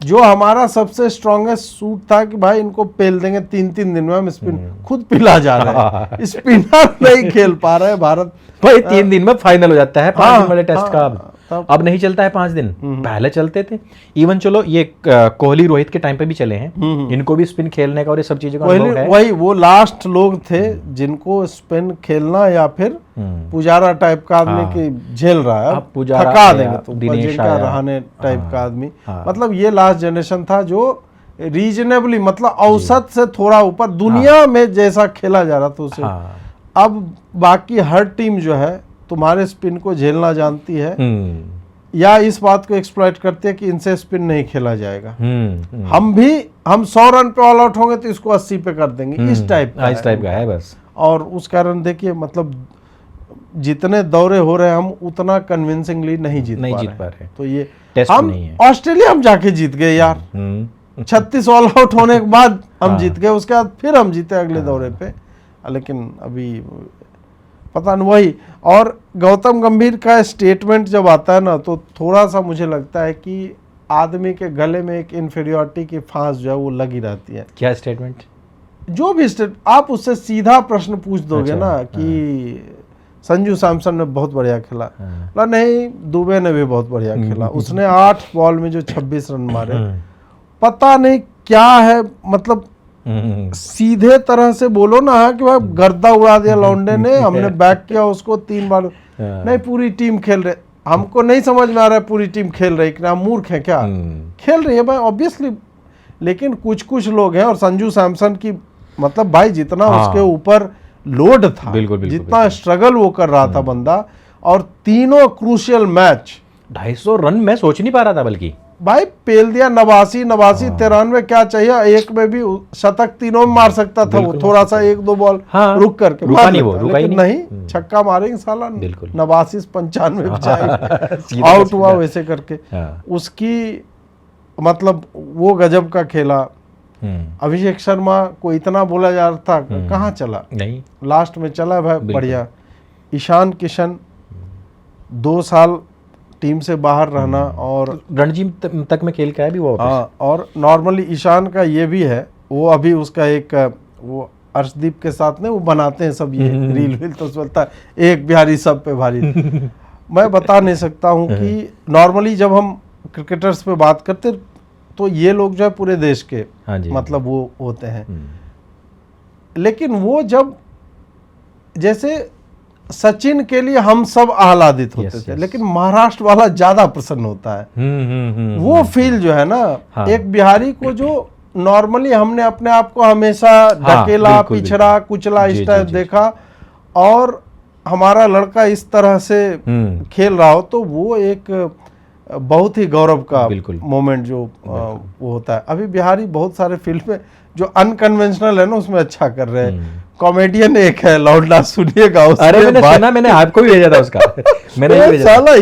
जो हमारा सबसे स्ट्रॉन्गेस्ट सूट था कि भाई इनको पेल देंगे 3-3 दिन में, हम स्पिन खुद पिला जा रहे हैं। स्पिनर नहीं खेल पा रहे हैं भारत। भाई 3 दिन में फाइनल हो जाता है 5 दिन वाले टेस्ट का। तब अब नहीं चलता है 5 दिन, पहले चलते थे। इवन चलो ये कोहली रोहित के टाइम पे भी चले हैं, इनको भी स्पिन खेलने का और ये सब चीजों का अनुभव है। वही वो लास्ट लोग थे जिनको स्पिन खेलना या फिर पुजारा टाइप का आदमी की झेल रहा है, अब पुजारा थका आया, देंगे तो दिनेश अजिंक्य आया। रहाणे टाइप का आदमी। हाँ। मतलब ये लास्ट जनरेशन था जो रीजनेबली, मतलब औसत से थोड़ा ऊपर दुनिया में जैसा खेला जा रहा था उसे। हाँ। अब बाकी हर टीम जो है तुम्हारे स्पिन को झेलना जानती है, या इस बात को एक्सप्लॉइट करते हैं कि इनसे स्पिन नहीं खेला जाएगा। हम 100 रन पे ऑल आउट होंगे तो इसको 80 पे कर देंगे, इस टाइप का है बस। और उस कारण देखिए, मतलब जितने दौरे हो रहे हैं हम उतना कन्विंसिंगली नहीं जीत पा रहे। तो ये टेस्ट हम नहीं है। ऑस्ट्रेलिया हम जाके जीत गए यार, 36 ऑल आउट होने के बाद हम जीत गए, उसके बाद फिर हम जीते अगले दौरे पे। लेकिन अभी पता नहीं वही। और गौतम गंभीर का स्टेटमेंट जब आता है ना, तो थोड़ा सा मुझे लगता है कि आदमी के गले में एक इन्फीरियरिटी की फांस जो है वो लगी रहती है। क्या स्टेटमेंट? जो भी आप उससे सीधा प्रश्न पूछ दोगे ना कि संजू सैमसन ने बहुत बढ़िया खेला, नहीं दुबे ने भी बहुत बढ़िया खेला, उसने 8 बॉल में जो 26 रन मारे, पता नहीं क्या है, मतलब सीधे तरह से बोलो ना कि भाई गर्दा उड़ा दिया लौंडे ने, हमने बैक किया उसको 3 बार। नहीं, पूरी टीम खेल रहे, हमको नहीं समझ में आ रहा है पूरी टीम खेल रही कि हम मूर्ख हैं क्या? खेल रही है भाई ऑब्वियसली, लेकिन कुछ लोग हैं। और संजू सैमसन की मतलब भाई जितना उसके ऊपर लोड था, जितना स्ट्रगल वो कर रहा था बंदा, और तीनों क्रूशियल मैच 250 रन मैं सोच नहीं पा रहा था, बल्कि भाई पेल दिया। 89, 93 क्या चाहिए, एक में भी शतक तीनों में मार सकता था वो, थोड़ा सा 1-2 बॉल रुक करके रुका नहीं वो, रुका लेकिन नहीं, छक्का मारेंगे साला 89, 95 जाएगा, आउट हुआ वैसे करके। उसकी मतलब वो गजब का खेला। अभिषेक शर्मा को इतना बोला जा रहा था, कहाँ चला, नहीं लास्ट में चला भाई बढ़िया। ईशान किशन 2 साल टीम से बाहर रहना, और रणजी तक में खेल के आया भी वो। हाँ, और नॉर्मली ईशान का ये भी है, वो अभी उसका एक वो अर्शदीप के साथ में वो बनाते हैं सब ये रील तो चलता है, एक बिहारी सब पे भारी। मैं बता नहीं सकता हूँ कि नॉर्मली जब हम क्रिकेटर्स पे बात करते तो ये लोग जो है पूरे देश के मतलब वो होते हैं, लेकिन वो जब जैसे सचिन के लिए हम सब आह्लादित होते थे, लेकिन महाराष्ट्र वाला ज्यादा प्रसन्न होता है। वो फील जो है ना, एक बिहारी को जो नॉर्मली हमने अपने आप को हमेशा ढकेला, पिछड़ा, कुचला इस टाइप देखा, और हमारा लड़का इस तरह से खेल रहा हो, तो वो एक बहुत ही गौरव का मोमेंट जो वो होता है। अभी बिहारी बहुत सारे फील्ड में जो अनकन्वेंशनल है ना उसमें अच्छा कर रहे हैं। कॉमेडियन एक है लौंडा, सुनिएगा उसके। अरे मैंने सुना, मैंने आपको भी भेजा था उसका। मैंने साला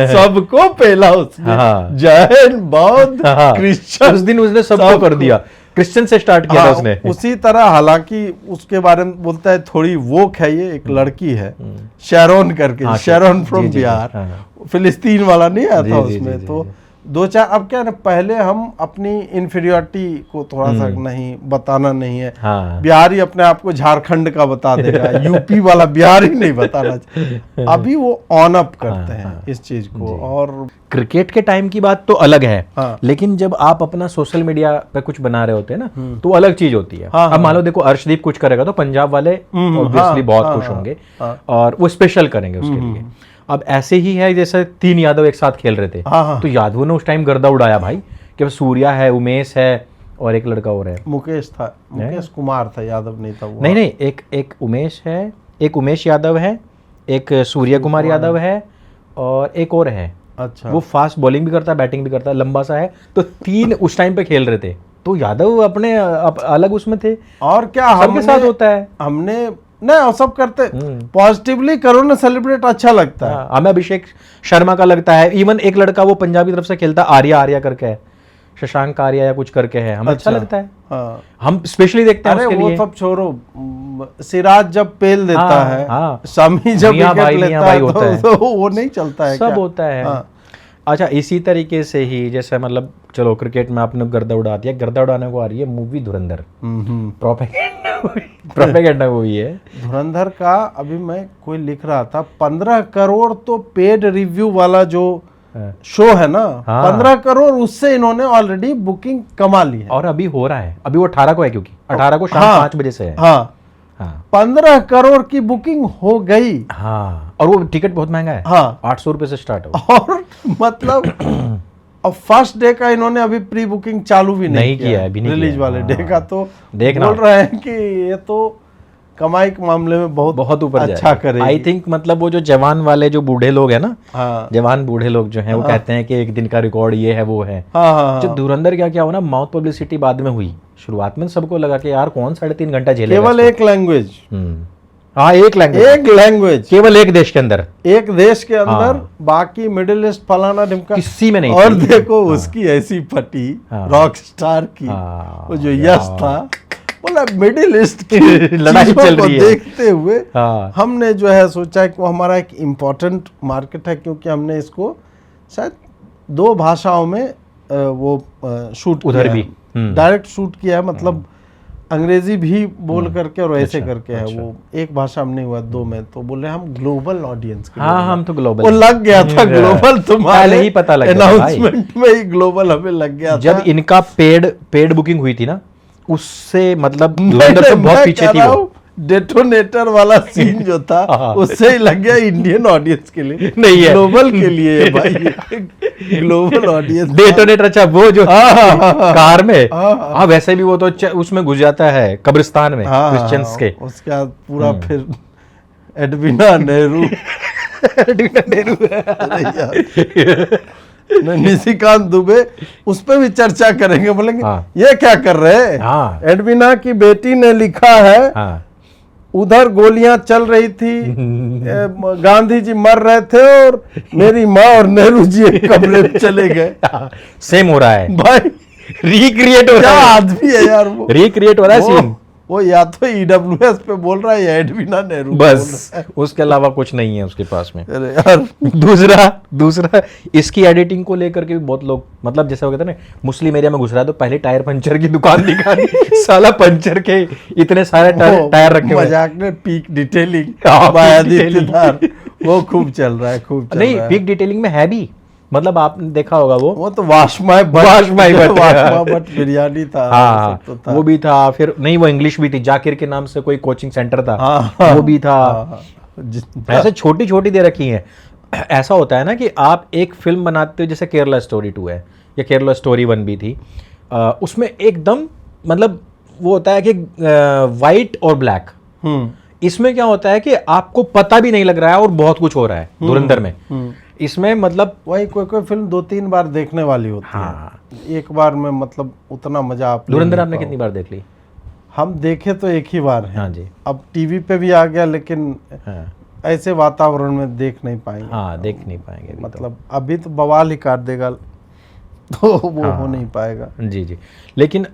सबको पहला उसने, जैन, बौद्ध, क्रिश्चियन, उस दिन उसने सबको कर दिया, क्रिश्चियन से स्टार्ट किया था उसने। उसी तरह हालांकि उसके बारे में बोलता है थोड़ी वोक है, ये एक लड़की है शैरोन करके, शैरोन फ्रॉम बिहार, फिलिस्तीन वाला नहीं आया था उसमें। तो 2-4 अब क्या ना, पहले हम अपनी इन्फीरियरिटी को थोड़ा सा नहीं बताना नहीं है। बिहारी अपने आप को झारखंड का बता देगा, यूपी वाला बिहारी नहीं बताना चाहिए। अभी वो ऑन अप करते हैं इस चीज को। और क्रिकेट के टाइम की बात तो अलग है, लेकिन जब आप अपना सोशल मीडिया पे कुछ बना रहे होते हैं ना, तो अलग चीज होती है। अब मान लो देखो अर्शदीप कुछ करेगा तो पंजाब वाले ऑब्वियसली बहुत खुश होंगे और वो स्पेशल करेंगे उसके लिए। अब ऐसे ही है जैसे 3 यादव एक साथ खेल रहे थे, तो यादवों ने उस टाइम गर्दा उड़ाया भाई कि सूर्या है, उमेश है और एक लड़का और है, मुकेश था, मुकेश कुमार था, यादव नहीं था वो। नहीं, एक उमेश है, एक उमेश यादव है, एक सूर्य कुमार यादव है और एक और है। अच्छा, वो फास्ट बॉलिंग भी करता है, बैटिंग भी करता है, लंबा सा है। तो 3 उस टाइम पे खेल रहे थे, तो यादव अपने अलग उसमें थे। और क्या सबके साथ होता है। हमने नहीं और सब करते पॉजिटिवली करो ना सेलिब्रेट, अच्छा लगता है। हमें अभिषेक शर्मा का लगता है, इवन एक लड़का वो पंजाबी तरफ से खेलता आर्या करके है, शशांक आर्या या कुछ करके है, हमें अच्छा लगता है। हाँ। हम स्पेशली देखते हैं अरे उसके वो लिए। सब छोड़ो, सिराज जब पेल देता हाँ, है, हाँ। शामी जब मियां विकेट भाई, लेता मियां है भाई होता है। तो वो नहीं चलता है सब क्या? होता है। हाँ। अच्छा, इसी तरीके से ही जैसे मतलब चलो क्रिकेट में आपने गर्दा उड़ा दिया, गर्दा उड़ाने को आ रही है मूवी धुरंधर, प्रोपेगेंडा मूवी है। धुरंधर का अभी मैं कोई लिख रहा था 15 करोड़ तो पेड रिव्यू वाला जो शो है ना, हाँ। 15 करोड़ उससे इन्होंने ऑलरेडी बुकिंग कमा ली है। और अभी हो रहा है, अभी वो 18 को है, क्योंकि 18 को शाम हाँ। 5 बजे से है। हाँ, हाँ 15 करोड़ की बुकिंग हो गई। हाँ, और वो टिकट बहुत महंगा है। हाँ। 800 रुपए से स्टार्ट हो। और मतलब अब फर्स्ट डे का इन्होंने अभी प्री बुकिंग चालू भी नहीं किया है, अभी नहीं रिलीज किया। वाले डे हाँ। का तो देखना। बोल रहे हैं कि ये तो कमाई के मामले में बहुत ऊपर अच्छा करेगी। आई थिंक मतलब वो जो जवान वाले जो बूढ़े लोग हैं ना, हाँ। जवान बूढ़े लोग जो हैं वो कहते हैं कि एक दिन का रिकॉर्ड ये है वो है। हाँ, हाँ, जो धुरंधर क्या हुआ ना, माउथ पब्लिसिटी बाद में हुई, शुरुआत में सबको लगा कि यार कौन 3.5 घंटा झेलेगा केवल एक लैंग्वेज, हाँ एक लैंग्वेज, एक लैंग्वेज केवल एक देश के अंदर, एक देश के अंदर, हाँ। बाकी मिडिल ईस्ट फलाना ढिमका किसी में नहीं और थी। देखो उसकी ऐसी फटी रॉक स्टार की, हाँ, वो जो यश था, बोला मिडिल ईस्ट की लड़ाई चीजों चल को रही है। देखते हुए हाँ। हमने जो है सोचा कि वो हमारा एक इम्पोर्टेंट मार्केट है, क्योंकि हमने इसको शायद 2 भाषाओं में वो शूट उधर किया भी है, डायरेक्ट शूट किया है, मतलब अंग्रेजी भी बोल करके और ऐसे करके है। वो एक भाषा में नहीं हुआ, 2 में। तो बोले हम ग्लोबल ऑडियंस के लिए हाँ हम तो ग्लोबल, वो लग गया था ग्लोबल, तुम्हारे पहले ही पता लग गया था भाई। अनाउंसमेंट में ही ग्लोबल हमें लग गया था। जब इनका पेड बुकिंग हुई थी ना, उससे मतलब धुरंधर से बहुत पीछे थी वो। डेटोनेटर वाला सीन जो था हाँ। उससे ही लग गया इंडियन ऑडियंस के लिए नहीं है। ग्लोबल के लिए है भाई, ग्लोबल ऑडियंस। डेटोनेटर, अच्छा वो जो कार में, हाँ। हाँ वैसे भी वो तो उसमें घुस जाता है कब्रिस्तान में क्रिश्चियंस के। उसके बाद पूरा फिर एडविना नेहरू निशिकांत दुबे, उस पे भी चर्चा करेंगे, बोलेंगे हाँ। ये क्या कर रहे हैं। हाँ। एडविना की बेटी ने लिखा है, हाँ। उधर गोलियां चल रही थी, गांधी जी मर रहे थे और मेरी माँ और नेहरू जी एक कमरे में चले गए। सेम हो रहा है भाई रिक्रिएट हो क्या रहा है, आदमी है यार वो। रिक्रिएट हो रहा है सीन। वो या तो ईडब्ल्यूएस पे बोल रहा है या एडविना नेहरू पे बोल बस रहा है। उसके अलावा कुछ नहीं है उसके पास में। अरे यार दूसरा इसकी एडिटिंग को लेकर के भी बहुत लोग, मतलब जैसे वो कहते हैं ना, मुस्लिम एरिया में घुस रहा है तो पहले टायर पंचर की दुकान दिखानी, साला पंचर के इतने सारे टायर रखे हुए हैं। मजाक में पीक डिटेलिंग हाँ, बाय peak आदित्यदार, वो खूब चल रहा है, खूब चल नहीं रहा है। पिक डिटेलिंग में है भी, मतलब आपने देखा होगा वो तो वाशमाई वाशमाई भट्ट। भट्ट बिरयानी था, हाँ सब तो था। वो भी था। फिर नहीं वो इंग्लिश भी थी, जाकिर के नाम से कोई कोचिंग सेंटर था, हाँ, वो भी था। हाँ, ऐसे छोटी छोटी दे रखी हैं। ऐसा होता है ना कि आप एक फिल्म बनाते हो, जैसे केरला स्टोरी 2 है या केरला स्टोरी 1 भी थी, उसमें एकदम मतलब वो होता है कि वाइट और ब्लैक। इसमें क्या होता है कि आपको पता भी नहीं लग रहा है और बहुत कुछ हो रहा है धुरंधर में। इसमें मतलब वही कोई फिल्म 2-3 बार देखने वाली होती हाँ। है, एक बार में मतलब उतना मजा आप धुरंधर आपने कितनी बार देख ली? हम देखे तो एक ही बार है। हाँ जी। अब टीवी पे भी आ गया, लेकिन हाँ, ऐसे वातावरण में देख नहीं पाएंगे। हाँ देख नहीं पाएंगे अभी मतलब अभी तो बवाल ही काट देगा, तो वो हो नहीं पाएगा। जी जी। लेकिन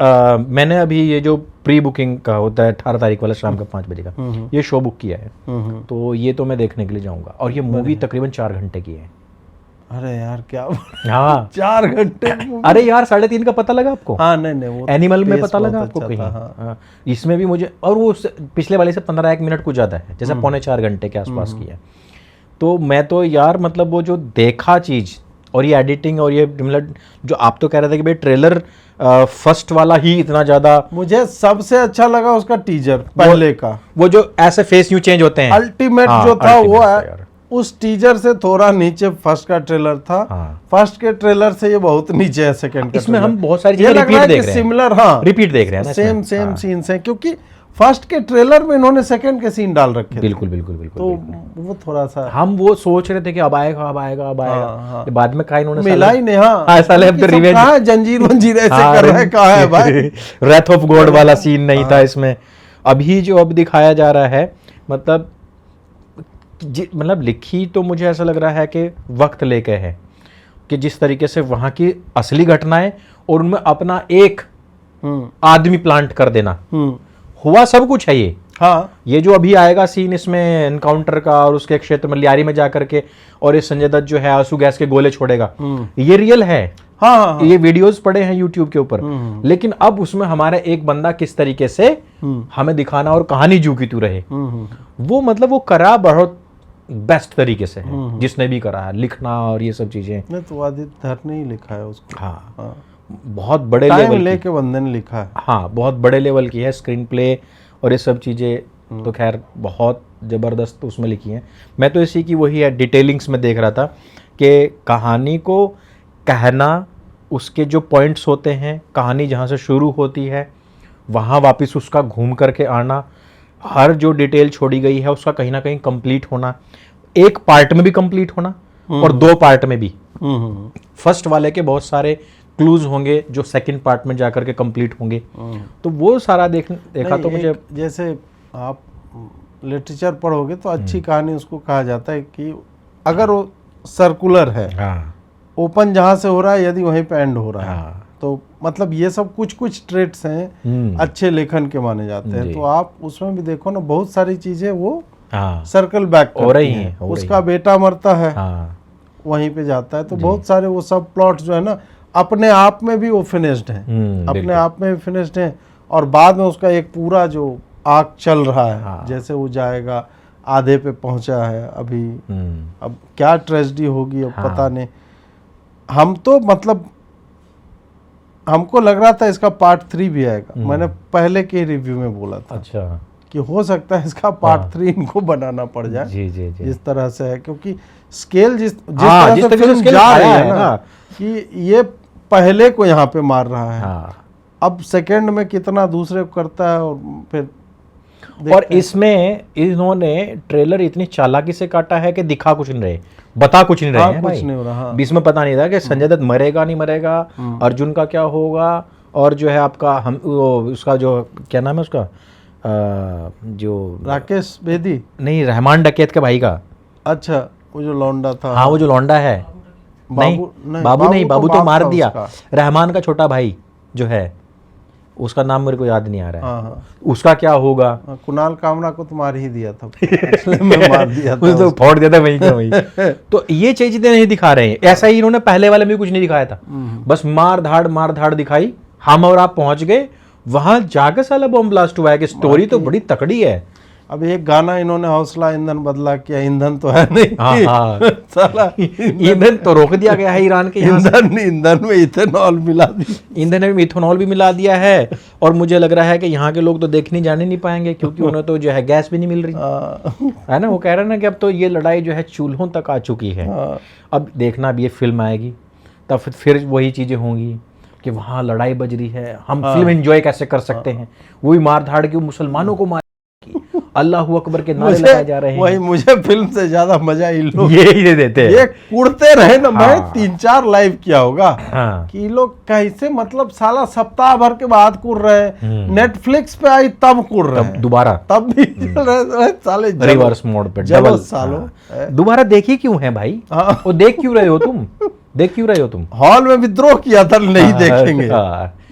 मैंने अभी ये जो प्री बुकिंग का होता है 18 तारीख वाला शाम का 5 बजे का, ये शो बुक किया है, तो ये तो मैं देखने के लिए जाऊंगा। और ये मूवी तकरीबन 4 घंटे की है। अरे यार क्या हाँ 4 घंटे। अरे यार 3.5 का पता लगा आपको? हाँ नहीं वो एनिमल में पेस पता लगा बहुत आपको अच्छा कहीं? था, हाँ। हाँ, इसमें भी मुझे, और वो पिछले वाले से 15-1 मिनट कुछ ज़्यादा है, जैसे 3.25 घंटे के आसपास की है। तो मैं तो यार मतलब वो जो देखा चीज़ और ये एडिटिंग और ये मतलब जो आप तो कह रहे थे कि भाई ट्रेलर फर्स्ट वाला ही इतना ज़्यादा, मुझे सबसे अच्छा लगा उसका टीजर पहले का, वो जो ऐसे फेस यूं चेंज होते हैं, अल्टीमेट हाँ, जो था वो ultimate है। यार। उस टीजर से थोड़ा नीचे फर्स्ट का ट्रेलर था। हाँ। फर्स्ट के ट्रेलर से ये बहुत नीचे है सेकंड का इसमें ट्रेलर। हम बहुत सारी ये चीजें लग रहा रिपीट है देख कि रहे हैं, सिमिलर, हाँ रिपीट देख रहे हैं ना सेम इसमें। हाँ। सीन्स हैं, क्योंकि फर्स्ट के ट्रेलर में इन्होंने सेकंड के सीन डाल रखे थे। बिल्कुल बिल्कुल बिल्कुल तो बिल्कुल। वो थोड़ा सा हम वो सोच रहे थे कि अब आएगा अब आएगा अब आएगा, हाँ। बाद में कहा इन्होंने मिला ही नहीं। हाँ हाँ, साले अब तो सब रिवेंज, कहाँ है, जंजीर वंजीर ऐसे कर रहा है, कहाँ है भाई? रेथ ऑफ गॉड वाला सीन नहीं था इसमें। अभी जो अब दिखाया जा रहा है मतलब मतलब लिखी तो मुझे ऐसा लग रहा है कि वक्त लेके है, कि जिस तरीके से वहाँ की असली घटनाएं और उनमें अपना एक आदमी प्लांट कर देना, हुआ सब कुछ है ये। हाँ, ये जो अभी आएगा सीन इसमें एनकाउंटर का और उसके क्षेत्र में लियारी में जाकर के और ये संजय दत्त जो है आंसू गैस के गोले छोड़ेगा, ये रियल है। हाँ, हाँ, ये वीडियोस पड़े हैं यूट्यूब के ऊपर। लेकिन अब उसमें हमारा एक बंदा किस तरीके से हमें दिखाना और कहानी जू की तू रहे, वो मतलब वो करा बहुत बेस्ट तरीके से है, जिसने भी करा है लिखना और ये सब चीजें। नहीं तो आदित्य धर ने ही लिखा है उसको। हाँ, बहुत बड़े लेवल लेके बंदे ने लिखा है। हाँ, बहुत बड़े लेवल की है स्क्रीन प्ले और ये सब चीज़ें तो खैर बहुत ज़बरदस्त उसमें लिखी हैं। मैं तो इसी की वही है डिटेलिंग्स में देख रहा था कि कहानी को कहना, उसके जो पॉइंट्स होते हैं, कहानी जहाँ से शुरू होती है वहाँ वापस उसका घूम करके आना, हर जो डिटेल छोड़ी गई है उसका कहीं ना कहीं कंप्लीट होना, एक पार्ट में भी कंप्लीट होना और 2 पार्ट में भी। फर्स्ट वाले के बहुत सारे क्लूज होंगे जो सेकंड पार्ट में जाकर के कंप्लीट होंगे, तो वो सारा देखा तो मुझे। जैसे आप लिटरेचर पढ़ोगे तो अच्छी कहानी उसको कहा जाता है कि अगर वो सर्कुलर है, ओपन जहाँ से हो रहा है यदि वहीं पे एंड हो रहा है, तो मतलब ये सब कुछ ट्रेट्स हैं अच्छे लेखन के माने जाते हैं। तो आप उसमें भी देखो ना, बहुत सारी चीजें वो सर्कल बैक हो रही हैं। उसका बेटा मरता है, वहीं पे जाता है, तो बहुत सारे वो सब प्लॉट जो है ना अपने आप में भी वो फिनिश्ड हैं, अपने आप में भी फिनिश्ड हैं, और बाद में उसका एक पूरा जो आर्क चल रहा है, जैसे वो जाएगा आधे पे पहुंचा है अभी, अब क्या ट्रेजेडी होगी अब पता नहीं। हम तो मतलब हमको लग रहा था इसका पार्ट 3 भी आएगा, मैंने पहले के रिव्यू में बोला था। अच्छा, कि हो सकता है इसका पार्ट 3 इनको बनाना पड़ जाए। जी। जिस तरह से है, क्योंकि स्केल जिस तरह से फिल्म जा रही है ना, कि ये पहले को यहाँ पे मार रहा है, अब सेकंड में कितना दूसरे को करता है, और फिर और इसमें इन्होंने ट्रेलर इतनी चालाकी से काटा है कि दिखा कुछ नहीं रहे, बता कुछ नहीं रहे हैं भाई। नहीं हो रहा। बीच में पता नहीं था कि संजय दत्त मरेगा नहीं मरेगा, अर्जुन का क्या होगा, और जो है आपका हम उसका जो क्या नाम है उसका जो राकेश बेदी नहीं, रहमान डकैत के भाई का। अच्छा, वो जो लौंडा था। हाँ, वो जो लौंडा है। बाबू तो मार दिया। रहमान का छोटा भाई जो है, उसका नाम मेरे को याद नहीं आ रहा है। उसका क्या होगा? कुणाल कामरा को तो मार ही दिया था, में मार दिया था, तो फोड़ दिया था वहीं का वहीं। तो ये चीजें नहीं दिखा रहे हैं, ऐसा ही इन्होंने पहले वाले में कुछ नहीं दिखाया था, बस मार धाड़ दिखाई। हम और आप पहुंच गए वहां, जाकर साला बॉम्ब ब्लास्ट हुआ है कि स्टोरी तो बड़ी तकड़ी है। अब एक गाना इन्होंने हौसला ईंधन बदला किया, ईंधन तो है नहीं। साला ईंधन तो रोक दिया गया है ईरान के। ईंधन में इथेनॉल मिला दिया, ईंधन में इथेनॉल भी मिला दिया है, और मुझे लग रहा है कि यहाँ के लोग तो देखने जाने नहीं पाएंगे, क्योंकि उन्हें तो जो है गैस भी नहीं मिल रही है ना। वो कह रहे हैं ना कि अब तो ये लड़ाई जो है चूल्हों तक आ चुकी है। अब देखना, अब ये फिल्म आएगी तब फिर वही चीजें होंगी कि वहाँ लड़ाई बज रही है, हम फिल्म एंजॉय कैसे कर सकते हैं, वही मार धाड़ के मुसलमानों को मार, अल्लाह अकबर के नारे लगाए जा रहे हैं। वही मुझे फिल्म से ज्यादा मजा इन लोग ये ही दे देते हैं, ये कूदते रहे ना। मैं 3-4 लाइव किया होगा कि ये लोग कैसे, मतलब साला सप्ताह भर के बाद कूद रहे, नेटफ्लिक्स पे आई तब कूद रहे, दोबारा तब भी चल रहे साले रिवर्स मोड पे डबल सालों। दोबारा देखी क्यों है भाई? वो देख क्यों रहे हो तुम? देख क्यों रहे हो तुम? हॉल में विद्रोह किया था, नहीं देखेंगे।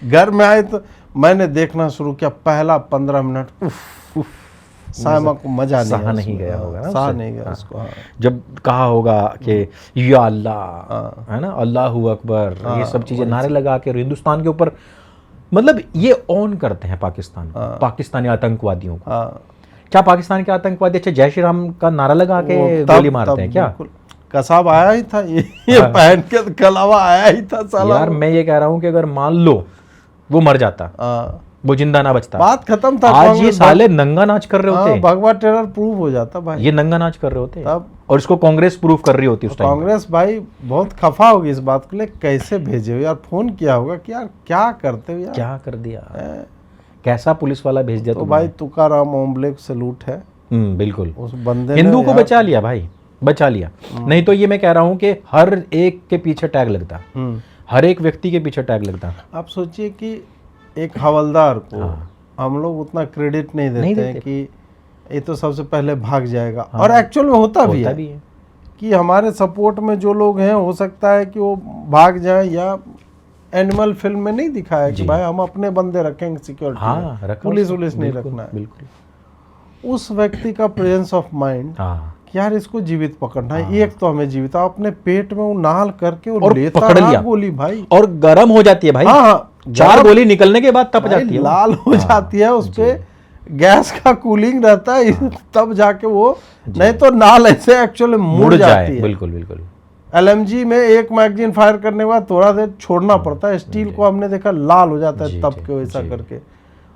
घर में आए तो मैंने देखना शुरू किया, पहला 15 मिनट सायमा को मजा नहीं गया होगा ना, सहा नहीं गया उसको। जब कहा होगा कि या अल्लाह, है ना, अल्लाहू अकबर, ये सब चीजें नारे लगा के हिंदुस्तान के ऊपर, मतलब ये ऑन करते हैं पाकिस्तान, पाकिस्तानी आतंकवादियों को। क्या पाकिस्तान के आतंकवादी अच्छा जय श्री राम का नारा लगा के गोली मारते हैं क्या? कसाब आया ही था ये पहन के, कलावा आया ही था साला। यार मैं ये कह रहा हूँ कि अगर मान लो वो मर जाता, वो जिंदा ना बचता, बात खत्म था। आज ये साले नंगा नाच कर रहे होते, भगवा टेरर प्रूव हो जाता भाई, ये नंगा नाच कर रहे होते तब, और इसको कांग्रेस प्रूव कर रही होती उस टाइम। कांग्रेस भाई बहुत खफा होगी इस बात को लेकर, कैसे भेजे हो यार, फोन किया होगा कि यार क्या करते हो यार, क्या कर दिया, कैसा पुलिस वाला भेज दिया। तो भाई तुकाराम ओम्बले को सैल्यूट है। बिल्कुल, उस बंदे हिंदू को बचा लिया भाई, बचा लिया। नहीं तो ये मैं कह रहा हूँ कि हर एक के पीछे टैग लगता, हर एक व्यक्ति के पीछे टैग लगता। आप सोचिए कि एक हवलदार को हम लोग उतना क्रेडिट नहीं देते हैं कि ये तो सबसे पहले भाग जाएगा। और एक्चुअल में होता भी है कि हमारे सपोर्ट में जो लोग हैं हो सकता है कि वो भाग जाए, या एनिमल फिल्म में नहीं दिखाया कि भाई हम अपने बंदे रखेंगे सिक्योरिटी, पुलिस नहीं रखना है। बिल्कुल। उस व्यक्ति का प्रेजेंस ऑफ माइंड कि यार इसको जीवित पकड़ना है, एक तो हमें जीवित, अपने पेट में वो नाल करके और लेता पकड़ लिया गोली भाई, और गर्म हो जाती है भाई। हाँ, 4 गोली निकलने के बाद तप जाती है, लाल हो जाती है, उस पे गैस का कूलिंग रहता है, तब जाके वो, नहीं तो नाल ऐसे एक्चुअली मुड़ जाती है। बिल्कुल बिल्कुल। LMG में एक मैगजीन फायर करने के बाद थोड़ा देर छोड़ना पड़ता है, स्टील को हमने देखा लाल हो जाता है तब के वैसा करके।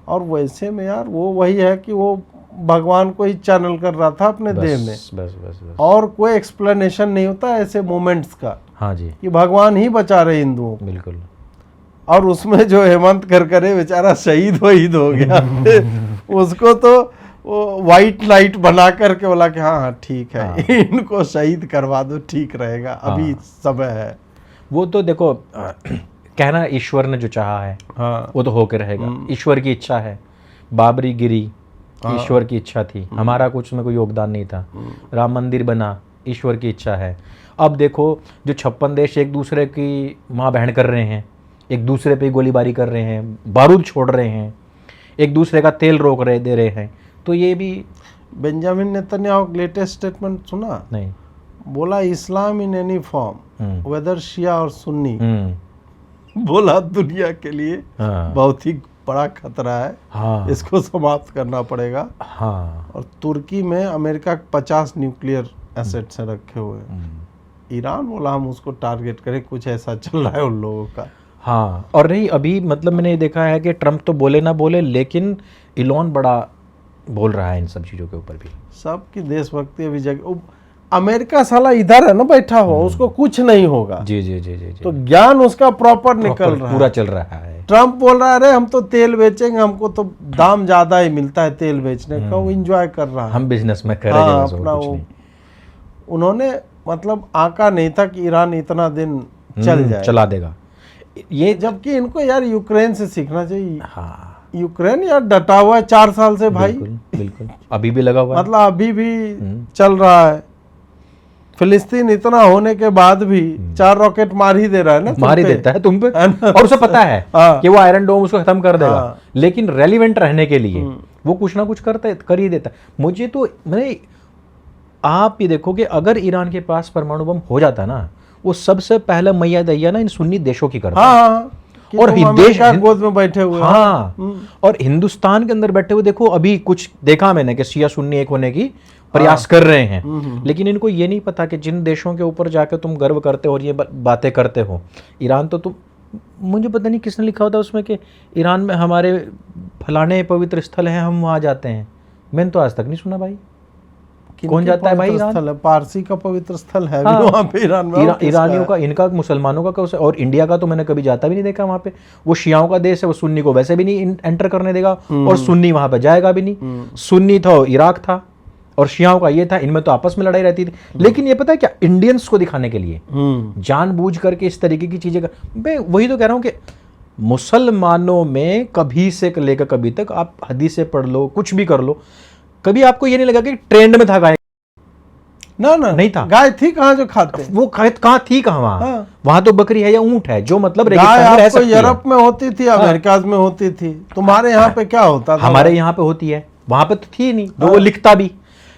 और वैसे में यार वो वही है कि वो भगवान को ही चैनल कर रहा था अपने देह में, बस। और कोई एक्सप्लेनेशन नहीं होता ऐसे मोमेंट्स का। हाँ जी, कि भगवान ही बचा रहे हिंदुओं को। बिल्कुल। और उसमें जो हेमंत करकरे बेचारा शहीद हो गया उसको तो वो वाइट लाइट बना करके बोला कि हाँ ठीक है, इनको शहीद करवा दो, ठीक रहेगा, अभी समय है। वो तो देखो कहना ईश्वर ने जो चाहा है वो तो होके रहेगा, ईश्वर की इच्छा है। बाबरी गिरी, ईश्वर की इच्छा थी, हमारा कुछ में कोई योगदान नहीं था। राम मंदिर बना, ईश्वर की इच्छा है। अब देखो जो 56 देश एक दूसरे की माँ बहन कर रहे हैं, एक दूसरे पे गोलीबारी कर रहे हैं, बारूद छोड़ रहे हैं, एक दूसरे का तेल रोक रहे दे रहे हैं, तो ये भी। बेंजामिन नेतन्याहू लेटेस्ट स्टेटमेंट सुना? नहीं। बोला इस्लाम इन एनी फॉर्म, वेदर शिया और सुन्नी, बोला दुनिया के लिए बहुत ही बड़ा खतरा है, इसको समाप्त करना पड़ेगा। और तुर्की में अमेरिका के 50 न्यूक्लियर एसेट्स रखे हुए हैं। ईरान बोला हम उसको टारगेट करें, कुछ ऐसा चल रहा है उन लोगों का। हाँ, और नहीं अभी मतलब मैंने ये देखा है कि ट्रम्प तो बोले ना बोले, लेकिन इलॉन बड़ा बोल रहा है इन सब चीज़ों के ऊपर भी। सबकी देशभक्ति अभी जगह, अमेरिका साला इधर है ना बैठा हुआ, उसको कुछ नहीं होगा। जी। तो ज्ञान उसका प्रॉपर निकल रहा है, पूरा चल रहा है। ट्रम्प बोल रहा है अरे हम तो तेल बेचेंगे, हमको तो दाम ज्यादा ही मिलता है तेल बेचने का, वो एंजॉय कर रहा है, हम बिजनेस में करेंगे अपना वो। उन्होंने मतलब आंका नहीं था कि ईरान इतना दिन चला देगा ये, जबकि इनको यार यूक्रेन से सीखना चाहिए। यूक्रेन यार डटा हुआ है 4 साल से भाई, बिल्कुल अभी भी लगा हुआ है, मतलब अभी भी चल रहा है। फिलिस्तीन इतना होने के बाद भी 4 रॉकेट मार ही दे रहा है ना, मार ही देता है तुम पे, और उसे पता है कि वो आयरन डोम उसको खत्म कर देगा, लेकिन रेलिवेंट रहने के लिए वो कुछ ना कुछ कर ही देता है। मुझे तो मैंने, आप ये देखो कि अगर ईरान के पास परमाणु बम हो जाता ना, वो सबसे पहले मैया दैया ना इन सुन्नी देशों की करता है। और देश गोद में बैठे हुए, और हिंदुस्तान के अंदर बैठे हुए देखो, अभी कुछ देखा मैंने कि शिया सुन्नी एक होने की प्रयास कर रहे हैं, लेकिन इनको ये नहीं पता कि जिन देशों के ऊपर जाकर तुम गर्व करते हो और ये बातें करते हो, ईरान तो तुम, मुझे पता नहीं किसने लिखा होता उसमें कि ईरान में हमारे फलाने पवित्र स्थल हैं, हम वहाँ जाते हैं। मैंने तो आज तक नहीं सुना भाई, कौन जाता है भाई ईरान? पारसी का पवित्र स्थल है वहाँ पे ईरान में, ईरानियों का, इनका, मुसलमानों का, और इंडिया का तो मैंने कभी जाता भी नहीं देखा वहाँ पे। वो शियाओं का देश है, वो सुन्नी को वैसे भी नहीं एंटर करने देगा, और सुन्नी वहाँ पे जाएगा भी नहीं। सुन्नी था इराक था, और शियाओं का ये था, इनमें तो आपस में लड़ाई रहती थी। लेकिन ये पता है क्या, इंडियंस को दिखाने के लिए जानबूझ करके इस तरीके की चीजें मैं वही तो कह रहा हूँ कि मुसलमानों में कभी से लेकर कभी तक, आप हदीसें पढ़ लो, कुछ भी कर लो, कभी आपको ये नहीं लगा कि ट्रेंड में था गाय? ना नहीं था। गाय थी कहाँ जो खाते, वो कहाँ थी कहाँ? वहां तो बकरी है या ऊंट है, जो मतलब यूरोप में होती थी, अमेरिका में होती थी, तुम्हारे यहाँ पे क्या होता था? हमारे यहाँ पे होती है, वहां पे तो थी नहीं, वो लिखता भी।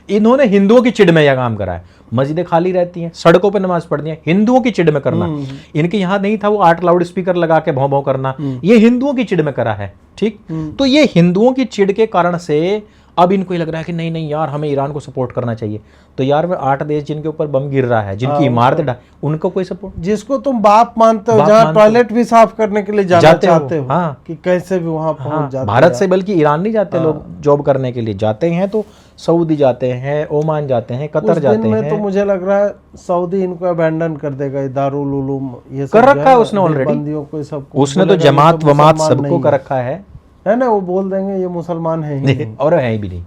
इन्होंने हिंदुओं की चिड़ में यह काम करा है, मस्जिदें खाली रहती हैं, सड़कों पे नमाज पढ़नी है, हिंदुओं की चिड़ में करना। इनके यहाँ नहीं था वो 8 लाउड स्पीकर लगा के भौं भौं करना, ये हिंदुओं की चिड़ में करा है। ठीक, तो ये हिंदुओं की चिड़ के कारण से अब इनको ये लग रहा है कि नहीं नहीं यार, हमें ईरान को सपोर्ट करना चाहिए। तो यार वो 8 देश जिनके ऊपर बम गिर रहा है, जिनकी इमारतें, उनको कोई सपोर्ट, जिसको तुम बाप मानते हो, जहाँ टॉयलेट भी साफ करने के लिए जाना चाहते हो, कि कैसे भी वहां पहुंच जाते, भारत से बल्कि ईरान नहीं जाते लोग जॉब करने के लिए, जाते हैं तो सऊदी जाते हैं, ओमान जाते हैं, कतर जाते हैं। तो मुझे लग रहा है सऊदी इनको अबैंडन कर देगा, दारुल उलूम ये सब कर रखा है उसने ऑलरेडी, बंदियों को सब, उसने तो जमात वमात सबको कर रखा है ना, वो बोल देंगे ये मुसलमान है ही नहीं, और है भी नहीं,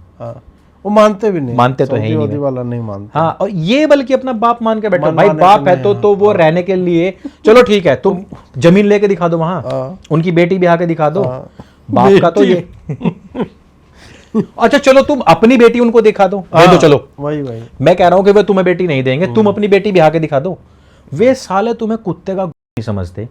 वो मानते भी नहीं, मानते तो है ही नहीं वाला नहीं मानते। हाँ, और ये बल्कि अपना बाप मान के बैठा, भाई बाप है तो वो रहने के लिए, चलो ठीक है, तुम जमीन लेके दिखा दो वहां, उनकी बेटी भी आके दिखा दो, बाप का तो ये अच्छा चलो तुम अपनी बेटी उनको दिखा दो, दे दो चलो, वही मैं कह रहा हूं कि वे तुम्हें बेटी नहीं देंगे, तुम अपनी बेटी ब्याह के दिखा दो, वे साले तुम्हें कुत्ते का नहीं समझते।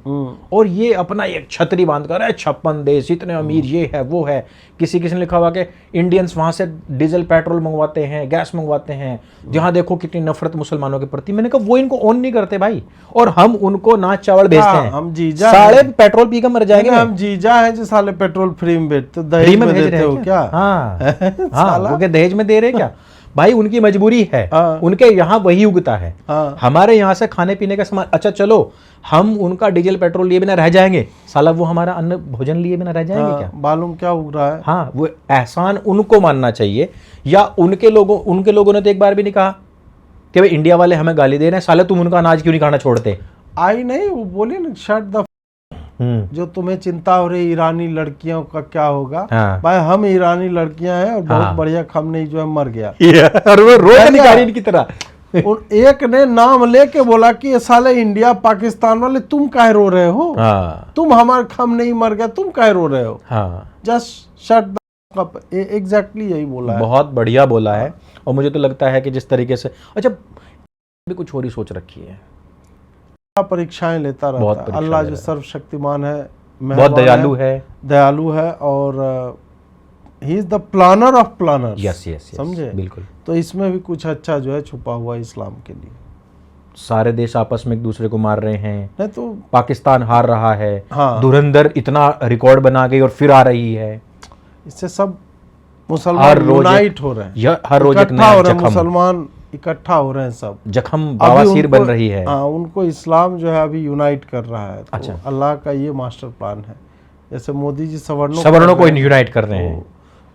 और ये अपना एक छतरी बांध कर 56 देश इतने अमीर, ये है वो है। किसी ने लिखा हुआ कि इंडियंस वहां से डीजल पेट्रोल मंगवाते हैं, गैस मंगवाते हैं, जहां देखो कितनी नफरत मुसलमानों के प्रति। मैंने कहा वो इनको ऑन नहीं करते भाई, और हम उनको नाच चावल भेजते हैं। हम जीजा साले पेट्रोल पी कर मर जाएंगे। हम जीजा है जो साले पेट्रोल फ्री में बेचते, दहेज में देते हो क्या? हाँ वो क्या दहेज में दे रहे क्या भाई? उनकी मजबूरी है, उनके यहाँ वही उगता है। हमारे यहाँ से खाने पीने का सामान, अच्छा चलो हम उनका डीजल पेट्रोल लिए बिना रह जाएंगे, साला वो हमारा अन्न भोजन लिए बिना रह जाएंगे क्या? मालूम क्या उग रहा है। हाँ वो एहसान उनको मानना चाहिए। या उनके लोगों ने तो एक बार भी नहीं कहा कि भाई इंडिया वाले हमें गाली दे रहे हैं, साले तुम उनका अनाज क्यों नहीं खाना छोड़ते? आई नहीं, वो बोले ना शट द जो तुम्हें चिंता हो रही ईरानी लड़कियों का क्या होगा। भाई हम ईरानी लड़कियां हैं और बहुत बढ़िया खमनी जो है मर गया। और वो रोज निकाली की तरह। और एक ने नाम लेके बोला कि ये साले इंडिया पाकिस्तान वाले तुम काहे रो रहे हो, तुम हमारे खम नहीं मर गया, तुम काहे रो रहे हो। Just shut the up. Exactly यही बोला है। बहुत बढ़िया बोला है। और मुझे तो लगता है कि जिस तरीके से, अच्छा भी कुछ और ही सोच रखी है, परीक्षाएं लेता रहता है। अल्लाह जो सर्वशक्तिमान है, बहुत दयालु है और he is the planner of planner. Yes समझे? बिल्कुल। तो इसमें भी कुछ अच्छा जो है छुपा हुआ है इस्लाम के लिए। सारे देश आपस में एक दूसरे को मार रहे हैं, नहीं तो पाकिस्तान हार रहा है, धुरंधर इतना रिकॉर्ड बना गई और फिर आ रही है। इससे सब मुसलमान यूनाइट हो रहे हैं, हर रोज एक नया जख्म, मुसलमान इकट्ठा हो रहे हैं, सब जख्म बवासीर बन रही है। उनको इस्लाम जो है अभी यूनाइट कर रहा है। तो अच्छा, अल्लाह का ये मास्टर प्लान है। जैसे मोदी जी सवर्णों को यूनाइट कर रहे हैं,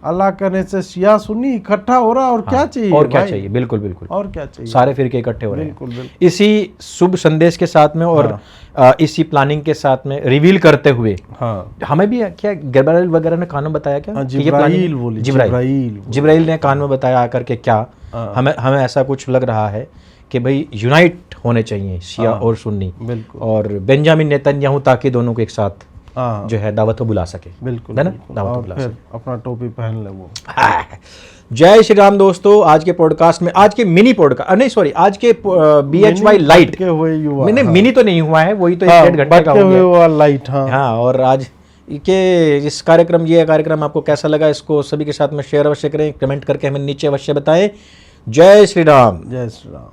अल्लाह करने से शिया सुन्नी इकट्ठा हो रहा है। और क्या चाहिए? और क्या चाहिए? बिल्कुल बिल्कुल, और क्या चाहिए? सारे फिरके इकट्ठे हो रहे हैं। बिल्कुल। इसी शुभ संदेश के साथ में और इसी प्लानिंग के साथ में रिवील करते हुए हमें भी क्या गब्राइल वगैरह ने कान में बताया क्या? जिब्राइल ने कान में बताया आकर के क्या हमें ऐसा कुछ लग रहा है कि भाई यूनाइट होने चाहिए शिया और सुन्नी, और बेंजामिन नेतन्याहू ताकि दोनों को एक साथ जो है दावत को बुला सके। बिल्कुल है ना, दावत को बुला फिर सके, अपना टोपी पहन ले वो। जय श्री राम दोस्तों। आज के पॉडकास्ट में, आज के मिनी पॉडकास्ट नहीं सॉरी, आज के BHY लाइट के हुए युवा, मैंने मिनी तो नहीं हुआ है, वही तो 1.5 घंटे का हो गया लाइट। हाँ, और आज के इस ये कार्यक्रम आपको कैसा लगा, इसको सभी के साथ में शेयर अवश्य करें, कमेंट करके हमें नीचे अवश्य बताएं। जय श्री राम। जय श्री राम।